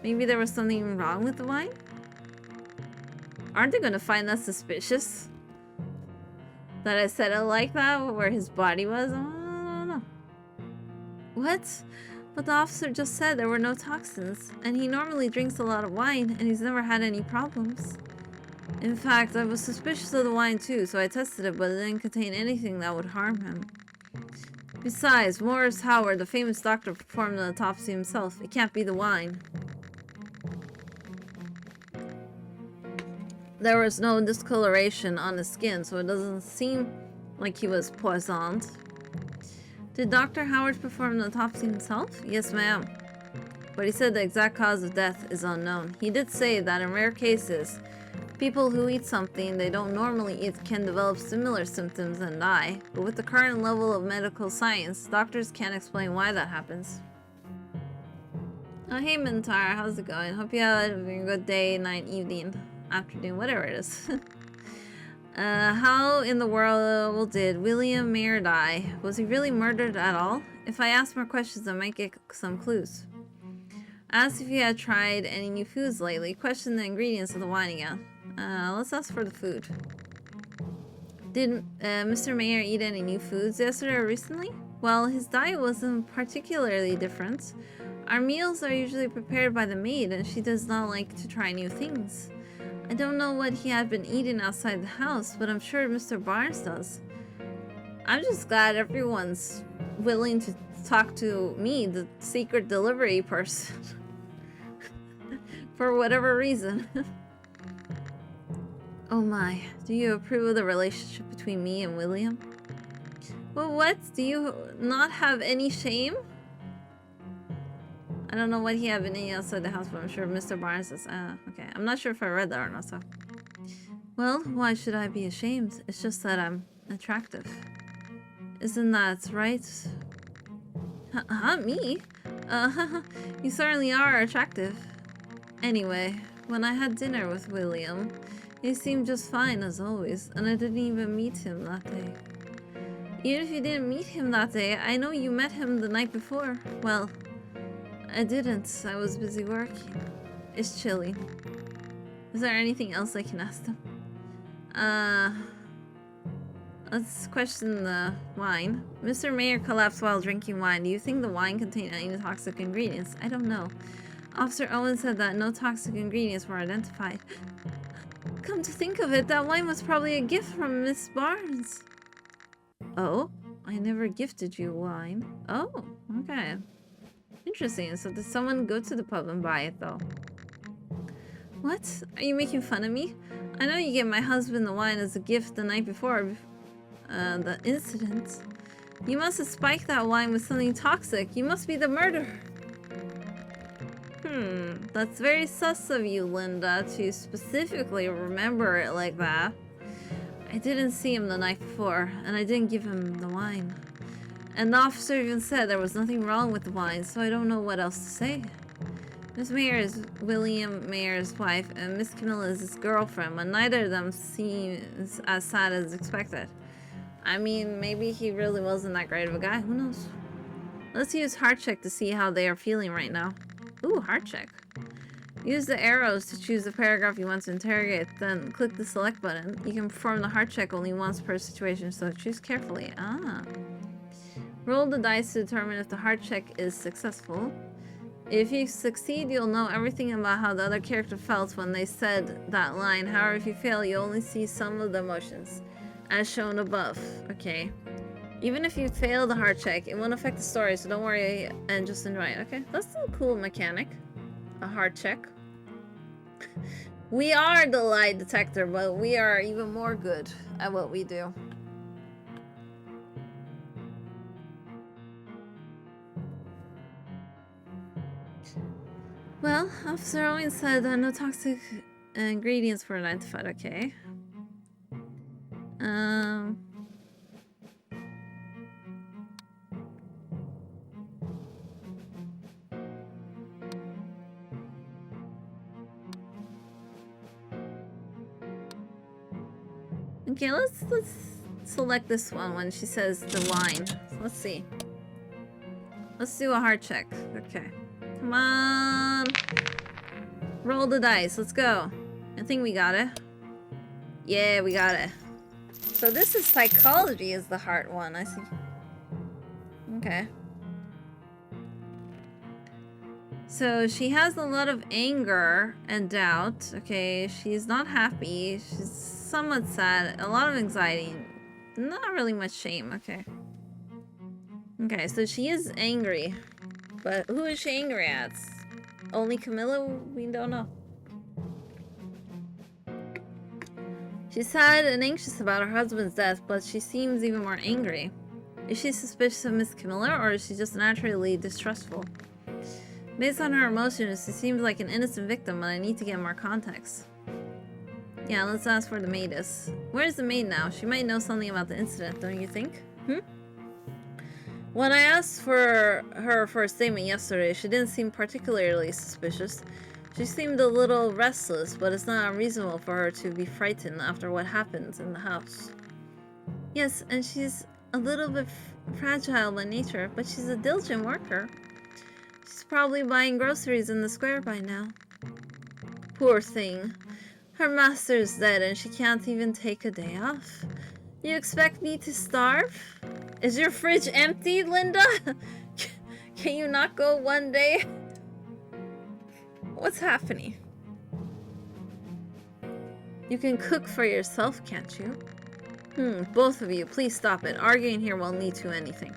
Maybe there was something wrong with the wine? Aren't they gonna find that suspicious? That I said it like that, where his body was? I don't know. What? But the officer just said there were no toxins, and he normally drinks a lot of wine, and he's never had any problems. In fact, I was suspicious of the wine too, so I tested it, but it didn't contain anything that would harm him. Besides, Morris Howard, the famous doctor, performed an autopsy himself. It can't be the wine. There was no discoloration on his skin, so it doesn't seem like he was poisoned. Did Dr. Howard perform the autopsy himself? Yes, ma'am. But he said the exact cause of death is unknown. He did say that in rare cases, people who eat something they don't normally eat can develop similar symptoms and die. But with the current level of medical science, doctors can't explain why that happens. Oh, hey Mintar, how's it going? Hope you had a good day, night, evening, afternoon, whatever it is. How in the world did William Mayer die? Was he really murdered at all? If I ask more questions, I might get some clues. Ask if you had tried any new foods lately. Question the ingredients of the wine again. Let's ask for the food. Did Mr. Mayer eat any new foods yesterday or recently? Well, his diet wasn't particularly different. Our meals are usually prepared by the maid, and she does not like to try new things. I don't know what he had been eating outside the house, but I'm sure Mr. Barnes does. I'm just glad everyone's willing to talk to me, the secret delivery person. For whatever reason. Oh my, do you approve of the relationship between me and William? Well, what? Do you not have any shame? I don't know what he had been eating outside the house, but I'm sure Mr. Barnes is... okay. I'm not sure if I read that or not, so... Well, why should I be ashamed? It's just that I'm attractive. Isn't that right? Me? You certainly are attractive. Anyway, when I had dinner with William, he seemed just fine as always, and I didn't even meet him that day. Even if you didn't meet him that day, I know you met him the night before. Well... I didn't. I was busy working. It's chilly. Is there anything else I can ask them? Let's question the wine. Mr. Mayer collapsed while drinking wine. Do you think the wine contained any toxic ingredients? I don't know. Officer Owen said that no toxic ingredients were identified. Come to think of it, that wine was probably a gift from Miss Barnes. Oh? I never gifted you wine. Oh, okay. Interesting. So did someone go to the pub and buy it, though? What? Are you making fun of me? I know you gave my husband the wine as a gift the night before the incident. You must have spiked that wine with something toxic. You must be the murderer. That's very sus of you, Linda, to specifically remember it like that. I didn't see him the night before, and I didn't give him the wine. And the officer even said there was nothing wrong with the wine, so I don't know what else to say. Miss Mayer is William Mayer's wife, and Miss Camilla is his girlfriend, but neither of them seems as sad as expected. I mean, maybe he really wasn't that great of a guy, who knows? Let's use heart check to see how they are feeling right now. Ooh, heart check. Use the arrows to choose the paragraph you want to interrogate, then click the select button. You can perform the heart check only once per situation, so choose carefully. Ah. Roll the dice to determine if the heart check is successful. If you succeed, you'll know everything about how the other character felt when they said that line. However, if you fail, you only see some of the emotions, as shown above. Okay. Even if you fail the heart check, it won't affect the story, so don't worry and just enjoy it. Okay, that's a cool mechanic. A heart check. We are the lie detector, but we are even more good at what we do. Well, Officer Owen said no toxic ingredients were identified. Okay. Okay, let's select this one when she says the line. So let's see. Let's do a heart check. Okay. Come on. Roll the dice. Let's go. I think we got it. Yeah, we got it. So this is psychology is the heart one. I see. Okay. So she has a lot of anger and doubt. Okay, she's not happy. She's somewhat sad. A lot of anxiety. Not really much shame. Okay. Okay, so she is angry. But who is she angry at? Only Camilla? We don't know. She's sad and anxious about her husband's death, but she seems even more angry. Is she suspicious of Miss Camilla, or is she just naturally distrustful? Based on her emotions, she seems like an innocent victim, but I need to get more context. Yeah, let's ask where the maid is. Where's the maid now? She might know something about the incident, don't you think? When I asked for her for a statement yesterday, she didn't seem particularly suspicious. She seemed a little restless, but it's not unreasonable for her to be frightened after what happened in the house. Yes, and she's a little bit fragile by nature, but she's a diligent worker. She's probably buying groceries in the square by now. Poor thing. Her master's dead and she can't even take a day off. You expect me to starve? Is your fridge empty, Linda? Can you not go one day? What's happening? You can cook for yourself, can't you? Both of you, please stop it. Arguing here won't lead to anything.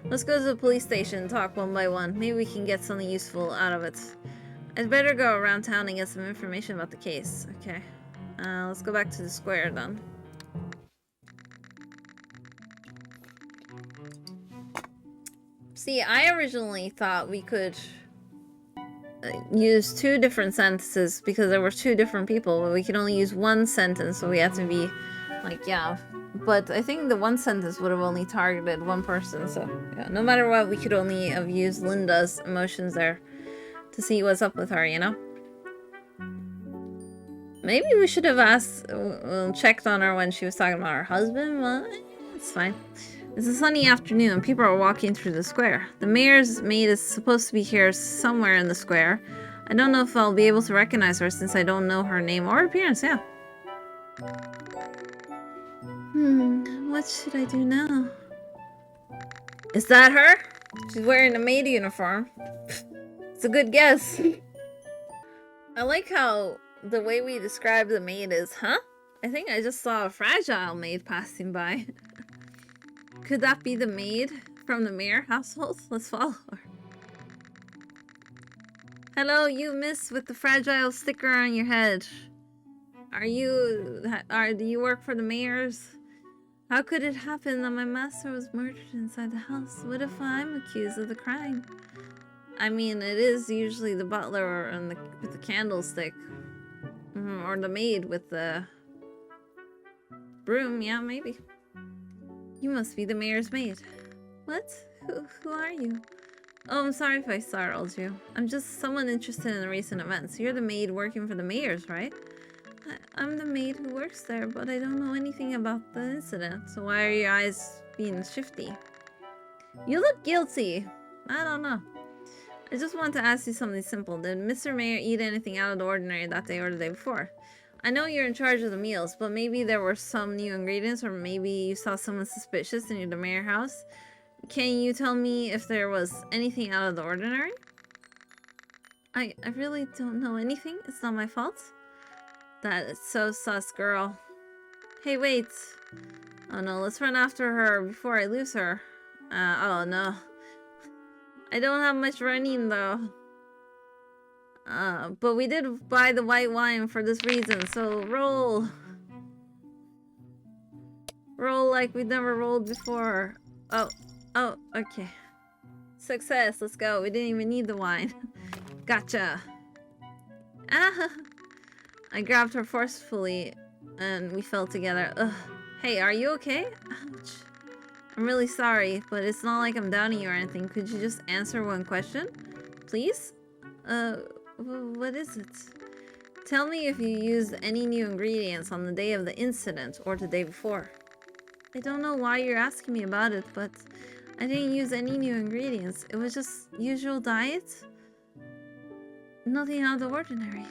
Let's go to the police station and talk one by one. Maybe we can get something useful out of it. I'd better go around town and get some information about the case. Okay. Let's go back to the square then. See, I originally thought we could use two different sentences because there were two different people, but we could only use one sentence, so we had to be like, yeah. But I think the one sentence would have only targeted one person, so yeah, no matter what, we could only have used Linda's emotions there to see what's up with her, you know? Maybe we should have asked, checked on her when she was talking about her husband, but it's fine. It's a sunny afternoon and people are walking through the square. The mayor's maid is supposed to be here somewhere in the square. I don't know if I'll be able to recognize her since I don't know her name or appearance, yeah. What should I do now? Is that her? She's wearing a maid uniform. It's a good guess. I like how the way we describe the maid is, huh? I think I just saw a fragile maid passing by. Could that be the maid from the mayor household? Let's follow her. Hello, you miss with the fragile sticker on your head. Do you work for the mayors? How could it happen that my master was murdered inside the house? What if I'm accused of the crime? I mean, it is usually the butler with the candlestick. Or the maid with the broom. Yeah, maybe. You must be the mayor's maid. What? Who are you? Oh, I'm sorry if I startled you. I'm just someone interested in the recent events. You're the maid working for the mayor's, right? I'm the maid who works there, but I don't know anything about the incident. So why are your eyes being shifty? You look guilty. I don't know. I just wanted to ask you something simple. Did Mr. Mayor eat anything out of the ordinary that day or the day before? I know you're in charge of the meals, but maybe there were some new ingredients, or maybe you saw someone suspicious in the mayor house. Can you tell me if there was anything out of the ordinary? I really don't know anything. It's not my fault. That is so sus, girl. Hey, wait. Oh no, let's run after her before I lose her. Oh no. I don't have much running though. But we did buy the white wine for this reason, so roll. Roll like we've never rolled before. Oh, okay. Success, let's go. We didn't even need the wine. Gotcha. Ah! I grabbed her forcefully and we fell together. Ugh. Hey, are you okay? Ouch. I'm really sorry, but it's not like I'm downing you or anything. Could you just answer one question? Please? What is it? Tell me if you used any new ingredients on the day of the incident or the day before. I don't know why you're asking me about it, but I didn't use any new ingredients. It was just usual diet. Nothing out of the ordinary.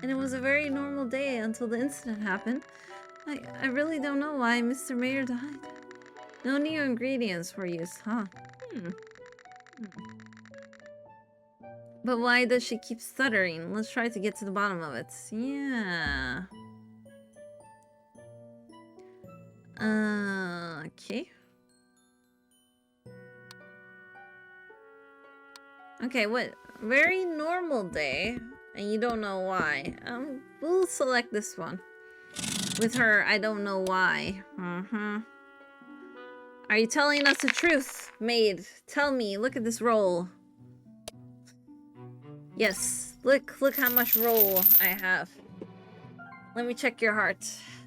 And it was a very normal day until the incident happened. I really don't know why Mr. Mayor died. No new ingredients were used, huh? But why does she keep stuttering? Let's try to get to the bottom of it. Yeah. Okay. Okay, what? Very normal day, and you don't know why. We'll select this one. With her, I don't know why. Are you telling us the truth, maid? Tell me, look at this roll. Yes, look how much roll I have. Let me check your heart.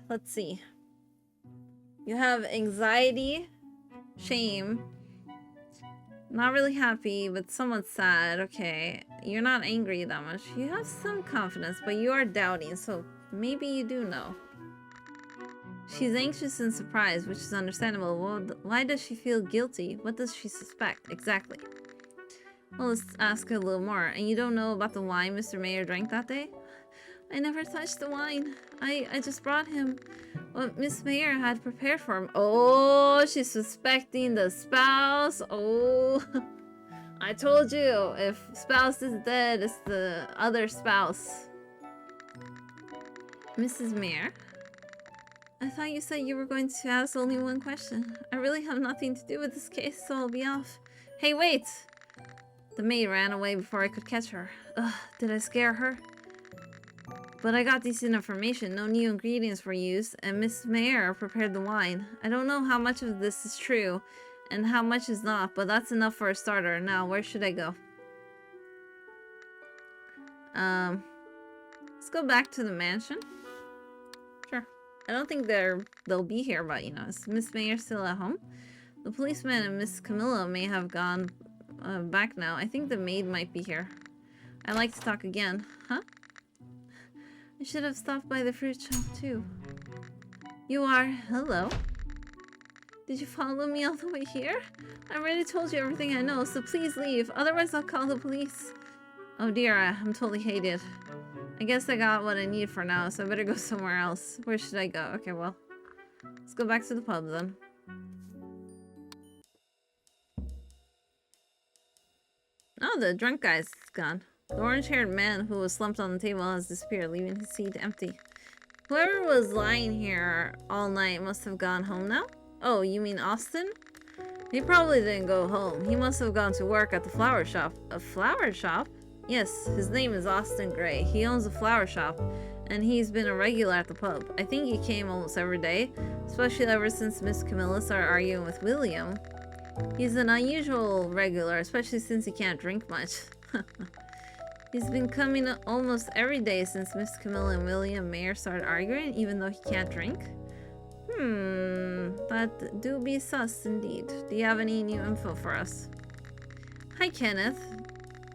Let's see. You have anxiety, shame, not really happy, but somewhat sad. Okay, you're not angry that much. You have some confidence, but you are doubting, so maybe you do know. She's anxious and surprised, which is understandable. Well, why does she feel guilty? What does she suspect? Exactly. Well, let's ask her a little more. And you don't know about the wine Mr. Mayor drank that day? I never touched the wine. I just brought him what Miss Mayor had prepared for him. Oh, she's suspecting the spouse. Oh, I told you, if spouse is dead, it's the other spouse. Mrs. Mayor? I thought you said you were going to ask only one question. I really have nothing to do with this case, so I'll be off. Hey, wait! The maid ran away before I could catch her. Ugh, did I scare her? But I got decent information. No new ingredients were used, and Miss Mayer prepared the wine. I don't know how much of this is true, and how much is not, but that's enough for a starter. Now, where should I go? Let's go back to the mansion. Sure. I don't think they'll be here, but, you know, is Miss Mayer still at home? The policeman and Miss Camilla may have gone back now. I think the maid might be here. I'd like to talk again. Huh? I should have stopped by the fruit shop, too. You are? Hello? Did you follow me all the way here? I already told you everything I know, so please leave. Otherwise, I'll call the police. Oh dear, I'm totally hated. I guess I got what I need for now, so I better go somewhere else. Where should I go? Okay, well, let's go back to the pub then. Oh, the drunk guy's gone. The orange-haired man who was slumped on the table has disappeared, leaving his seat empty. Whoever was lying here all night must have gone home now? Oh, you mean Austin? He probably didn't go home. He must have gone to work at the flower shop. A flower shop? Yes, his name is Austin Gray. He owns a flower shop, and he's been a regular at the pub. I think he came almost every day, especially ever since Miss Camilla started arguing with William. He's an unusual regular, especially since he can't drink much. He's been coming almost every day since Miss Camilla and William Mayer started arguing, even though he can't drink. That do be sus indeed. Do you have any new info for us? Hi, Kenneth.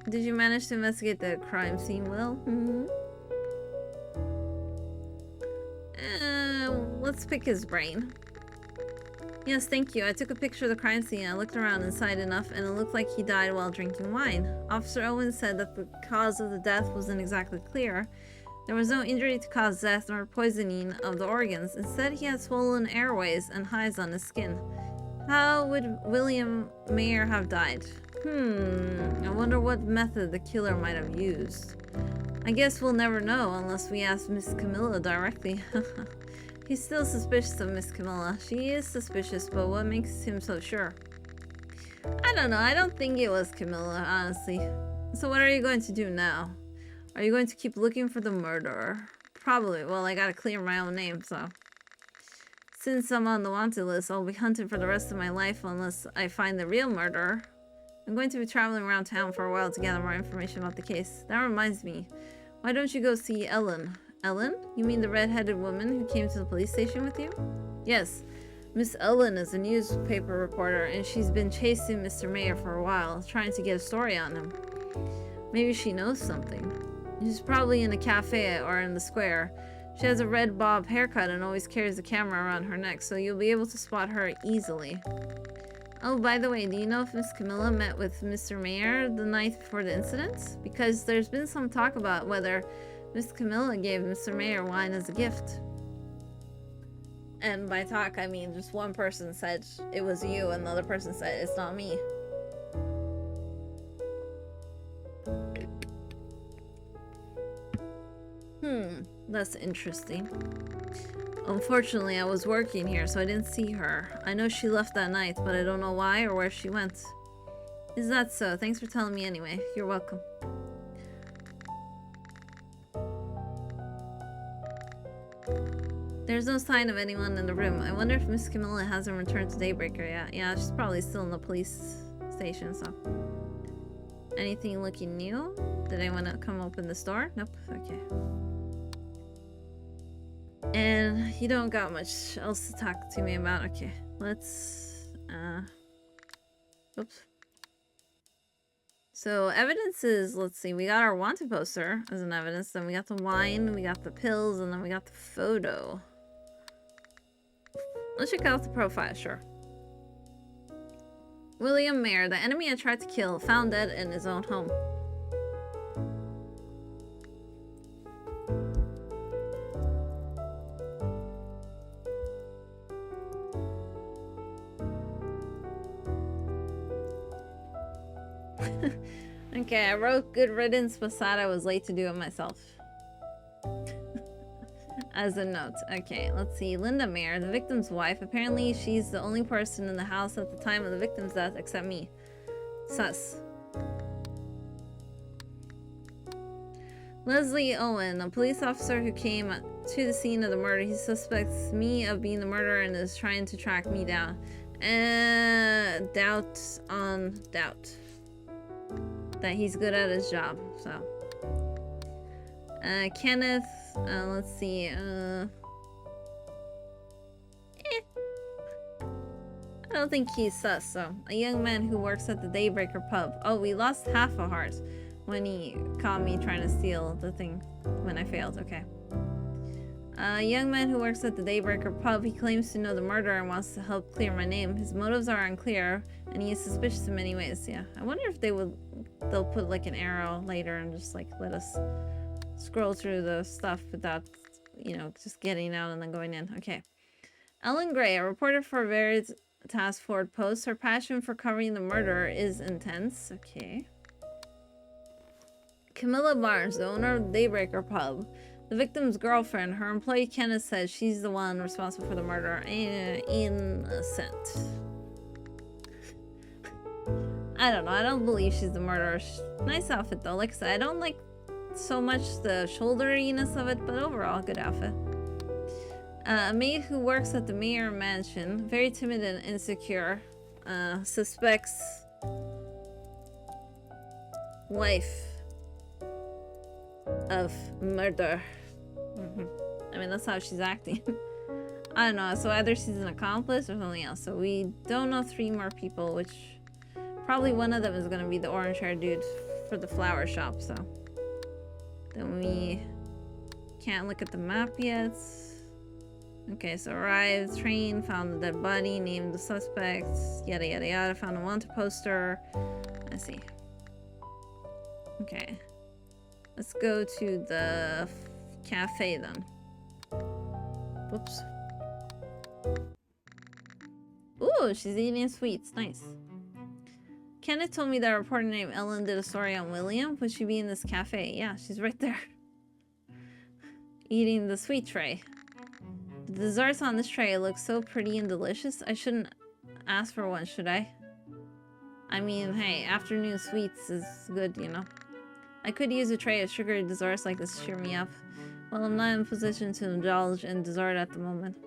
Did you manage to investigate the crime scene, Will? Let's pick his brain. Yes, thank you. I took a picture of the crime scene. I looked around inside enough, and it looked like he died while drinking wine. Officer Owen said that the cause of the death wasn't exactly clear. There was no injury to cause death nor poisoning of the organs. Instead, he had swollen airways and hives on his skin. How would William Mayer have died? I wonder what method the killer might have used. I guess we'll never know unless we ask Miss Camilla directly. He's still suspicious of Miss Camilla. She is suspicious, but what makes him so sure? I don't know. I don't think it was Camilla, honestly. So what are you going to do now? Are you going to keep looking for the murderer? Probably. Well, I gotta clear my own name, so... Since I'm on the wanted list, I'll be hunting for the rest of my life unless I find the real murderer. I'm going to be traveling around town for a while to gather more information about the case. That reminds me. Why don't you go see Ellen? Ellen? You mean the red-headed woman who came to the police station with you? Yes. Miss Ellen is a newspaper reporter, and she's been chasing Mr. Mayer for a while, trying to get a story on him. Maybe she knows something. She's probably in a cafe or in the square. She has a red bob haircut and always carries a camera around her neck, so you'll be able to spot her easily. Oh, by the way, do you know if Miss Camilla met with Mr. Mayer the night before the incident? Because there's been some talk about whether Miss Camilla gave Mr. Mayer wine as a gift. And by talk, I mean just one person said it was you and the other person said it's not me. That's interesting. Unfortunately, I was working here, so I didn't see her. I know she left that night, but I don't know why or where she went. Is that so? Thanks for telling me anyway. You're welcome. There's no sign of anyone in the room. I wonder if Miss Camilla hasn't returned to Daybreaker yet. Yeah, she's probably still in the police station, so... Anything looking new? Did anyone come open this door? Nope. Okay. And you don't got much else to talk to me about. Okay, let's... Oops. So, evidence is... Let's see. We got our wanted poster as an evidence. Then we got the wine, we got the pills, and then we got the photo. Let's check out the profile, sure. William Mayer, the enemy I tried to kill, found dead in his own home. Okay, I wrote good riddance, but sad I was late to do it myself. As a note. Okay, let's see. Linda Mayer, the victim's wife. Apparently, she's the only person in the house at the time of the victim's death except me. Sus. Leslie Owen, a police officer who came to the scene of the murder. He suspects me of being the murderer and is trying to track me down. Doubt on doubt that he's good at his job, so. Kenneth, let's see, I don't think he's sus, so. A young man who works at the Daybreaker pub. Oh, we lost half a heart when he caught me trying to steal the thing when I failed, okay. A young man who works at the Daybreaker pub. He claims to know the murderer and wants to help clear my name. His motives are unclear, and he is suspicious in many ways, yeah. I wonder if they'll put like an arrow later and just like let us scroll through the stuff without, you know, just getting out and then going in. Okay. Ellen Gray, a reporter for various Task Forward posts. Her passion for covering the murder is intense. Okay. Camilla Barnes, the owner of the Daybreaker pub. The victim's girlfriend. Her employee Kenneth says she's the one responsible for the murder. Innocent. I don't know. I don't believe she's the murderer. Nice outfit though. Like I said, I don't like so much the shoulderiness of it, but overall, good outfit. A maid who works at the Mayer mansion, very timid and insecure. suspect's wife of murder. I mean, that's how she's acting. I don't know, so either she's an accomplice or something else. So we don't know 3 more people, which probably one of them is gonna be the orange-haired dude for the flower shop, so. Then we can't look at the map yet. Okay, so arrived, train, found the dead body, named the suspects, yada yada yada, found a wanted poster. Let's see. Okay. Let's go to the cafe then. Whoops. Ooh, she's eating sweets. Nice. Kenneth told me that a reporter named Ellen did a story on William. Would she be in this cafe? Yeah, she's right there. Eating the sweet tray. The desserts on this tray look so pretty and delicious. I shouldn't ask for one, should I? I mean, hey, afternoon sweets is good, you know. I could use a tray of sugary desserts like this to cheer me up. Well, I'm not in a position to indulge in dessert at the moment.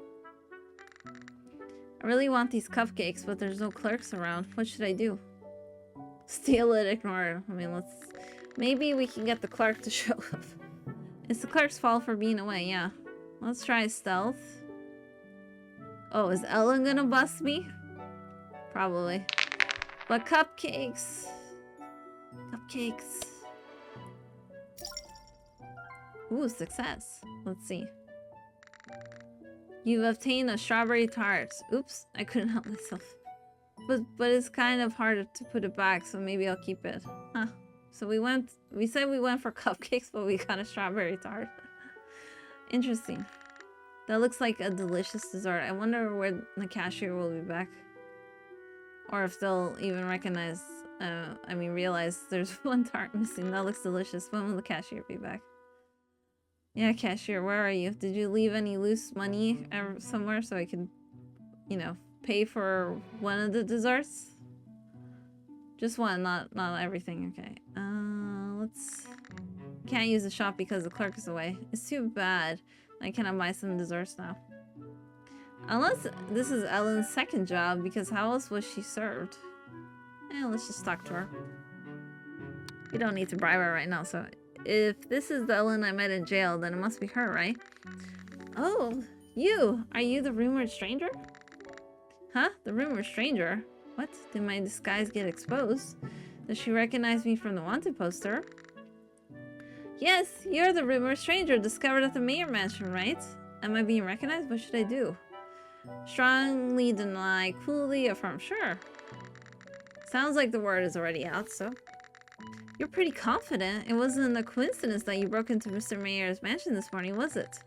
I really want these cupcakes, but there's no clerks around. What should I do? Steal it, ignore it. I mean, let's... Maybe we can get the clerk to show up. It's the clerk's fault for being away, yeah. Let's try stealth. Oh, is Ellen gonna bust me? Probably. But cupcakes. Cupcakes. Ooh, success. Let's see. You've obtained a strawberry tart. Oops, I couldn't help myself. But it's kind of hard to put it back, so maybe I'll keep it. Huh. So we said we went for cupcakes, but we got a strawberry tart. Interesting. That looks like a delicious dessert. I wonder where the cashier will be back. Or if they'll even recognize, realize there's one tart missing. That looks delicious. When will the cashier be back? Yeah, cashier, where are you? Did you leave any loose money somewhere so I could, you know, pay for one of the desserts? Just one, not everything. Okay. Let's... Can't use the shop because the clerk is away. It's too bad. I cannot buy some desserts now. Unless this is Ellen's second job, because how else was she served? Let's just talk to her. We don't need to bribe her right now, so... If this is the Ellen I met in jail, then it must be her, right? Oh, you! Are you the rumored stranger? Huh? The rumored stranger? What? Did my disguise get exposed? Does she recognize me from the wanted poster? Yes, you're the rumored stranger discovered at the mayor mansion, right? Am I being recognized? What should I do? Strongly deny, coolly affirm. Sure. Sounds like the word is already out, so... You're pretty confident. It wasn't a coincidence that you broke into Mr. Mayor's mansion this morning, was it?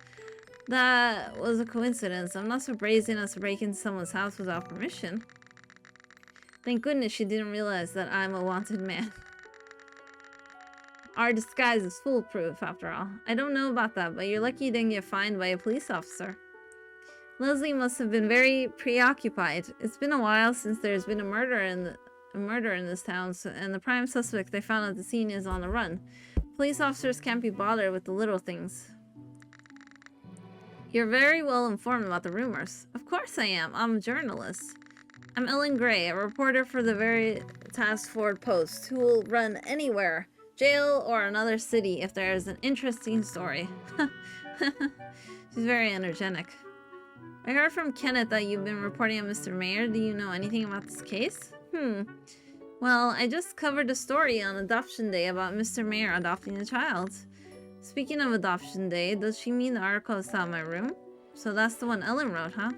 That was a coincidence. I'm not so brazen as to break into someone's house without permission. Thank goodness she didn't realize that I'm a wanted man. Our disguise is foolproof, after all. I don't know about that, but you're lucky you didn't get fined by a police officer. Leslie must have been very preoccupied. It's been a while since there's been a murder in this town, and the prime suspect they found at the scene is on the run. Police officers can't be bothered with the little things. You're very well informed about the rumors. Of course I am. I'm a journalist. I'm Ellen Gray, a reporter for the very Task Force Post, who will run anywhere, jail or another city, if there is an interesting story. She's very energetic. I heard from Kenneth that you've been reporting on Mr. Mayor. Do you know anything about this case? Well, I just covered a story on Adoption Day about Mr. Mayor adopting a child. Speaking of Adoption Day, does she mean the article is out of my room? So that's the one Ellen wrote, huh?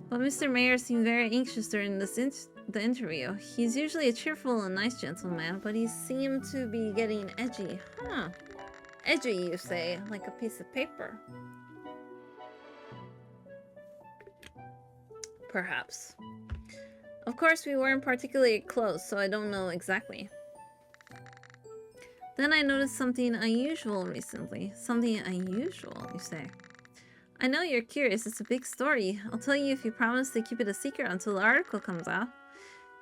But Mr. Mayor seemed very anxious during the interview. He's usually a cheerful and nice gentleman, but he seemed to be getting edgy. Huh. Edgy, you say, like a piece of paper. Perhaps. Of course, we weren't particularly close, so I don't know exactly. Then I noticed something unusual recently. Something unusual, you say? I know you're curious. It's a big story. I'll tell you if you promise to keep it a secret until the article comes out.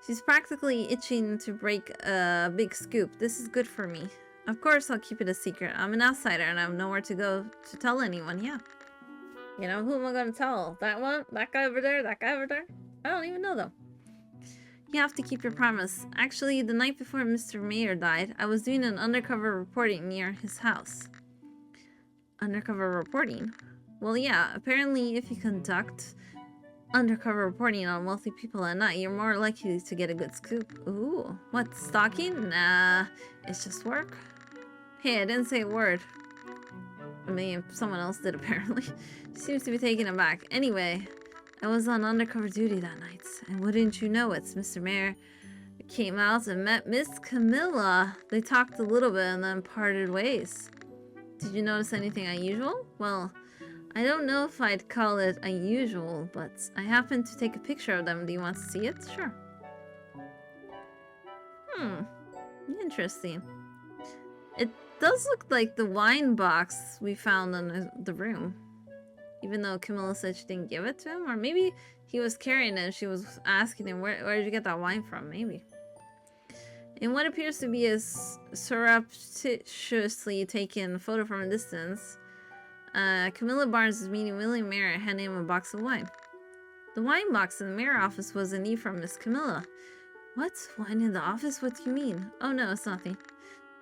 She's practically itching to break a big scoop. This is good for me. Of course I'll keep it a secret. I'm an outsider and I have nowhere to go to tell anyone, yeah. You know, who am I going to tell? That one? That guy over there? That guy over there? I don't even know, though. You have to keep your promise. Actually, the night before Mr. Mayor died, I was doing an undercover reporting near his house. Undercover reporting? Well, yeah, apparently if you conduct undercover reporting on wealthy people at night, you're more likely to get a good scoop. Ooh, what, stalking? Nah, it's just work. Hey, I didn't say a word. I mean, someone else did apparently. Seems to be taken aback. Anyway, I was on undercover duty that night, and wouldn't you know it, Mr. Mayor came out and met Miss Camilla. They talked a little bit and then parted ways. Did you notice anything unusual? Well, I don't know if I'd call it unusual, but I happened to take a picture of them. Do you want to see it? Sure. Interesting. It does look like the wine box we found in the room. Even though Camilla said she didn't give it to him. Or maybe he was carrying it and she was asking him, where did you get that wine from? Maybe. In what appears to be a surreptitiously taken photo from a distance, Camilla Barnes is meeting William Mayer and handing him a box of wine. The wine box in the mayor office was a need from Miss Camilla. What? Wine in the office? What do you mean? Oh no, it's nothing.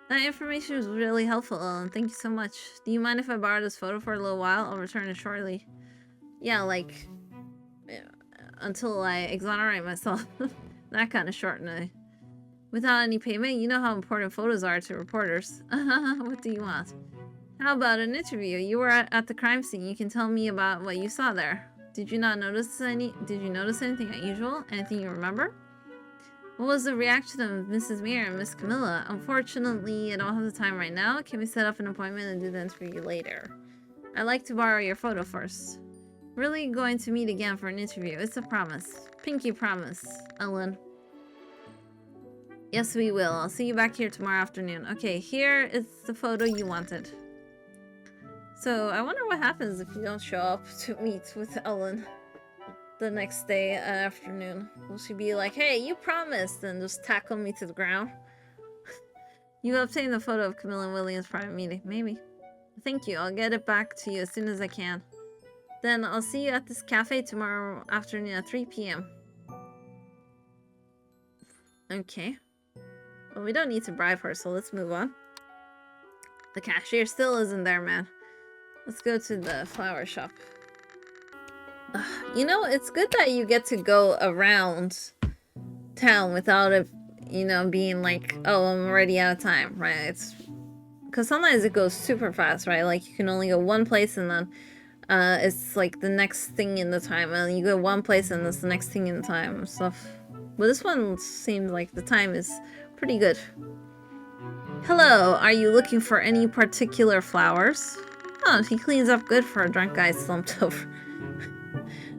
That information was really helpful, Ellen. Thank you so much. Do you mind if I borrow this photo for a little while? I'll return it shortly. Yeah, like, until I exonerate myself. That kind of short and without any payment. You know how important photos are to reporters. What do you want? How about an interview? You were at the crime scene. You can tell me about what you saw there. Did you notice anything unusual? Anything you remember? What was the reaction of Mrs. Mayer and Miss Camilla? Unfortunately, I don't have the time right now. Can we set up an appointment and do the interview later? I'd like to borrow your photo first. Really going to meet again for an interview. It's a promise. Pinky promise, Ellen. Yes, we will. I'll see you back here tomorrow afternoon. Okay, here is the photo you wanted. So, I wonder what happens if you don't show up to meet with Ellen the next day afternoon. Will she be like, hey, you promised, and just tackle me to the ground? You obtained the photo of Camilla and William's private meeting. Maybe. Thank you. I'll get it back to you as soon as I can. Then I'll see you at this cafe tomorrow afternoon at 3 p.m. Okay. Well, we don't need to bribe her, so let's move on. The cashier still isn't there, man. Let's go to the flower shop. You know, it's good that you get to go around town without it, you know, being like, oh, I'm already out of time, right? It's because sometimes it goes super fast, right? Like, you can only go one place and then it's like the next thing in the time, and you go one place and it's the next thing in the time and stuff. But this one seems like the time is pretty good. Hello, are you looking for any particular flowers? Oh, he cleans up good for a drunk guy slumped over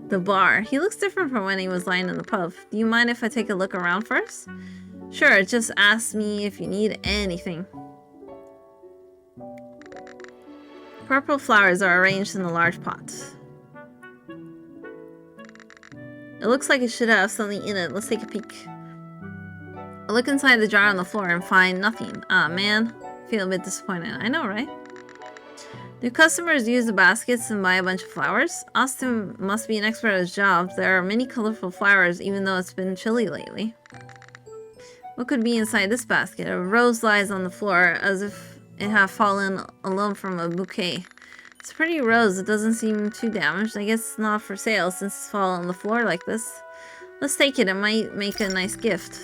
the bar. He looks different from when he was lying in the pub. Do you mind if I take a look around first? Sure, just ask me if you need anything. Purple flowers are arranged in a large pot. It looks like it should have something in it. Let's take a peek. I look inside the jar on the floor and find nothing. Ah, man. Feel a bit disappointed. I know, right? Do customers use the baskets and buy a bunch of flowers? Austin must be an expert at his job. There are many colorful flowers, even though it's been chilly lately. What could be inside this basket? A rose lies on the floor, as if it had fallen alone from a bouquet. It's a pretty rose. It doesn't seem too damaged. I guess it's not for sale since it's fallen on the floor like this. Let's take it. It might make a nice gift.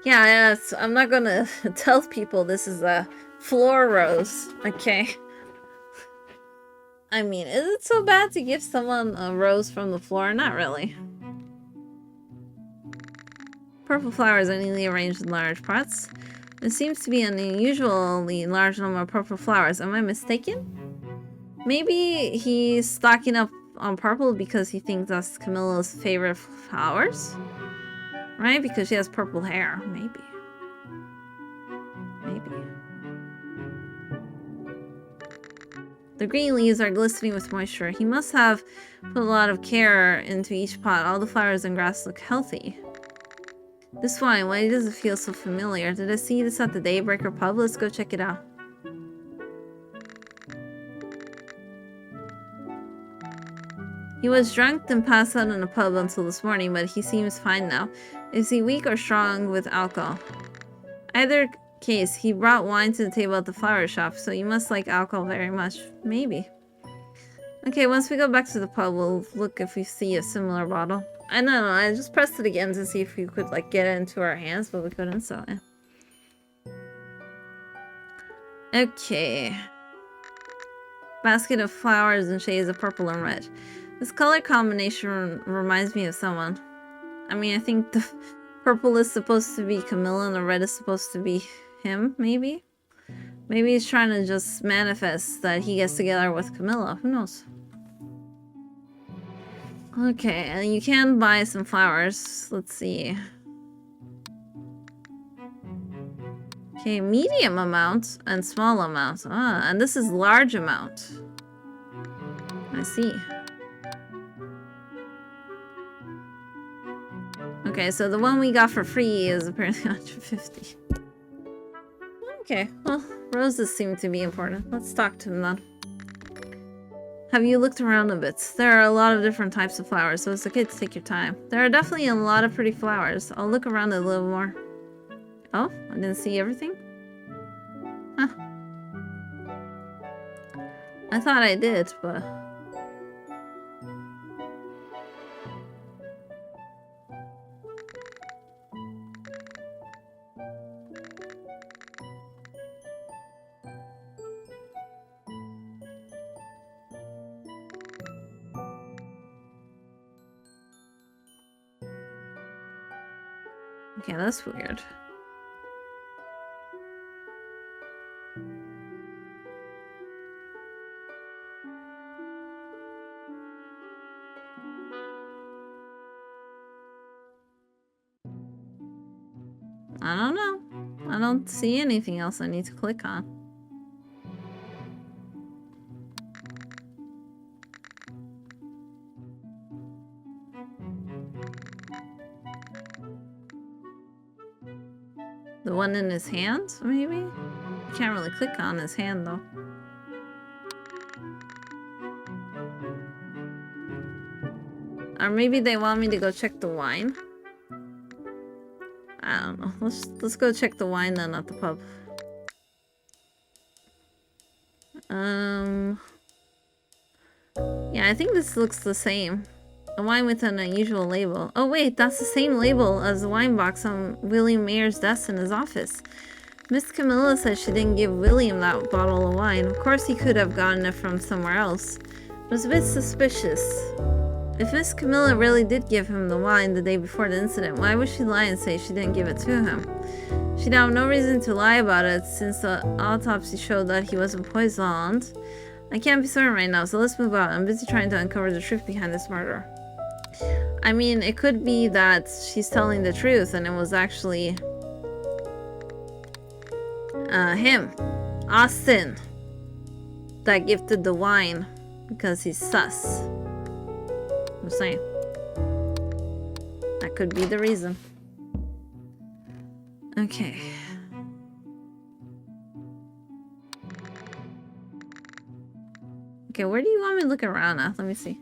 Yeah, I'm not gonna tell people this is a floor rose, okay? I mean, is it so bad to give someone a rose from the floor? Not really. Purple flowers are neatly arranged in large pots. There seems to be an unusually large number of purple flowers. Am I mistaken? Maybe he's stocking up on purple because he thinks that's Camilla's favorite flowers? Right? Because she has purple hair. Maybe. Maybe. The green leaves are glistening with moisture. He must have put a lot of care into each pot. All the flowers and grass look healthy. This wine, why does it feel so familiar? Did I see this at the Daybreaker pub? Let's go check it out. He was drunk and passed out in a pub until this morning, but he seems fine now. Is he weak or strong with alcohol? Either case, he brought wine to the table at the flower shop, so you must like alcohol very much. Maybe. Okay, once we go back to the pub, we'll look if we see a similar bottle. I don't know, I just pressed it again to see if we could, like, get it into our hands, but we couldn't, so yeah. Okay. Basket of flowers in shades of purple and red. This color combination reminds me of someone. I mean, I think the purple is supposed to be Camilla and the red is supposed to be him, maybe? Maybe he's trying to just manifest that he gets together with Camilla. Who knows? Okay, and you can buy some flowers. Let's see. Okay, medium amount and small amount. Ah, and this is large amount. I see. Okay, so the one we got for free is apparently 150. Okay, well, roses seem to be important. Let's talk to him then. Have you looked around a bit? There are a lot of different types of flowers, so it's okay to take your time. There are definitely a lot of pretty flowers. I'll look around a little more. Oh, I didn't see everything? Huh. I thought I did, but... Okay, that's weird. I don't know. I don't see anything else I need to click on. The one in his hand, maybe? You can't really click on his hand, though. Or maybe they want me to go check the wine? I don't know. Let's go check the wine then at the pub. Yeah, I think this looks the same. A wine with an unusual label. Oh wait, that's the same label as the wine box on William Mayer's desk in his office. Miss Camilla said she didn't give William that bottle of wine. Of course he could have gotten it from somewhere else. It was a bit suspicious. If Miss Camilla really did give him the wine the day before the incident, why would she lie and say she didn't give it to him? She'd have no reason to lie about it since the autopsy showed that he wasn't poisoned. I can't be certain right now, so let's move on. I'm busy trying to uncover the truth behind this murder. I mean, it could be that she's telling the truth and it was actually him, Austin, that gifted the wine because he's sus. I'm saying. That could be the reason. Okay. Okay, where do you want me to look around at? Let me see.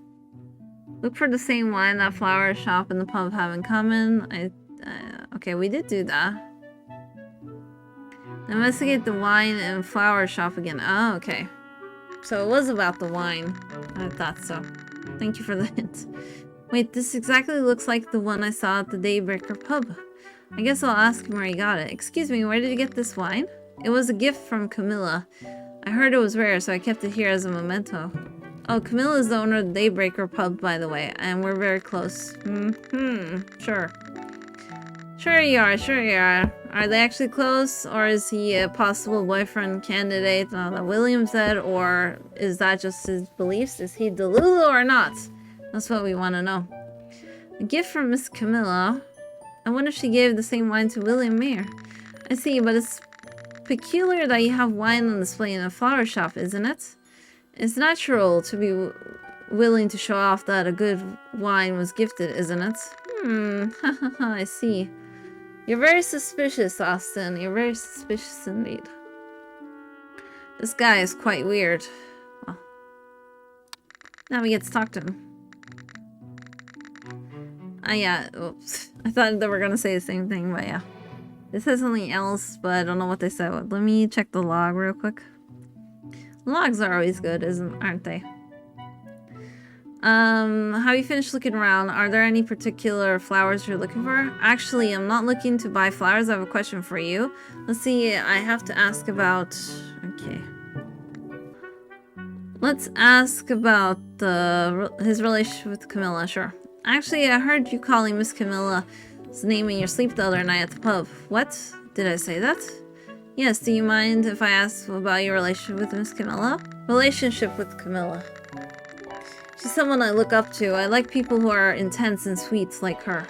Look for the same wine that flower shop and the pub have in common. Okay, we did do that. Investigate the wine and flower shop again. Oh, okay. So it was about the wine. I thought so. Thank you for the hint. Wait, this exactly looks like the one I saw at the Daybreaker pub. I guess I'll ask him where he got it. Excuse me, where did you get this wine? It was a gift from Camilla. I heard it was rare, so I kept it here as a memento. Oh, Camilla is the owner of the Daybreaker pub, by the way, and we're very close. Sure. Sure you are, sure you are. Are they actually close, or is he a possible boyfriend candidate that William said, or is that just his beliefs? Is he Delulu or not? That's what we want to know. A gift from Miss Camilla. I wonder if she gave the same wine to William Mayer. I see, but it's peculiar that you have wine on display in a flower shop, isn't it? It's natural to be willing to show off that a good wine was gifted, isn't it? I see. You're very suspicious, Austin. You're very suspicious indeed. This guy is quite weird. Well, now we get to talk to him. Yeah. Oops. I thought they were gonna say the same thing, but yeah. This says something else, but I don't know what they said. Let me check the log real quick. Logs are always good, aren't they? Have you finished looking around? Are there any particular flowers you're looking for? Actually, I'm not looking to buy flowers. I have a question for you. Let's see, I have to ask about... Okay. Let's ask about his relationship with Camilla, sure. Actually, I heard you calling Miss Camilla's name in your sleep the other night at the pub. What? Did I say that? Yes, do you mind if I ask about your relationship with Miss Camilla? Relationship with Camilla. She's someone I look up to. I like people who are intense and sweet like her.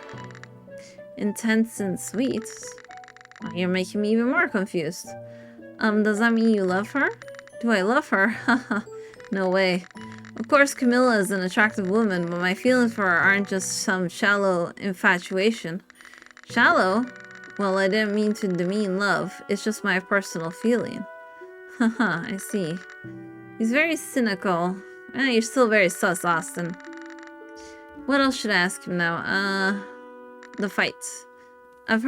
Intense and sweet? Well, you're making me even more confused. Does that mean you love her? Do I love her? Haha, no way. Of course, Camilla is an attractive woman, but my feelings for her aren't just some shallow infatuation. Shallow? Well, I didn't mean to demean love. It's just my personal feeling. Haha, I see. He's very cynical. You're still very sus, Austin. What else should I ask him now? The fight. I've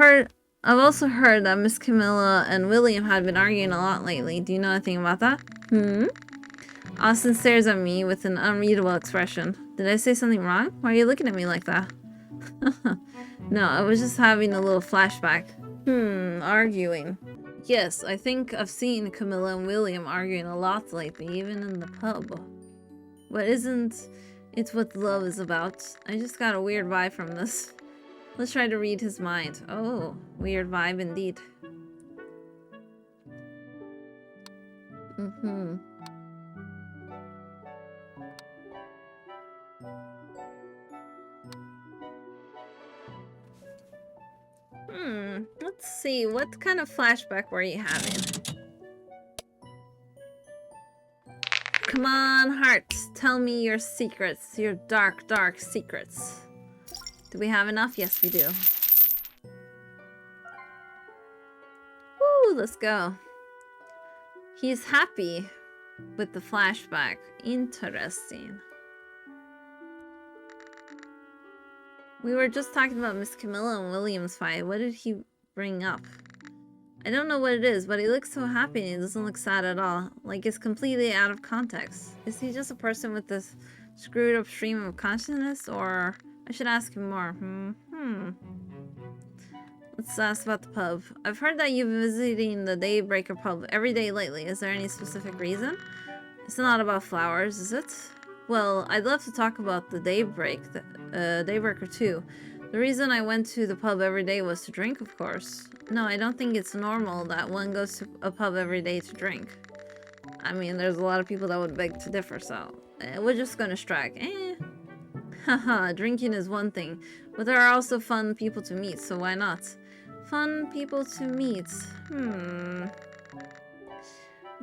also heard that Miss Camilla and William had been arguing a lot lately. Do you know anything about that? Austin stares at me with an unreadable expression. Did I say something wrong? Why are you looking at me like that? No, I was just having a little flashback. Arguing. Yes, I think I've seen Camilla and William arguing a lot lately, even in the pub. But isn't it what love is about? I just got a weird vibe from this. Let's try to read his mind. Oh, weird vibe indeed. Let's see, what kind of flashback were you having? Come on, heart, tell me your secrets, your dark, dark secrets. Do we have enough? Yes, we do. Woo, let's go. He's happy with the flashback. Interesting. We were just talking about Miss Camilla and William's fight. What did he bring up? I don't know what it is, but he looks so happy and he doesn't look sad at all. Like it's completely out of context. Is he just a person with this screwed up stream of consciousness, or I should ask him more? Let's ask about the pub. I've heard that you've been visiting the Daybreaker pub every day lately. Is there any specific reason? It's not about flowers, is it? Well, I'd love to talk about the Daybreaker too. The reason I went to the pub every day was to drink, of course. No, I don't think it's normal that one goes to a pub every day to drink. I mean, there's a lot of people that would beg to differ, so we're just gonna strike. Haha, drinking is one thing, but there are also fun people to meet, so why not? Fun people to meet.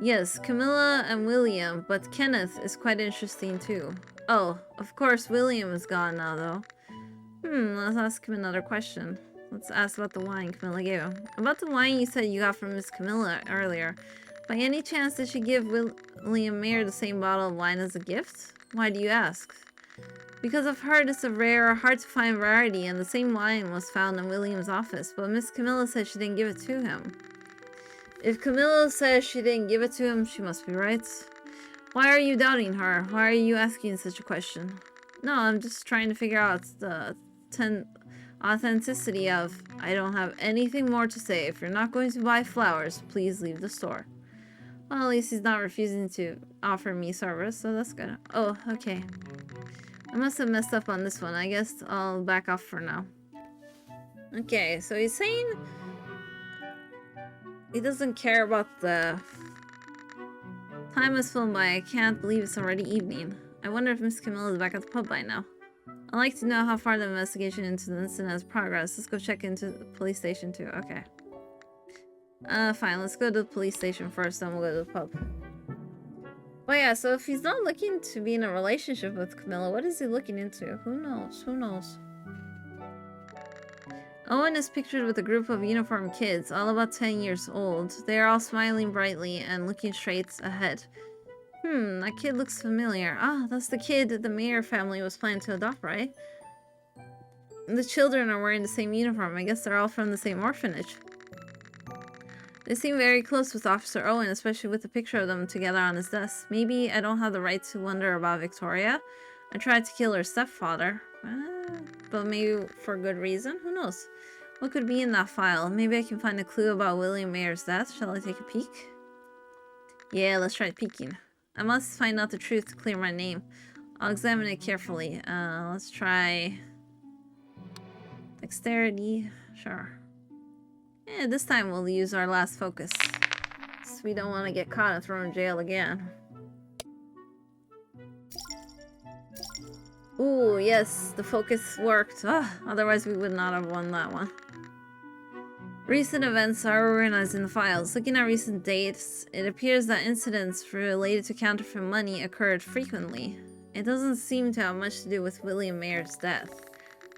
Yes, Camilla and William, but Kenneth is quite interesting too. Oh, of course, William is gone now, though. Let's ask him another question. Let's ask about the wine Camilla gave him. About the wine you said you got from Miss Camilla earlier. By any chance did she give William Mayer the same bottle of wine as a gift? Why do you ask? Because I've heard it's a rare, hard-to-find variety, and the same wine was found in William's office, but Miss Camilla said she didn't give it to him. If Camilla says she didn't give it to him, she must be right. Why are you doubting her? Why are you asking such a question? No, I'm just trying to figure out the authenticity of... I don't have anything more to say. If you're not going to buy flowers, please leave the store. Well, at least he's not refusing to offer me service, so that's good. Oh, okay. I must have messed up on this one. I guess I'll back off for now. Okay, so he's saying... he doesn't care about the... time has flown by. I can't believe it's already evening. I wonder if Miss Camilla is back at the pub by now. I'd like to know how far the investigation into the incident has progressed. Let's go check into the police station too. Okay. Fine. Let's go to the police station first, then we'll go to the pub. Well, yeah, so if he's not looking to be in a relationship with Camilla, what is he looking into? Who knows? Who knows? Owen is pictured with a group of uniformed kids, all about 10 years old. They are all smiling brightly and looking straight ahead. That kid looks familiar. Ah, that's the kid that the Mayer family was planning to adopt, right? The children are wearing the same uniform. I guess they're all from the same orphanage. They seem very close with Officer Owen, especially with the picture of them together on his desk. Maybe I don't have the right to wonder about Victoria. I tried to kill her stepfather. But maybe for good reason? Who knows? What could be in that file? Maybe I can find a clue about William Mayer's death. Shall I take a peek? Yeah, let's try peeking. I must find out the truth to clear my name. I'll examine it carefully. Let's try... Dexterity. Sure. Yeah, this time we'll use our last focus. So we don't want to get caught and thrown in jail again. Ooh, yes, the focus worked. Otherwise we would not have won that one. Recent events are organized in the files. Looking at recent dates, it appears that incidents related to counterfeit money occurred frequently. It doesn't seem to have much to do with William Mayer's death.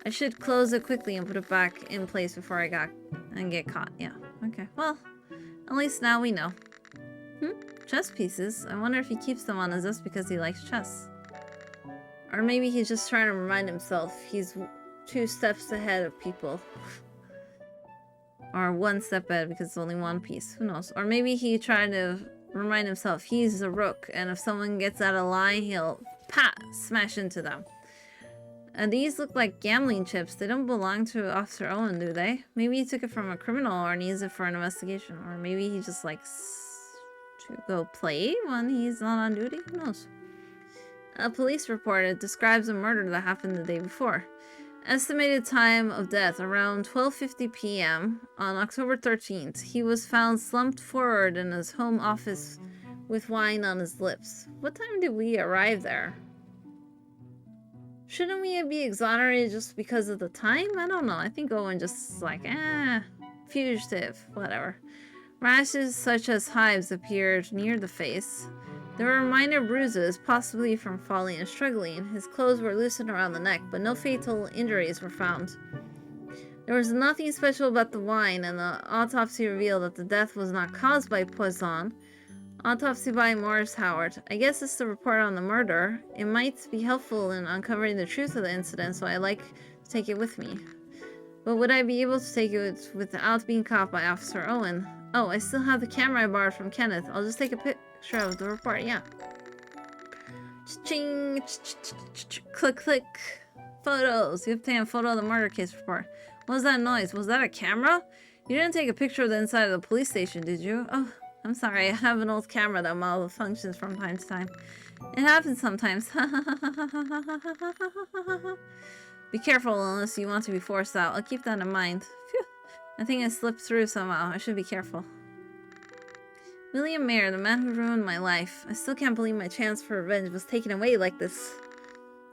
I should close it quickly and put it back in place before I get caught. Yeah, okay. Well, at least now we know. Chess pieces? I wonder if he keeps them on his desk because he likes chess. Or maybe he's just trying to remind himself he's 2 steps ahead of people. Or 1 step ahead because it's only 1 piece. Who knows? Or maybe he tried to remind himself he's a rook, and if someone gets out of line, he'll smash into them. And these look like gambling chips. They don't belong to Officer Owen, do they? Maybe he took it from a criminal or needs it for an investigation. Or maybe he just likes to go play when he's not on duty. Who knows? A police report describes a murder that happened the day before. Estimated time of death around 12:50 p.m. on October 13th. He was found slumped forward in his home office with wine on his lips. What time did we arrive there? Shouldn't we be exonerated just because of the time? I don't know. I think Owen just like, fugitive, whatever. Rashes such as hives appeared near the face. There were minor bruises, possibly from falling and struggling. His clothes were loosened around the neck, but no fatal injuries were found. There was nothing special about the wine, and the autopsy revealed that the death was not caused by poison. Autopsy by Morris Howard. I guess it's the report on the murder. It might be helpful in uncovering the truth of the incident, so I like to take it with me. But would I be able to take it without being caught by Officer Owen? Oh, I still have the camera I borrowed from Kenneth. I'll just take a picture of the report, yeah. Ching, click, click. Photos. You have to take a photo of the murder case report. What was that noise? Was that a camera? You didn't take a picture of the inside of the police station, did you? Oh, I'm sorry. I have an old camera that malfunctions from time to time. It happens sometimes. Be careful unless you want to be forced out. I'll keep that in mind. Phew. I think I slipped through somehow. I should be careful. William Mayer, the man who ruined my life. I still can't believe my chance for revenge was taken away like this.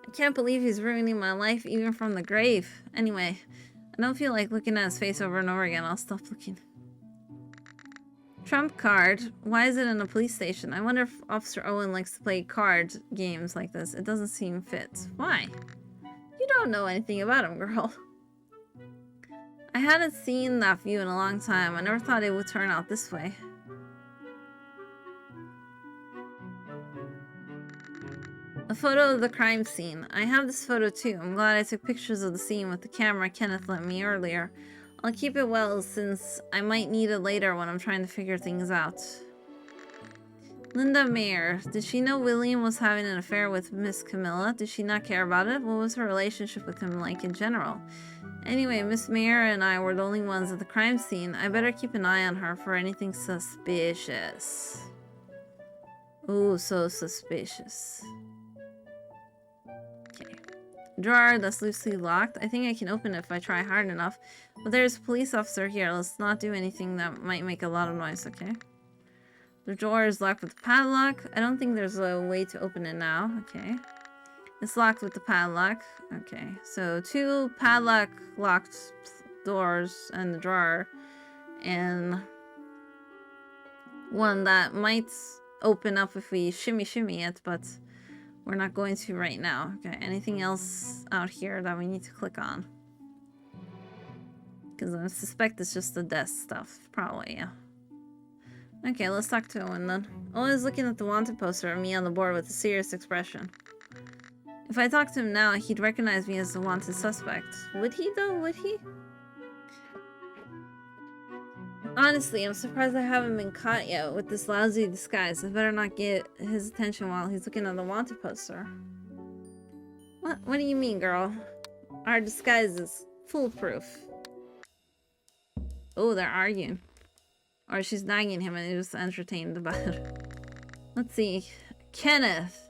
I can't believe he's ruining my life even from the grave. Anyway, I don't feel like looking at his face over and over again. I'll stop looking. Trump card. Why is it in a police station? I wonder if Officer Owen likes to play card games like this. It doesn't seem fit. Why? You don't know anything about him, girl. I hadn't seen that view in a long time. I never thought it would turn out this way. A photo of the crime scene. I have this photo too. I'm glad I took pictures of the scene with the camera Kenneth lent me earlier. I'll keep it well since I might need it later when I'm trying to figure things out. Linda Mayer. Did she know William was having an affair with Miss Camilla? Did she not care about it? What was her relationship with him like in general? Anyway, Miss Mayer and I were the only ones at the crime scene. I better keep an eye on her for anything suspicious. Ooh, so suspicious. Okay. Drawer that's loosely locked. I think I can open it if I try hard enough. But there's a police officer here. Let's not do anything that might make a lot of noise, okay? The drawer is locked with a padlock. I don't think there's a way to open it now. Okay. It's locked with the padlock. Okay. So 2 padlock locked doors and the drawer. And 1 that might open up if we shimmy it, but we're not going to right now. Okay. Anything else out here that we need to click on? Because I suspect it's just the desk stuff. Probably, yeah. Okay, let's talk to Owen then. Owen is looking at the wanted poster of me on the board with a serious expression. If I talked to him now, he'd recognize me as the wanted suspect. Would he though? Would he? Honestly, I'm surprised I haven't been caught yet with this lousy disguise. I better not get his attention while he's looking at the wanted poster. What do you mean, girl? Our disguise is foolproof. Oh, they're arguing. Or she's nagging him and he's just entertained about it. Let's see. Kenneth!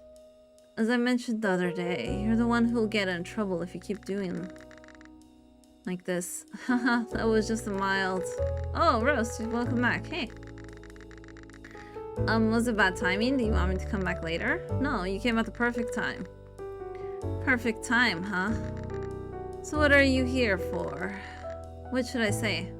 As I mentioned the other day, you're the one who'll get in trouble if you keep doing like this. Haha, that was just a mild... Oh, Rose, welcome back. Hey. Was it bad timing? Do you want me to come back later? No, you came at the perfect time. Perfect time, huh? So what are you here for? What should I say?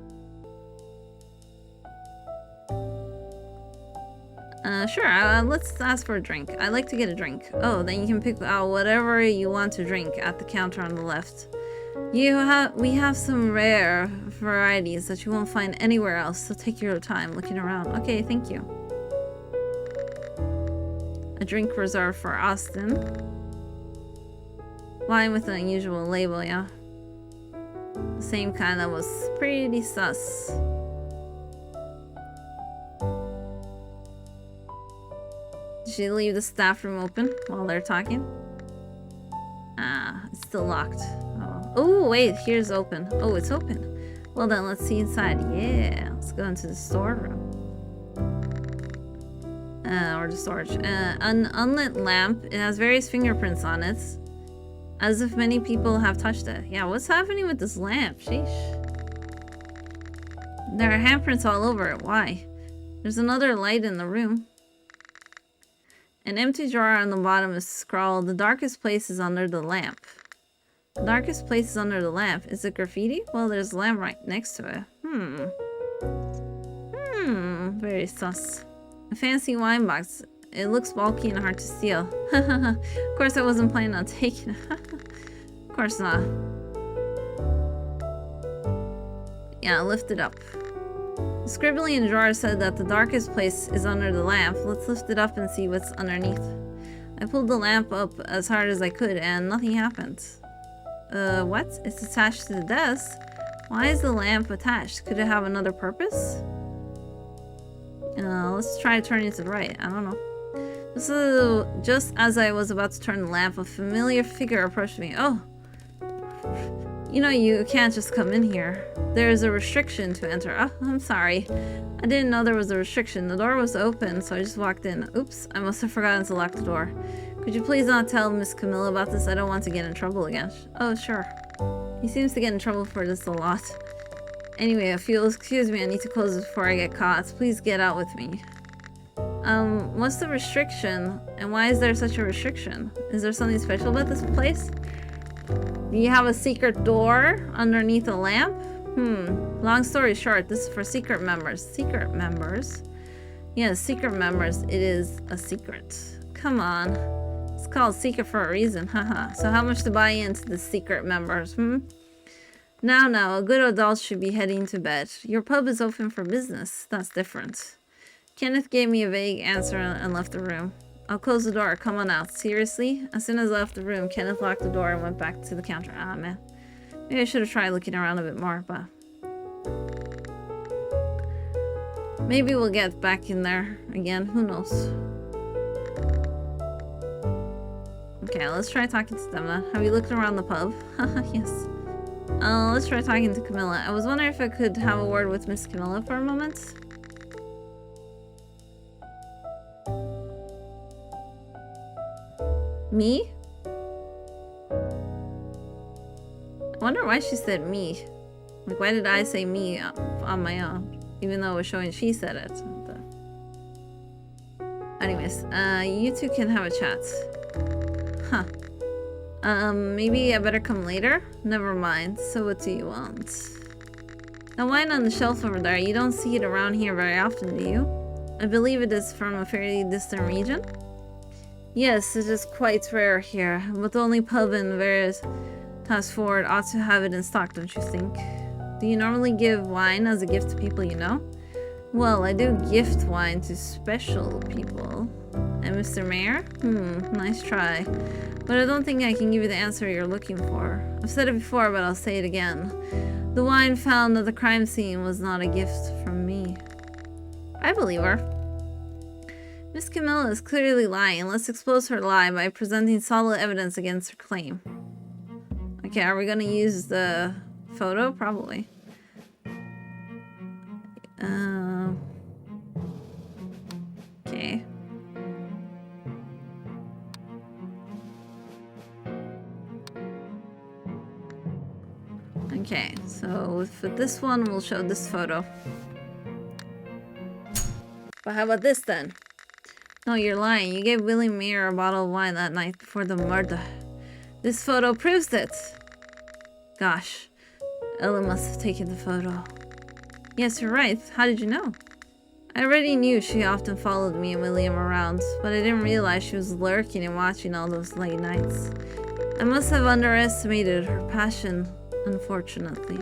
Sure, let's ask for a drink. I'd like to get a drink. Oh, then you can pick out whatever you want to drink at the counter on the left. We have some rare varieties that you won't find anywhere else, so take your time looking around. Okay, thank you. A drink reserved for Austin. Wine with an unusual label, yeah. The same kind that was pretty sus. Did she leave the staff room open while they're talking? Ah, it's still locked. Oh, wait, here's open. Oh, it's open. Well then, let's see inside. Yeah, let's go into the storeroom. Or the storage. An unlit lamp. It has various fingerprints on it. As if many people have touched it. Yeah, what's happening with this lamp? Sheesh. There are handprints all over it. Why? There's another light in the room. An empty drawer on the bottom is scrawled, "The darkest place is under the lamp." The darkest place is under the lamp. Is it graffiti? Well, there's a lamp right next to it. Very sus. A fancy wine box. It looks bulky and hard to steal. Of course I wasn't planning on taking it. Of course not. Yeah, lift it up. The scribbling in the drawer said that the darkest place is under the lamp. Let's lift it up and see what's underneath. I pulled the lamp up as hard as I could and nothing happened. What? It's attached to the desk? Why is the lamp attached? Could it have another purpose? Let's try turning it to the right. I don't know. Just as I was about to turn the lamp, a familiar figure approached me. Oh! You know you can't just come in here. There is a restriction to enter. Oh, I'm sorry. I didn't know there was a restriction. The door was open, so I just walked in. Oops, I must have forgotten to lock the door. Could you please not tell Miss Camilla about this? I don't want to get in trouble again. Oh, sure. He seems to get in trouble for this a lot. Anyway, if you'll excuse me, I need to close this before I get caught. Please get out with me. What's the restriction? And why is there such a restriction? Is there something special about this place? Do you have a secret door underneath a lamp? Long story short, this is for secret members. Secret members? Yes, secret members. It is a secret. Come on. It's called secret for a reason, haha. So how much to buy into the secret members, Now, a good adult should be heading to bed. Your pub is open for business. That's different. Kenneth gave me a vague answer and left the room. I'll close the door. Come on out. Seriously? As soon as I left the room, Kenneth locked the door and went back to the counter. Ah, man. Maybe I should have tried looking around a bit more, but... maybe we'll get back in there again. Who knows? Okay, let's try talking to them then. Have you looked around the pub? Yes. Let's try talking to Camilla. I was wondering if I could have a word with Miss Camilla for a moment. Me? I wonder why she said me. Like, why did I say me on my own? Even though it was showing she said it. Anyways, you two can have a chat. Huh. Maybe I better come later? Never mind. So what do you want? The wine on the shelf over there, you don't see it around here very often, do you? I believe it is from a fairly distant region. Yes, it is quite rare here, but the only pub in various Task Forward ought to have it in stock, don't you think? Do you normally give wine as a gift to people you know? Well, I do gift wine to special people. And Mr. Mayor? Nice try. But I don't think I can give you the answer you're looking for. I've said it before, but I'll say it again. The wine found at the crime scene was not a gift from me. I believe her. Miss Camilla is clearly lying. Let's expose her lie by presenting solid evidence against her claim. Okay, are we gonna use the photo? Probably. Okay. Okay, so for this one, we'll show this photo. But how about this then? No, you're lying. You gave William Mayer a bottle of wine that night before the murder. This photo proves it. Gosh, Ella must have taken the photo. Yes, you're right. How did you know? I already knew she often followed me and William around, but I didn't realize she was lurking and watching all those late nights. I must have underestimated her passion, unfortunately.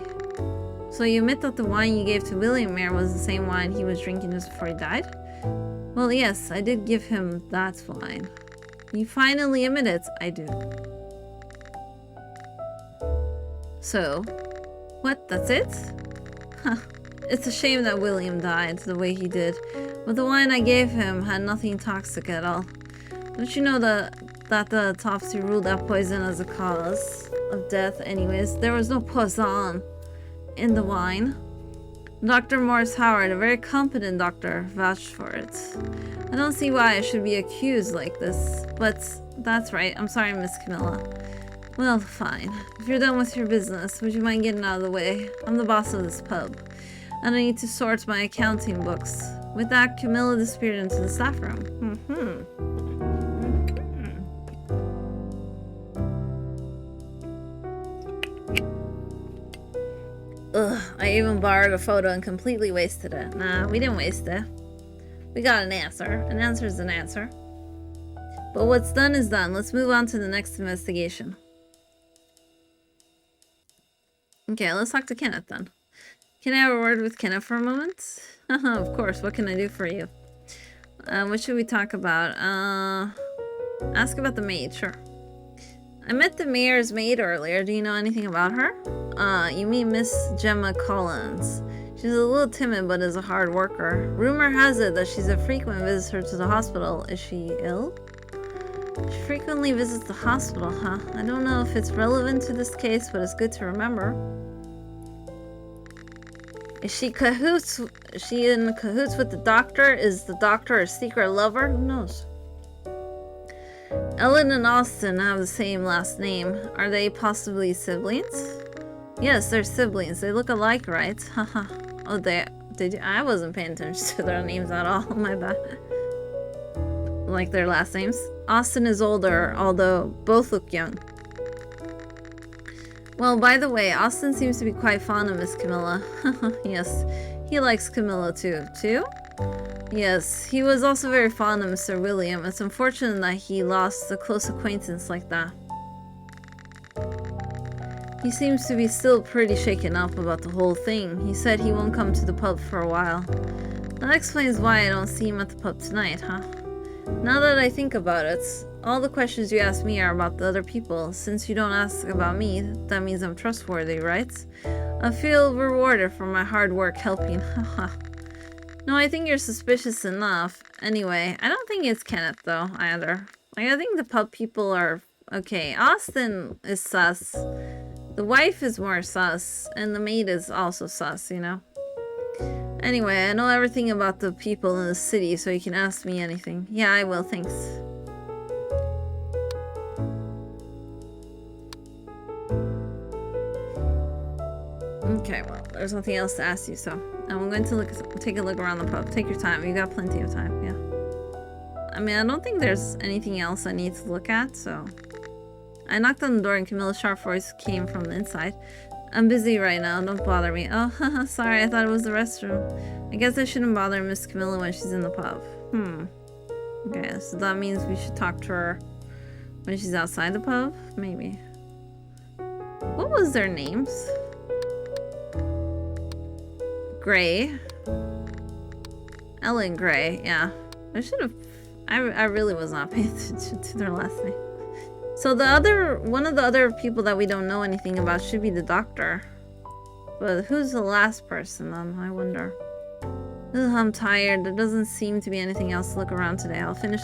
So you admit that the wine you gave to William Mayer was the same wine he was drinking just before he died? Well, yes, I did give him that wine. You finally admit it. I do. So, what? That's it? Huh. It's a shame that William died the way he did, but the wine I gave him had nothing toxic at all. Don't you know that the autopsy ruled out poison as a cause of death anyways? There was no poison in the wine. Dr. Morris Howard, a very competent doctor, vouched for it. I don't see why I should be accused like this, but that's right. I'm sorry, Miss Camilla. Well, fine. If you're done with your business, would you mind getting out of the way? I'm the boss of this pub, and I need to sort my accounting books. With that, Camilla disappeared into the staff room. Ugh, I even borrowed a photo and completely wasted it. Nah, we didn't waste it. We got an answer. An answer is an answer. But what's done is done. Let's move on to the next investigation. Okay, let's talk to Kenneth then. Can I have a word with Kenneth for a moment? Of course, what can I do for you? What should we talk about? Ask about the maid, sure. I met the mayor's maid earlier. Do you know anything about her? You mean Miss Gemma Collins. She's a little timid, but is a hard worker. Rumor has it that she's a frequent visitor to the hospital. Is she ill? She frequently visits the hospital, huh? I don't know if it's relevant to this case, but it's good to remember. Is she in cahoots with the doctor? Is the doctor a secret lover? Who knows? Ellen and Austin have the same last name. Are they possibly siblings? Yes, they're siblings. They look alike, right? Haha. Oh, I wasn't paying attention to their names at all. My bad. Like their last names. Austin is older, although both look young. Well, by the way, Austin seems to be quite fond of Miss Camilla. Yes, he likes Camilla too. Too? Yes, he was also very fond of Mr. William. It's unfortunate that he lost a close acquaintance like that. He seems to be still pretty shaken up about the whole thing. He said he won't come to the pub for a while. That explains why I don't see him at the pub tonight, huh? Now that I think about it, all the questions you ask me are about the other people. Since you don't ask about me, that means I'm trustworthy, right? I feel rewarded for my hard work helping. Haha. No, I think you're suspicious enough. Anyway, I don't think it's Kenneth, though, either. Like, I think the pub people are okay. Austin is sus. The wife is more sus. And the maid is also sus, you know? Anyway, I know everything about the people in the city, so you can ask me anything. Yeah, I will, thanks. Okay, well, there's nothing else to ask you, so I'm going to take a look around the pub. Take your time. You got plenty of time, yeah. I mean, I don't think there's anything else I need to look at, so... I knocked on the door and Camilla's sharp voice came from the inside. I'm busy right now, don't bother me. Oh, haha, sorry, I thought it was the restroom. I guess I shouldn't bother Miss Camilla when she's in the pub. Okay, so that means we should talk to her when she's outside the pub? Maybe. What was their names? Gray. Ellen Gray, yeah. I I really was not paying attention to their last name. So one of the other people that we don't know anything about should be the doctor. But who's the last person then, I wonder? Ugh, I'm tired. There doesn't seem to be anything else to look around today. I'll finish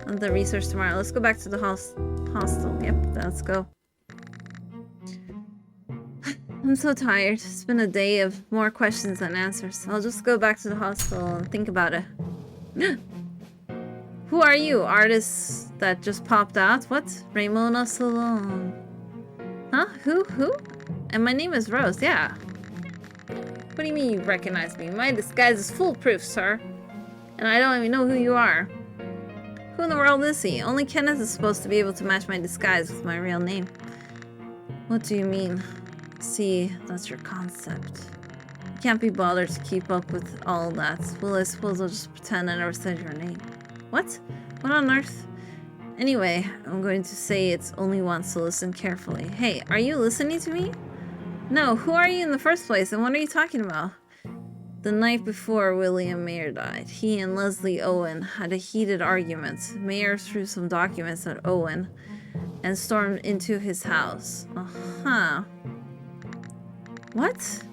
the research tomorrow. Let's go back to the hostel. Yep, let's go. I'm so tired. It's been a day of more questions than answers. I'll just go back to the hostel and think about it. Who are you? Artist that just popped out? What? Ramona Salon. Huh? Who? And my name is Rose, yeah. What do you mean you recognize me? My disguise is foolproof, sir. And I don't even know who you are. Who in the world is he? Only Kenneth is supposed to be able to match my disguise with my real name. What do you mean? See, that's your concept. I can't be bothered to keep up with all that. Well, I suppose I'll just pretend I never said your name. What? What on earth? Anyway, I'm going to say it's only once, so listen carefully. Hey, are you listening to me? No, who are you in the first place, and what are you talking about? The night before William Mayer died, he and Leslie Owen had a heated argument. Mayer threw some documents at Owen and stormed into his house. Uh-huh. What?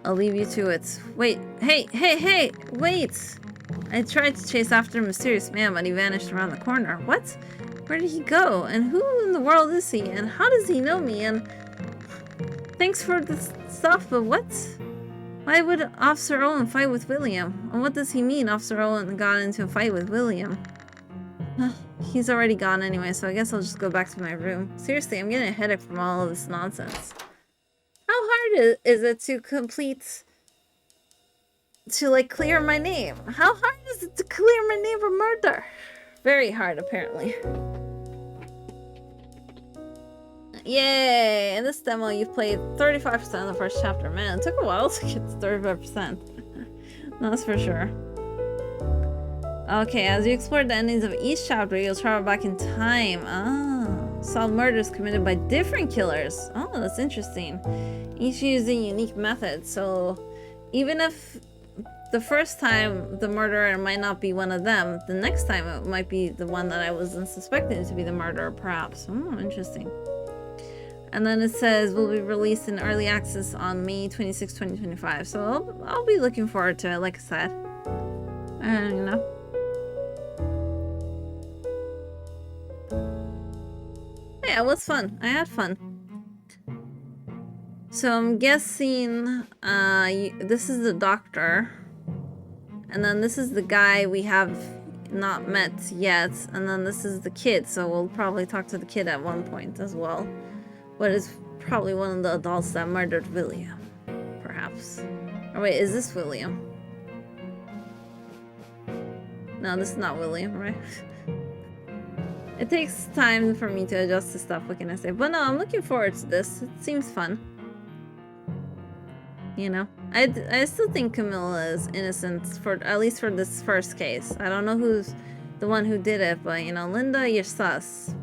I'll leave you to it. Wait, hey, wait! I tried to chase after a mysterious man, but he vanished around the corner. What? Where did he go? And who in the world is he? And how does he know me? And thanks for the stuff, but what? Why would Officer Owen fight with William? And what does he mean Officer Owen got into a fight with William? He's already gone anyway, so I guess I'll just go back to my room. Seriously, I'm getting a headache from all of this nonsense. How hard is it to clear my name? How hard is it to clear my name from murder? Very hard, apparently. Yay! In this demo, you've played 35% of the first chapter. Man, it took a while to get to 35%. That's for sure. Okay, as you explore the endings of each chapter, you'll travel back in time. Solve murders committed by different killers. Oh, that's interesting. Each using unique methods. So, even if the first time the murderer might not be one of them, the next time it might be the one that I wasn't suspecting to be the murderer, perhaps. Oh, interesting. And then it says will be released in early access on May 26, 2025. So I'll be looking forward to it, like I said. And you know. Yeah, it was fun. I had fun. So I'm guessing this is the doctor. And then this is the guy we have not met yet. And then this is the kid. So we'll probably talk to the kid at one point as well. But it's probably one of the adults that murdered William. Perhaps. Or wait, is this William? No, this is not William, right? It takes time for me to adjust to stuff, what can I say? But no, I'm looking forward to this. It seems fun. You know? I still think Camilla is innocent, for at least for this first case. I don't know who's the one who did it, but you know, Linda, you're sus.